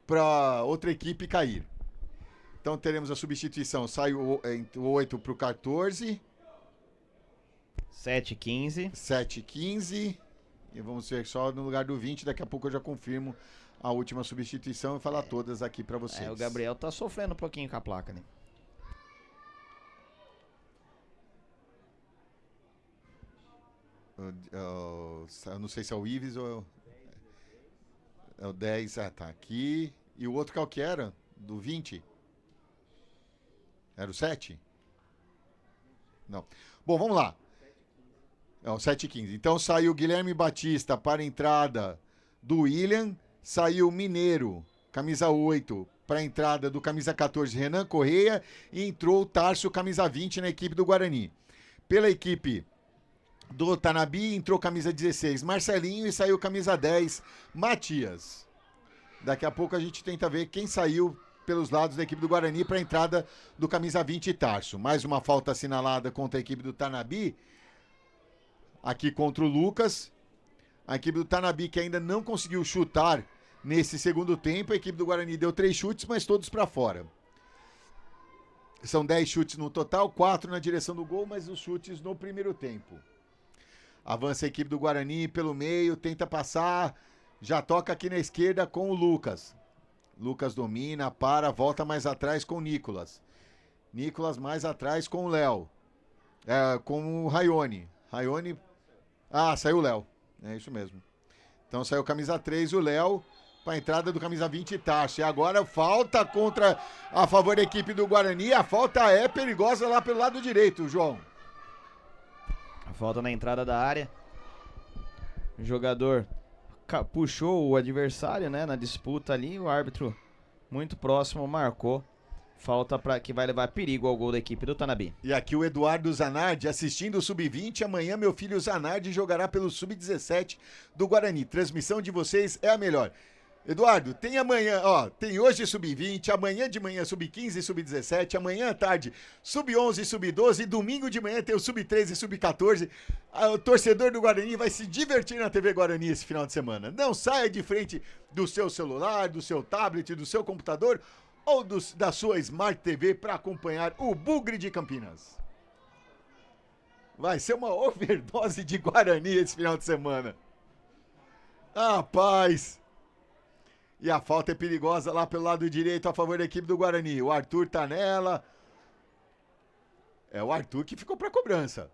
para outra equipe cair. Então teremos a substituição, sai o 8 para o 14. 7-15. 7-15. E vamos ver só no lugar do 20, daqui a pouco eu já confirmo a última substituição e falar todas aqui para vocês. O Gabriel tá sofrendo um pouquinho com a placa, né? Eu não sei se é o Ives ou é o 10, tá aqui. E o outro qual que era? Do 20? Era o 7? Não. Bom, vamos lá. É o 7-15. Então saiu o Guilherme Batista para a entrada do William. Saiu o Mineiro, camisa 8, para a entrada do camisa 14, Renan Correia. E entrou o Tarso, camisa 20, na equipe do Guarani. Pela equipe do Tanabi, entrou camisa 16, Marcelinho, e saiu camisa 10, Matias. Daqui a pouco a gente tenta ver quem saiu pelos lados da equipe do Guarani para a entrada do camisa 20, Tarso. Mais uma falta assinalada contra a equipe do Tanabi. Aqui contra o Lucas. A equipe do Tanabi que ainda não conseguiu chutar nesse segundo tempo. A equipe do Guarani deu 3 chutes, mas todos para fora. São 10 chutes no total, 4 na direção do gol, mas os chutes no primeiro tempo. Avança a equipe do Guarani pelo meio, tenta passar, já toca aqui na esquerda com o Lucas. Lucas domina, volta mais atrás com o Nicolas. Nicolas mais atrás com o Léo. Com o Raione. Raione. Saiu o Léo. É isso mesmo. Então saiu camisa 3 o Léo para a entrada do camisa 20 Tarso. E agora falta a favor da equipe do Guarani. A falta é perigosa lá pelo lado direito, João. A falta na entrada da área. O jogador puxou o adversário, né, na disputa ali. O árbitro muito próximo marcou Falta que vai levar perigo ao gol da equipe do Tanabi. E aqui o Eduardo Zanardi assistindo o Sub-20. Amanhã meu filho Zanardi jogará pelo Sub-17 do Guarani. Transmissão de vocês é a melhor. Eduardo, tem amanhã, tem hoje Sub-20, amanhã de manhã Sub-15 e Sub-17, amanhã à tarde Sub-11 e Sub-12, domingo de manhã tem o Sub-13 e Sub-14. O torcedor do Guarani vai se divertir na TV Guarani esse final de semana. Não saia de frente do seu celular, do seu tablet, do seu computador ou da sua Smart TV para acompanhar o Bugre de Campinas. Vai ser uma overdose de Guarani esse final de semana. Rapaz! E a falta é perigosa lá pelo lado direito a favor da equipe do Guarani. O Arthur tá nela. É o Arthur que ficou pra cobrança.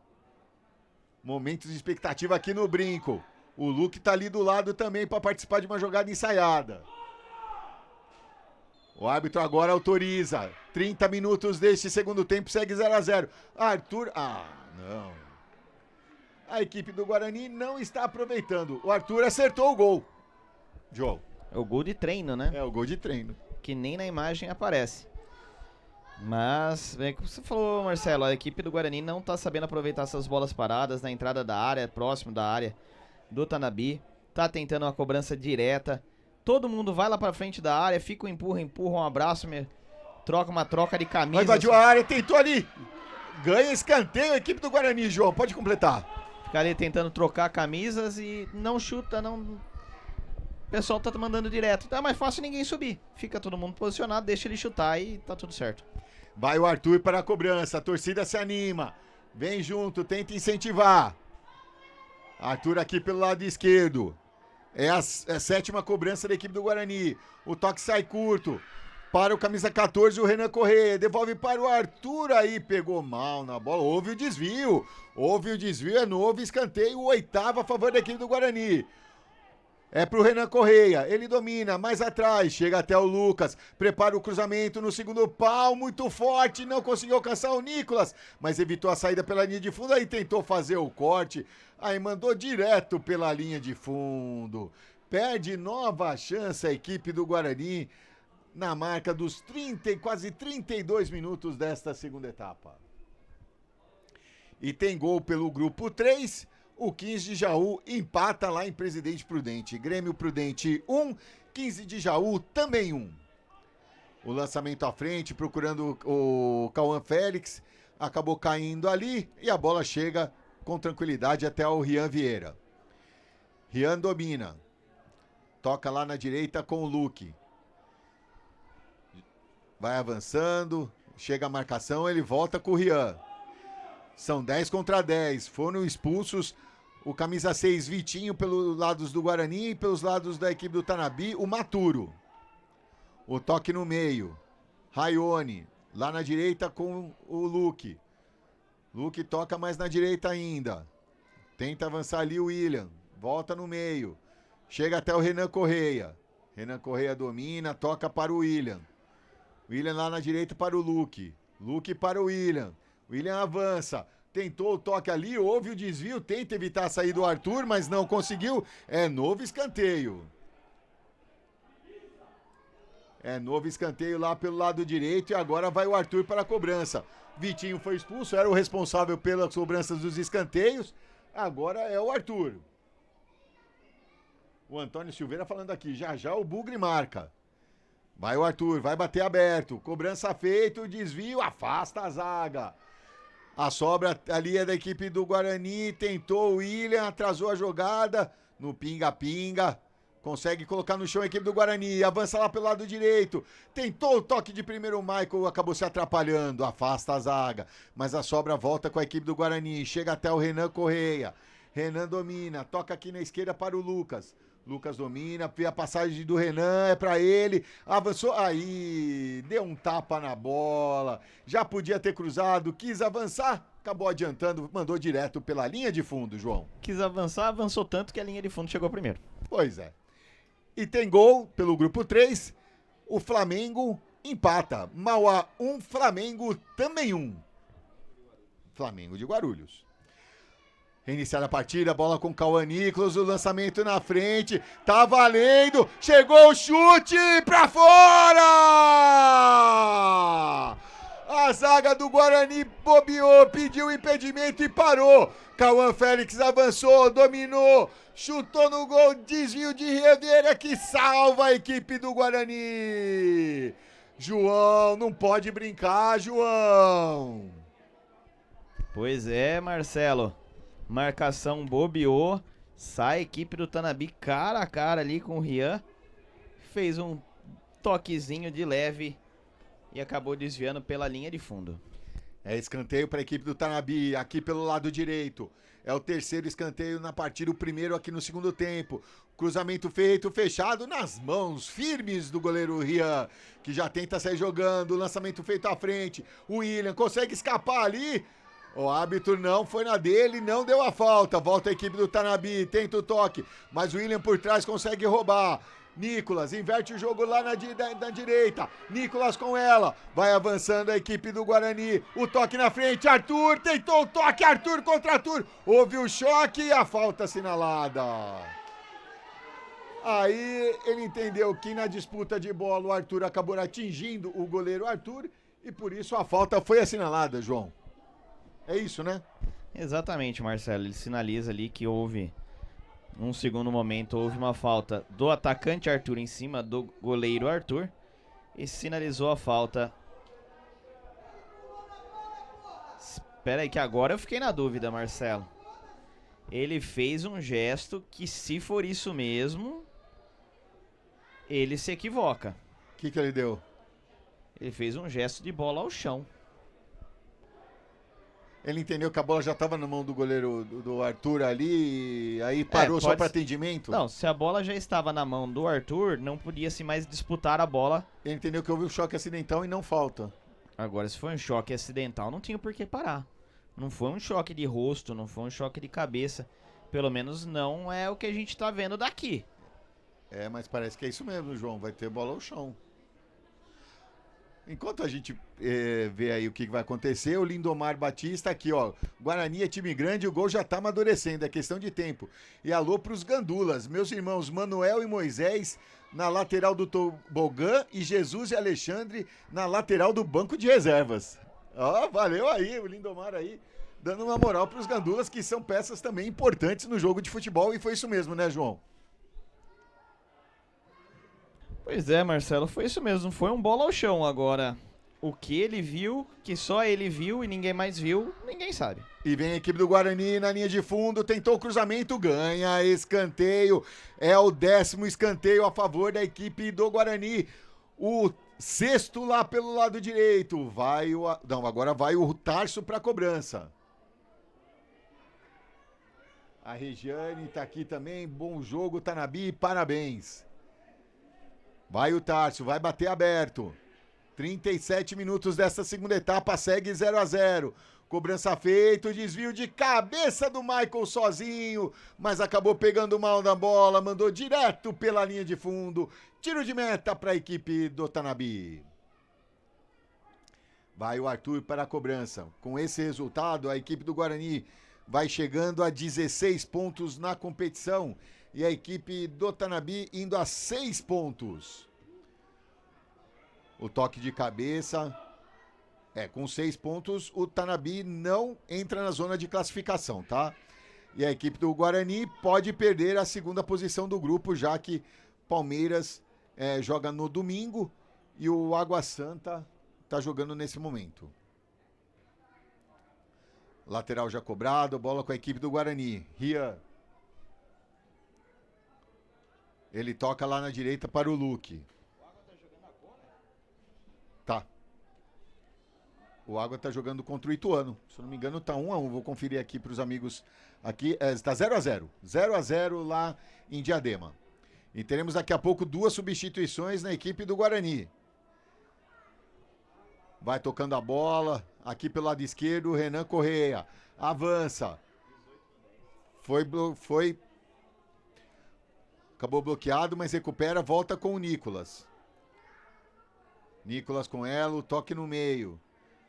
Momentos de expectativa aqui no brinco. O Luke tá ali do lado também pra participar de uma jogada ensaiada. O árbitro agora autoriza. 30 minutos deste segundo tempo, segue 0-0. Arthur... não. A equipe do Guarani não está aproveitando. O Arthur acertou o gol. João. É o gol de treino, né? É o gol de treino. Que nem na imagem aparece. Mas, como você falou, Marcelo, a equipe do Guarani não tá sabendo aproveitar essas bolas paradas na entrada da área, próximo da área do Tanabi. Tá tentando uma cobrança direta. Todo mundo vai lá pra frente da área, fica um empurra, um abraço, troca uma troca de camisa. Invadiu a área, tentou ali. Ganha escanteio a equipe do Guarani, João. Pode completar. Fica ali tentando trocar camisas e não chuta, não... O pessoal tá mandando direto. Tá mais fácil ninguém subir. Fica todo mundo posicionado, deixa ele chutar e tá tudo certo. Vai o Arthur para a cobrança. A torcida se anima. Vem junto, tenta incentivar. Arthur aqui pelo lado esquerdo. É a sétima cobrança da equipe do Guarani. O toque sai curto. Para o camisa 14, o Renan Correia. Devolve para o Arthur. Aí pegou mal na bola. Houve o desvio. É novo escanteio. O oitavo a favor da equipe do Guarani. É pro Renan Correia, ele domina, mais atrás, chega até o Lucas, prepara o cruzamento no segundo pau, muito forte, não conseguiu alcançar o Nicolas, mas evitou a saída pela linha de fundo, aí tentou fazer o corte, aí mandou direto pela linha de fundo. Perde nova chance a equipe do Guarani na marca dos quase 32 minutos desta segunda etapa. E tem gol pelo grupo 3. O 15 de Jaú empata lá em Presidente Prudente. Grêmio Prudente 1, 15 de Jaú também 1. O lançamento à frente, procurando o Cauã Félix, acabou caindo ali e a bola chega com tranquilidade até o Rian Vieira. Rian domina. Toca lá na direita com o Luque. Vai avançando, chega a marcação, ele volta com o Rian. São 10 contra 10, foram expulsos o camisa 6 Vitinho pelos lados do Guarani e pelos lados da equipe do Tanabi, o Maturo. O toque no meio, Raione, lá na direita com o Luque. Luque toca mais na direita ainda. Tenta avançar ali o William, volta no meio. Chega até o Renan Correia. Renan Correia domina, toca para o William. William lá na direita para o Luque. Luque para o William. William avança, tentou o toque ali, houve o desvio, tenta evitar a saída do Arthur, mas não conseguiu. É novo escanteio. É novo escanteio lá pelo lado direito e agora vai o Arthur para a cobrança. Vitinho foi expulso, era o responsável pelas cobranças dos escanteios, agora é o Arthur. O Antônio Silveira falando aqui, já o Bugre marca. Vai o Arthur, vai bater aberto, cobrança feita, o desvio, afasta a zaga. A sobra ali é da equipe do Guarani, tentou o William, atrasou a jogada, no pinga-pinga, consegue colocar no chão a equipe do Guarani, avança lá pelo lado direito, tentou o toque de primeiro, o Michael acabou se atrapalhando, afasta a zaga, mas a sobra volta com a equipe do Guarani, chega até o Renan Correia, Renan domina, toca aqui na esquerda para o Lucas. Lucas domina, a passagem do Renan é pra ele, avançou, aí, deu um tapa na bola, já podia ter cruzado, quis avançar, acabou adiantando, mandou direto pela linha de fundo, João. Quis avançar, avançou tanto que a linha de fundo chegou primeiro. Pois é. E tem gol pelo grupo 3, o Flamengo empata, Mauá 1, Flamengo também 1. Flamengo de Guarulhos. Reiniciar a partida, bola com Cauã Nicolas, o lançamento na frente, tá valendo, chegou o chute pra fora! A zaga do Guarani bobeou, pediu impedimento e parou. Cauã Félix avançou, dominou, chutou no gol, desvio de Rivera que salva a equipe do Guarani. João, não pode brincar, João. Pois é, Marcelo. Marcação bobeou. Sai a equipe do Tanabi cara a cara ali com o Rian. Fez um toquezinho de leve e acabou desviando pela linha de fundo. É escanteio para a equipe do Tanabi, aqui pelo lado direito. É o terceiro escanteio na partida, o primeiro aqui no segundo tempo. Cruzamento feito, fechado nas mãos firmes do goleiro Rian, que já tenta sair jogando. Lançamento feito à frente. O William consegue escapar ali. O árbitro não foi na dele, não deu a falta. Volta a equipe do Tanabi, tenta o toque, mas o William por trás consegue roubar. Nicolas inverte o jogo lá na direita. Nicolas com ela. Vai avançando a equipe do Guarani. O toque na frente. Arthur tentou o toque. Arthur contra Arthur. Houve o choque e a falta assinalada. Aí ele entendeu que na disputa de bola o Arthur acabou atingindo o goleiro Arthur e por isso a falta foi assinalada, João. É isso, né? Exatamente, Marcelo. Ele sinaliza ali que houve, num segundo momento, houve uma falta do atacante Arthur em cima do goleiro Arthur e sinalizou a falta. Espera aí que agora eu fiquei na dúvida, Marcelo. Ele fez um gesto que, se for isso mesmo, ele se equivoca. O que ele deu? Ele fez um gesto de bola ao chão. Ele entendeu que a bola já estava na mão do goleiro do Arthur ali, e aí parou só para atendimento? Não, se a bola já estava na mão do Arthur, não podia-se mais disputar a bola. Ele entendeu que houve um choque acidental e não falta. Agora, se foi um choque acidental, não tinha por que parar. Não foi um choque de rosto, não foi um choque de cabeça. Pelo menos não é o que a gente tá vendo daqui. É, mas parece que é isso mesmo, João. Vai ter bola ao chão. Enquanto a gente vê aí o que vai acontecer, o Lindomar Batista aqui, ó. Guarani é time grande, o gol já tá amadurecendo, é questão de tempo. E alô pros gandulas, meus irmãos Manuel e Moisés na lateral do Tobogã e Jesus e Alexandre na lateral do banco de reservas. Ó, valeu aí, o Lindomar aí, dando uma moral pros gandulas, que são peças também importantes no jogo de futebol, e foi isso mesmo, né, João? Pois é, Marcelo, foi isso mesmo, foi um bola ao chão. Agora, o que ele viu, que só ele viu e ninguém mais viu, ninguém sabe. E vem a equipe do Guarani na linha de fundo, tentou o cruzamento, ganha escanteio, é o 10º escanteio a favor da equipe do Guarani. O sexto lá pelo lado direito, agora vai o Tarso para cobrança. A Regiane tá aqui também, bom jogo, Tanabi, parabéns. Vai o Tarso, vai bater aberto. 37 minutos dessa segunda etapa, segue 0-0. Cobrança feita, desvio de cabeça do Michael sozinho, mas acabou pegando mal na bola, mandou direto pela linha de fundo. Tiro de meta para a equipe do Tanabi. Vai o Arthur para a cobrança. Com esse resultado, a equipe do Guarani vai chegando a 16 pontos na competição. E a equipe do Tanabi indo a 6 pontos. O toque de cabeça. Com 6 pontos, o Tanabi não entra na zona de classificação, tá? E a equipe do Guarani pode perder a segunda posição do grupo, já que Palmeiras joga no domingo e o Água Santa tá jogando nesse momento. Lateral já cobrado, bola com a equipe do Guarani. Rian. Ele toca lá na direita para o Luque. Tá. O Água tá jogando contra o Ituano. Se eu não me engano, tá 1-1. Vou conferir aqui para os amigos. Aqui está 0-0. 0-0 lá em Diadema. E teremos daqui a pouco 2 substituições na equipe do Guarani. Vai tocando a bola. Aqui pelo lado esquerdo, Renan Correia. Avança. Foi acabou bloqueado, mas recupera, volta com o Nicolas. Nicolas com ela, o toque no meio.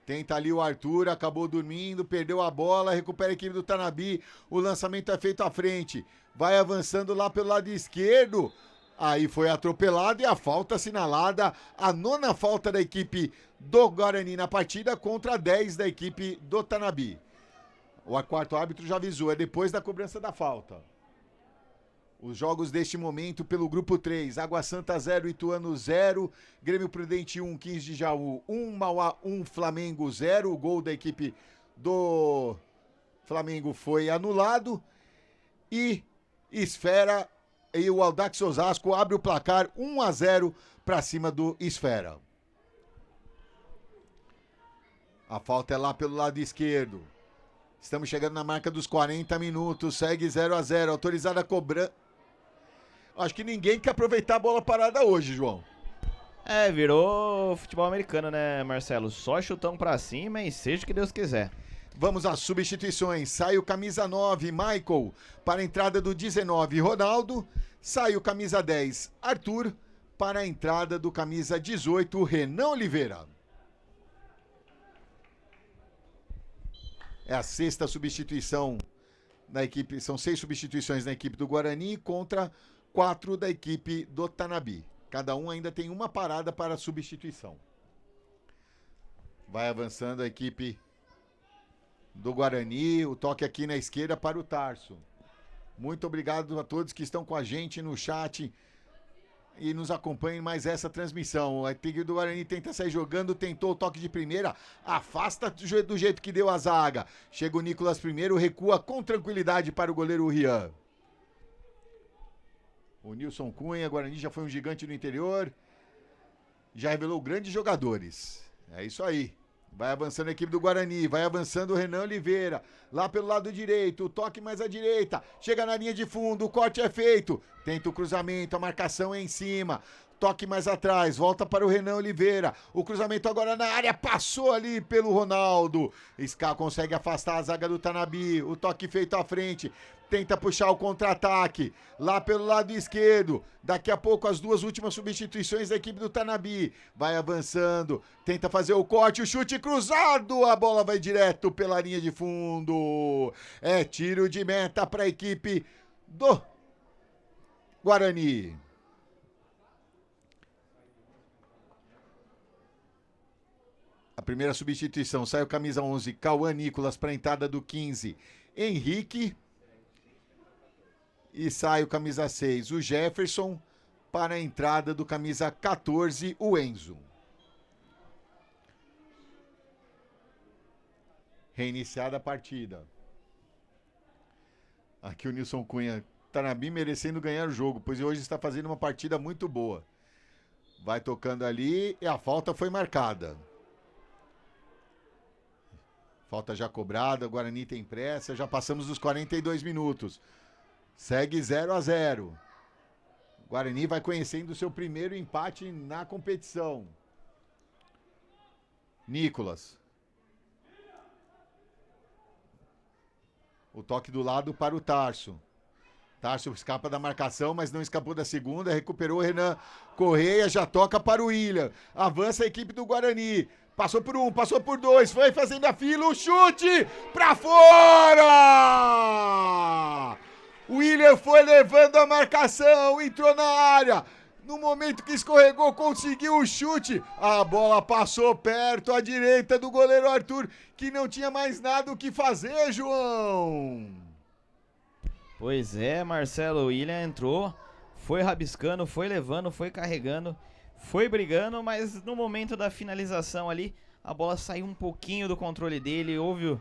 Tenta ali o Arthur, acabou dormindo, perdeu a bola, recupera a equipe do Tanabi. O lançamento é feito à frente. Vai avançando lá pelo lado esquerdo. Aí foi atropelado e a falta assinalada, a 9ª falta da equipe do Guarani na partida contra a 10 da equipe do Tanabi. O quarto árbitro já avisou, é depois da cobrança da falta. Os jogos deste momento pelo grupo 3, Água Santa 0, Ituano 0, Grêmio Prudente 1, 15 de Jaú 1, Mauá 1, Flamengo 0. O gol da equipe do Flamengo foi anulado e Esfera e o Audax Osasco abre o placar 1-0 para cima do Esfera. A falta é lá pelo lado esquerdo. Estamos chegando na marca dos 40 minutos, segue 0-0, autorizada a cobrança. Acho que ninguém quer aproveitar a bola parada hoje, João. Virou futebol americano, né, Marcelo? Só chutão pra cima e seja o que Deus quiser. Vamos às substituições. Sai o camisa 9, Michael, para a entrada do 19, Ronaldo. Sai o camisa 10, Arthur, para a entrada do camisa 18, Renan Oliveira. É a 6ª substituição na equipe. São 6 substituições na equipe do Guarani contra 4 da equipe do Tanabi. Cada um ainda tem uma parada para substituição. Vai avançando a equipe do Guarani. O toque aqui na esquerda para o Tarso. Muito obrigado a todos que estão com a gente no chat e nos acompanhem mais essa transmissão. A equipe do Guarani tenta sair jogando, tentou o toque de primeira, afasta do jeito que deu a zaga. Chega o Nicolas primeiro, recua com tranquilidade para o goleiro Rian. O Nilson Cunha, Guarani já foi um gigante no interior, já revelou grandes jogadores. É isso aí. Vai avançando a equipe do Guarani, vai avançando o Renan Oliveira, lá pelo lado direito, o toque mais à direita, chega na linha de fundo, o corte é feito, tenta o cruzamento, a marcação é em cima, toque mais atrás, volta para o Renan Oliveira, o cruzamento agora na área, passou ali pelo Ronaldo, Ská consegue afastar a zaga do Tanabi, o toque feito à frente, tenta puxar o contra-ataque, lá pelo lado esquerdo, daqui a pouco as 2 últimas substituições da equipe do Tanabi, vai avançando, tenta fazer o corte, o chute cruzado, a bola vai direto pela linha de fundo, é tiro de meta para a equipe do Guarani. A primeira substituição, sai o camisa 11, Cauã Nicolas para a entrada do 15, Henrique. E sai o camisa 6, o Jefferson, para a entrada do camisa 14, o Enzo. Reiniciada a partida. Aqui o Nilson Cunha, Tanabi merecendo ganhar o jogo, pois hoje está fazendo uma partida muito boa. Vai tocando ali e a falta foi marcada. Falta já cobrada, o Guarani tem pressa, já passamos dos 42 minutos. Segue 0-0. Guarani vai conhecendo o seu primeiro empate na competição. Nicolas. O toque do lado para o Tarso. Tarso escapa da marcação, mas não escapou da segunda. Recuperou o Renan Correia, já toca para o William. Avança a equipe do Guarani. Passou por 1, passou por 2, foi fazendo a fila, o chute para fora! O William foi levando a marcação, entrou na área. No momento que escorregou, conseguiu o chute. A bola passou perto à direita do goleiro Arthur, que não tinha mais nada o que fazer, João. Pois é, Marcelo, o William entrou, foi rabiscando, foi levando, foi carregando, foi brigando, mas no momento da finalização ali, a bola saiu um pouquinho do controle dele. O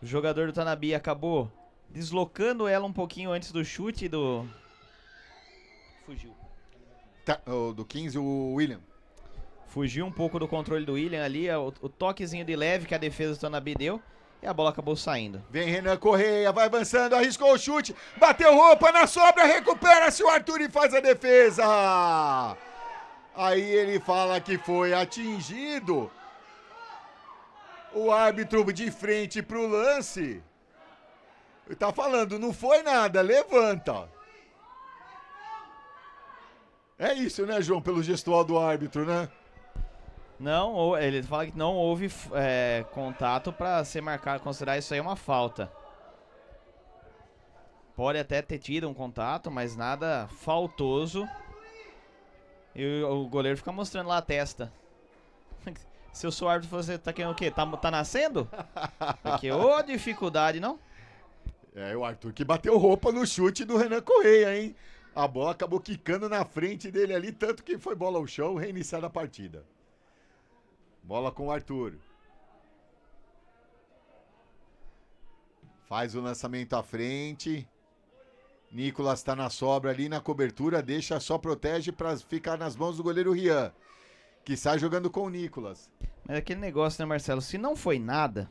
jogador do Tanabi acabou deslocando ela um pouquinho antes do chute do... Fugiu. Tá, do 15, o William. Fugiu um pouco do controle do William ali, o toquezinho de leve que a defesa do Tanabi deu, e a bola acabou saindo. Vem Renan Correia, vai avançando, arriscou o chute, bateu roupa na sobra, recupera-se o Arthur e faz a defesa. Aí ele fala que foi atingido. O árbitro de frente pro lance... Ele tá falando, não foi nada, levanta. É isso, né, João, pelo gestual do árbitro, né? Não, ele fala que não houve contato para ser marcado, considerar isso aí uma falta. Pode até ter tido um contato, mas nada faltoso. E o goleiro fica mostrando lá a testa. Se eu sou árbitro, você tá querendo o quê? Tá nascendo? Porque, ô, dificuldade, não? O Arthur que bateu roupa no chute do Renan Correia, hein? A bola acabou quicando na frente dele ali, tanto que foi bola ao chão, reiniciada a partida. Bola com o Arthur. Faz o lançamento à frente. Nicolas tá na sobra ali na cobertura, deixa, só protege para ficar nas mãos do goleiro Rian, que sai jogando com o Nicolas. Mas aquele negócio, né, Marcelo? Se não foi nada,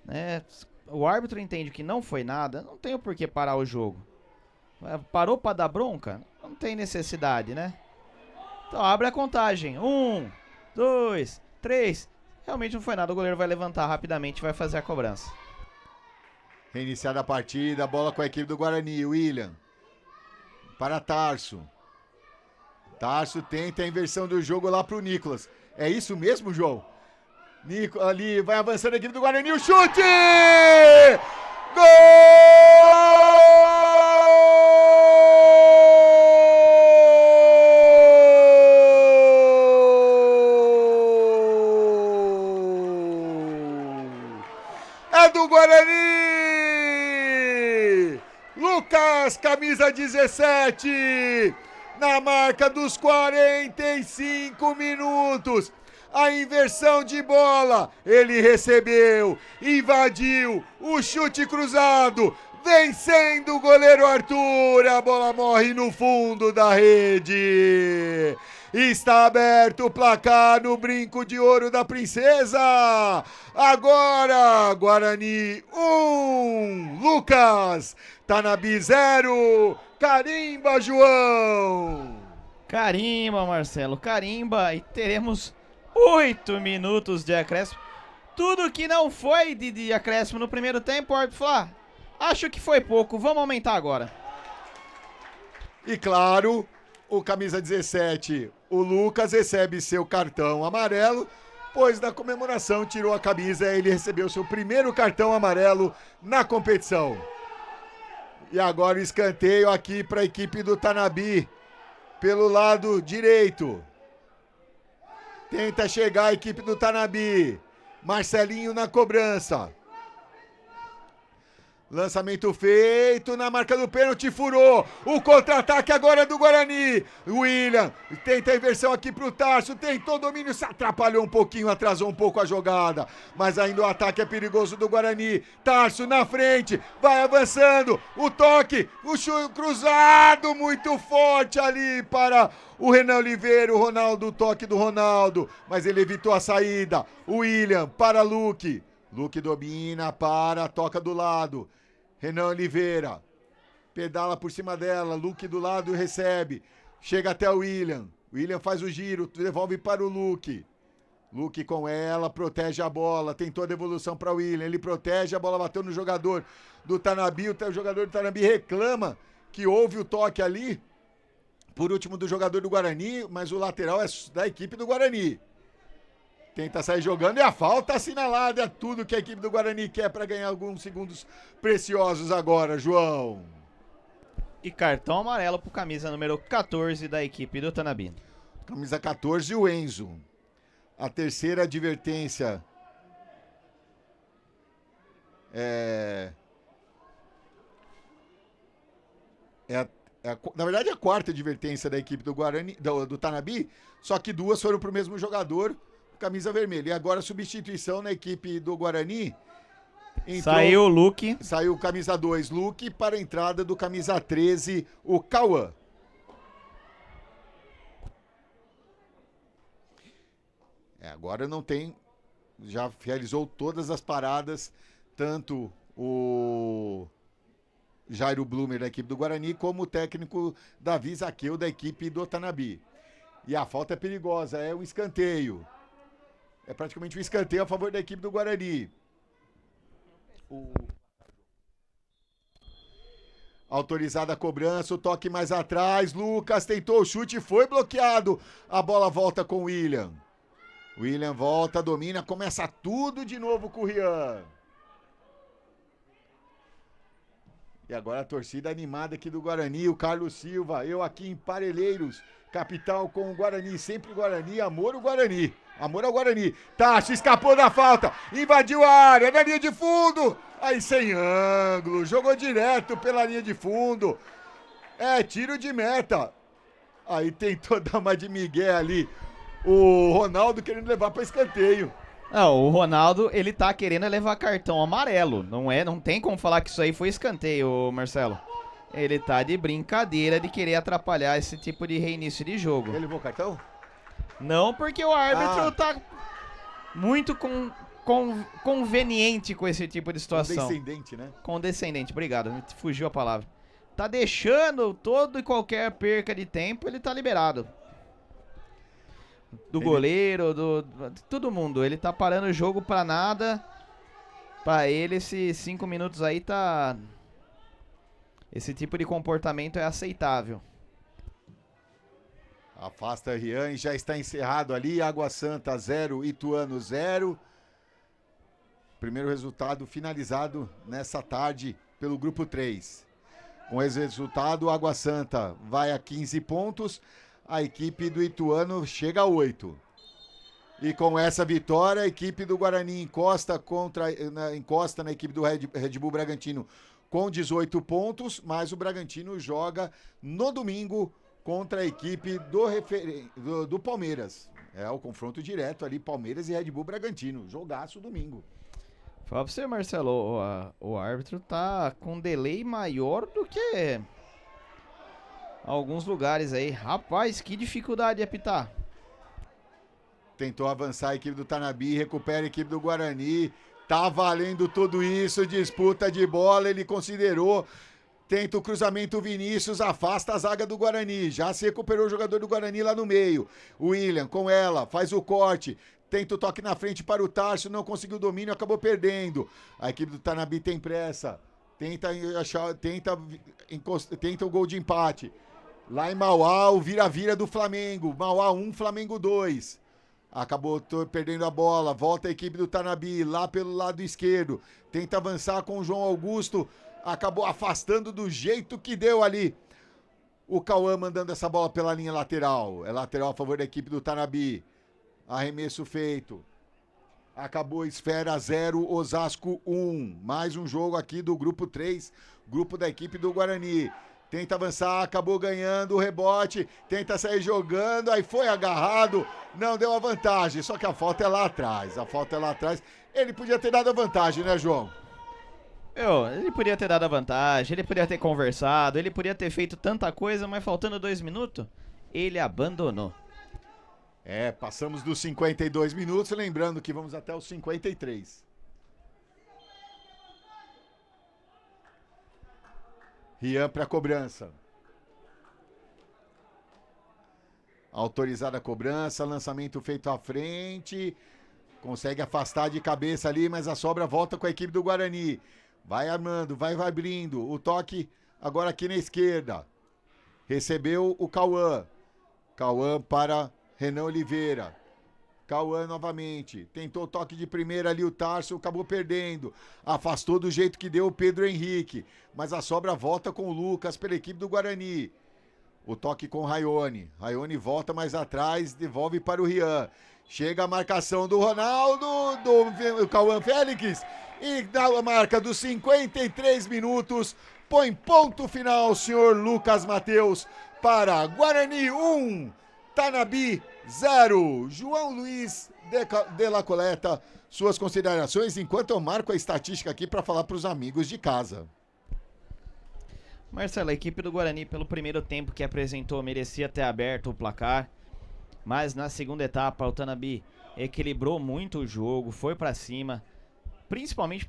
né? O árbitro entende que não foi nada, não tem o porquê parar o jogo. Parou pra dar bronca? Não tem necessidade, né? Então abre a contagem. 1, 2, 3. Realmente não foi nada. O goleiro vai levantar rapidamente e vai fazer a cobrança. Reiniciada a partida, bola com a equipe do Guarani. William. Para Tarso. Tarso tenta a inversão do jogo lá pro Nicolas. É isso mesmo, João? Nico ali, vai avançando a equipe do Guarani. O chute! Gol! É do Guarani! Lucas, camisa 17, na marca dos 45 minutos. A inversão de bola, ele recebeu, invadiu, o chute cruzado, vencendo o goleiro Arthur, a bola morre no fundo da rede. Está aberto o placar no Brinco de Ouro da Princesa. Agora, Guarani 1, Lucas, Tanabi 0, carimba, João. Carimba, Marcelo, carimba, e teremos 8 minutos de acréscimo. Tudo que não foi de acréscimo no primeiro tempo, o árbitro falou, acho que foi pouco, vamos aumentar agora. E claro, o camisa 17, o Lucas, recebe seu cartão amarelo, pois na comemoração tirou a camisa e ele recebeu seu primeiro cartão amarelo na competição. E agora o escanteio aqui para a equipe do Tanabi, pelo lado direito. Tenta chegar a equipe do Tanabi. Marcelinho na cobrança. Lançamento feito na marca do pênalti, furou. O contra-ataque agora é do Guarani. William tenta a inversão aqui pro Tarso. Tentou domínio, se atrapalhou um pouquinho, atrasou um pouco a jogada. Mas ainda o ataque é perigoso do Guarani. Tarso na frente, vai avançando. O toque, o chute cruzado muito forte ali para o Renan Oliveira. O Ronaldo, o toque do Ronaldo. Mas ele evitou a saída. O William para Luque. Luque domina, toca do lado. Renan Oliveira, pedala por cima dela, Luque do lado recebe, chega até o William. William faz o giro, devolve para o Luque. Luque com ela, protege a bola, tentou a devolução para o William, ele protege, a bola bateu no jogador do Tanabi, o jogador do Tanabi reclama que houve o toque ali, por último do jogador do Guarani, mas o lateral é da equipe do Guarani. Tenta sair jogando e a falta assinalada, é tudo que a equipe do Guarani quer para ganhar alguns segundos preciosos agora, João. E cartão amarelo pro camisa número 14 da equipe do Tanabi. Camisa 14, o Enzo. A terceira advertência na verdade a quarta advertência da equipe do Guarani, do Tanabi, só que duas foram pro mesmo jogador, camisa vermelha. E agora a substituição na equipe do Guarani. Saiu o Luque. Saiu o camisa 2, Luque, para a entrada do camisa 13, o Cauã. Agora não tem, já realizou todas as paradas, tanto o Jairo Blumer da equipe do Guarani, como o técnico Davi Zaqueu da equipe do Tanabi. E a falta é perigosa, é um escanteio. É praticamente um escanteio a favor da equipe do Guarani. Autorizada a cobrança, o toque mais atrás. Lucas tentou o chute, foi bloqueado. A bola volta com o William. William volta, domina, começa tudo de novo com o Rian. E agora a torcida animada aqui do Guarani, o Carlos Silva, eu aqui em Parelheiros, capital com o Guarani, sempre Guarani, amor o Guarani. Amor ao Guarani. Tacho escapou da falta, invadiu a área, na linha de fundo. Aí sem ângulo, jogou direto pela linha de fundo. É, tiro de meta. Aí tentou dar uma de migué ali. O Ronaldo querendo levar para escanteio. Não, o Ronaldo, ele tá querendo levar cartão amarelo. Não tem como falar que isso aí foi escanteio, Marcelo. Ele tá de brincadeira de querer atrapalhar esse tipo de reinício de jogo. Ele levou cartão? Não, porque o árbitro tá muito conveniente com esse tipo de situação. Condescendente, né? Condescendente, obrigado, me fugiu a palavra. Tá deixando todo e qualquer perca de tempo, ele tá liberado. Do goleiro, de todo mundo. Ele tá parando o jogo pra nada. Pra ele, esses 5 minutos aí tá... Esse tipo de comportamento é aceitável. Afasta Rian e já está encerrado ali. Água Santa 0, Ituano 0. Primeiro resultado finalizado nessa tarde pelo grupo 3. Com esse resultado, Água Santa vai a 15 pontos. A equipe do Ituano chega a 8. E com essa vitória, a equipe do Guarani encosta na equipe do Red Bull Bragantino com 18 pontos, mas o Bragantino joga no domingo contra a equipe do Palmeiras. É o confronto direto ali, Palmeiras e Red Bull Bragantino. Jogaço domingo. Fala pra você, Marcelo, o árbitro tá com delay maior do que alguns lugares aí. Rapaz, que dificuldade de apitar. Tentou avançar a equipe do Tanabi, recupera a equipe do Guarani. Tá valendo tudo isso, disputa de bola, ele considerou. Tenta o cruzamento, Vinícius afasta a zaga do Guarani. Já se recuperou o jogador do Guarani lá no meio. O William com ela, faz o corte. Tenta o toque na frente para o Tarso, não conseguiu o domínio, acabou perdendo. A equipe do Tanabi tem pressa. Tenta o gol de empate. Lá em Mauá, o vira-vira do Flamengo. Mauá 1, Flamengo 2. Acabou perdendo a bola. Volta a equipe do Tanabi lá pelo lado esquerdo. Tenta avançar com o João Augusto. Acabou afastando do jeito que deu ali. O Cauã mandando essa bola pela linha lateral. É lateral a favor da equipe do Tanabi. Arremesso feito. Acabou Esfera 0, Osasco 1. Mais um jogo aqui do grupo 3. Grupo da equipe do Guarani. Tenta avançar, acabou ganhando o rebote. Tenta sair jogando, aí foi agarrado. Não deu a vantagem, só que a falta é lá atrás. A falta é lá atrás. Ele podia ter dado a vantagem, né, João? Ele podia ter dado a vantagem, ele podia ter conversado, ele podia ter feito tanta coisa, mas faltando 2 minutos, ele abandonou. É, passamos dos 52 minutos, lembrando que vamos até os 53. Rian para cobrança. Autorizada a cobrança, lançamento feito à frente. Consegue afastar de cabeça ali, mas a sobra volta com a equipe do Guarani. Vai armando, vai abrindo. O toque agora aqui na esquerda. Recebeu o Cauã. Cauã para Renan Oliveira. Cauã novamente. Tentou o toque de primeira ali, o Tarso acabou perdendo. Afastou do jeito que deu o Pedro Henrique. Mas a sobra volta com o Lucas pela equipe do Guarani. O toque com o Raione. Raione volta mais atrás, devolve para o Rian. Chega a marcação do Ronaldo, do Cauã Félix. E na marca dos 53 minutos, põe ponto final, senhor Lucas Mateus, para Guarani 1, Tanabi 0. João Luiz de la Coleta, suas considerações, enquanto eu marco a estatística aqui para falar para os amigos de casa. Marcelo, a equipe do Guarani, pelo primeiro tempo que apresentou, merecia ter aberto o placar. Mas na segunda etapa, o Tanabi equilibrou muito o jogo, foi para cima. Principalmente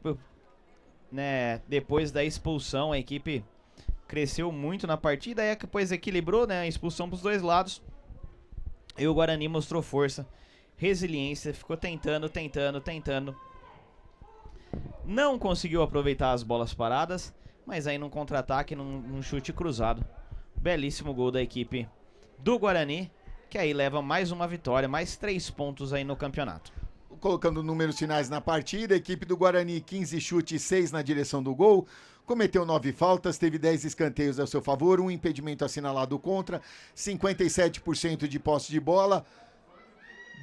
depois da expulsão, a equipe cresceu muito na partida. Aí depois equilibrou, a expulsão para os dois lados. E o Guarani mostrou força, resiliência, ficou tentando. Não conseguiu aproveitar as bolas paradas, mas aí num contra-ataque, num chute cruzado. Belíssimo gol da equipe do Guarani, que aí leva mais uma vitória, mais 3 pontos aí no campeonato. colocando números finais na partida, a equipe do Guarani, 15 chutes, 6 na direção do gol, cometeu 9 faltas, teve 10 escanteios a seu favor, um impedimento assinalado contra, 57% de posse de bola.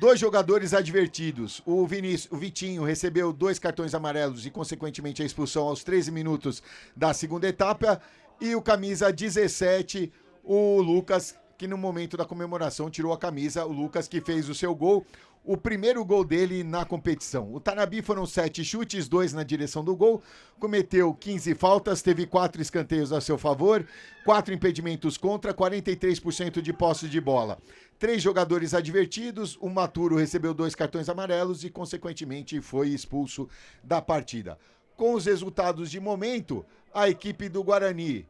2 jogadores advertidos. O Vitinho recebeu 2 cartões amarelos e, consequentemente, a expulsão aos 13 minutos da segunda etapa. E o camisa 17, o Lucas, que no momento da comemoração tirou a camisa, o Lucas que fez o seu gol, o primeiro gol dele na competição. O Tanabi foram 7 chutes, 2 na direção do gol, cometeu 15 faltas, teve 4 escanteios a seu favor, 4 impedimentos contra, 43% de posse de bola. 3 jogadores advertidos, o Maturo recebeu 2 cartões amarelos e, consequentemente, foi expulso da partida. Com os resultados de momento, a equipe do Guarani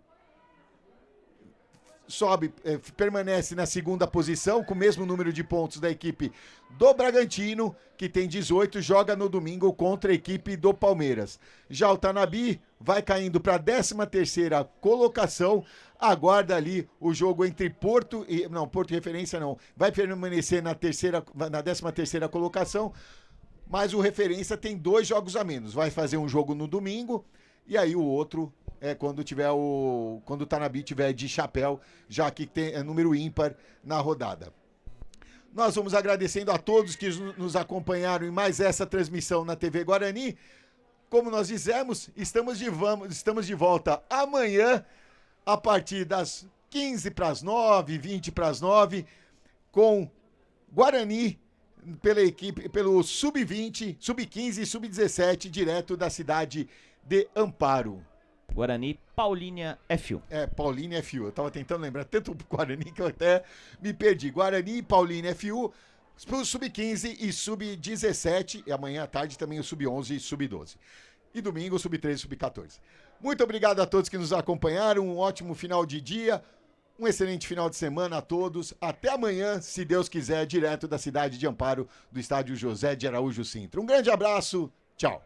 permanece na segunda posição, com o mesmo número de pontos da equipe do Bragantino, que tem 18, joga no domingo contra a equipe do Palmeiras. Já o Tanabi vai caindo para a 13ª colocação, aguarda ali o jogo entre Porto e... Não, Porto Referência não. Vai permanecer na 13ª colocação, mas o Referência tem 2 jogos a menos. Vai fazer um jogo no domingo e aí o outro quando o Tanabi tiver de chapéu, já que tem número ímpar na rodada. Nós vamos agradecendo a todos que nos acompanharam em mais essa transmissão na TV Guarani. Como nós dissemos, estamos de volta amanhã, a partir das 8:45, 8:50, com Guarani pela equipe, pelo Sub-20, Sub-15 e Sub-17, direto da cidade de Amparo. Guarani, Paulínia, FU. Paulínia, FU. Eu tava tentando lembrar tanto do Guarani que eu até me perdi. Guarani, Paulínia, FU, Sub-15 e Sub-17. E amanhã à tarde também o Sub-11 e Sub-12. E domingo, Sub-13 e Sub-14. Muito obrigado a todos que nos acompanharam. Um ótimo final de dia. Um excelente final de semana a todos. Até amanhã, se Deus quiser, direto da cidade de Amparo, do estádio José de Araújo Sintra. Um grande abraço. Tchau.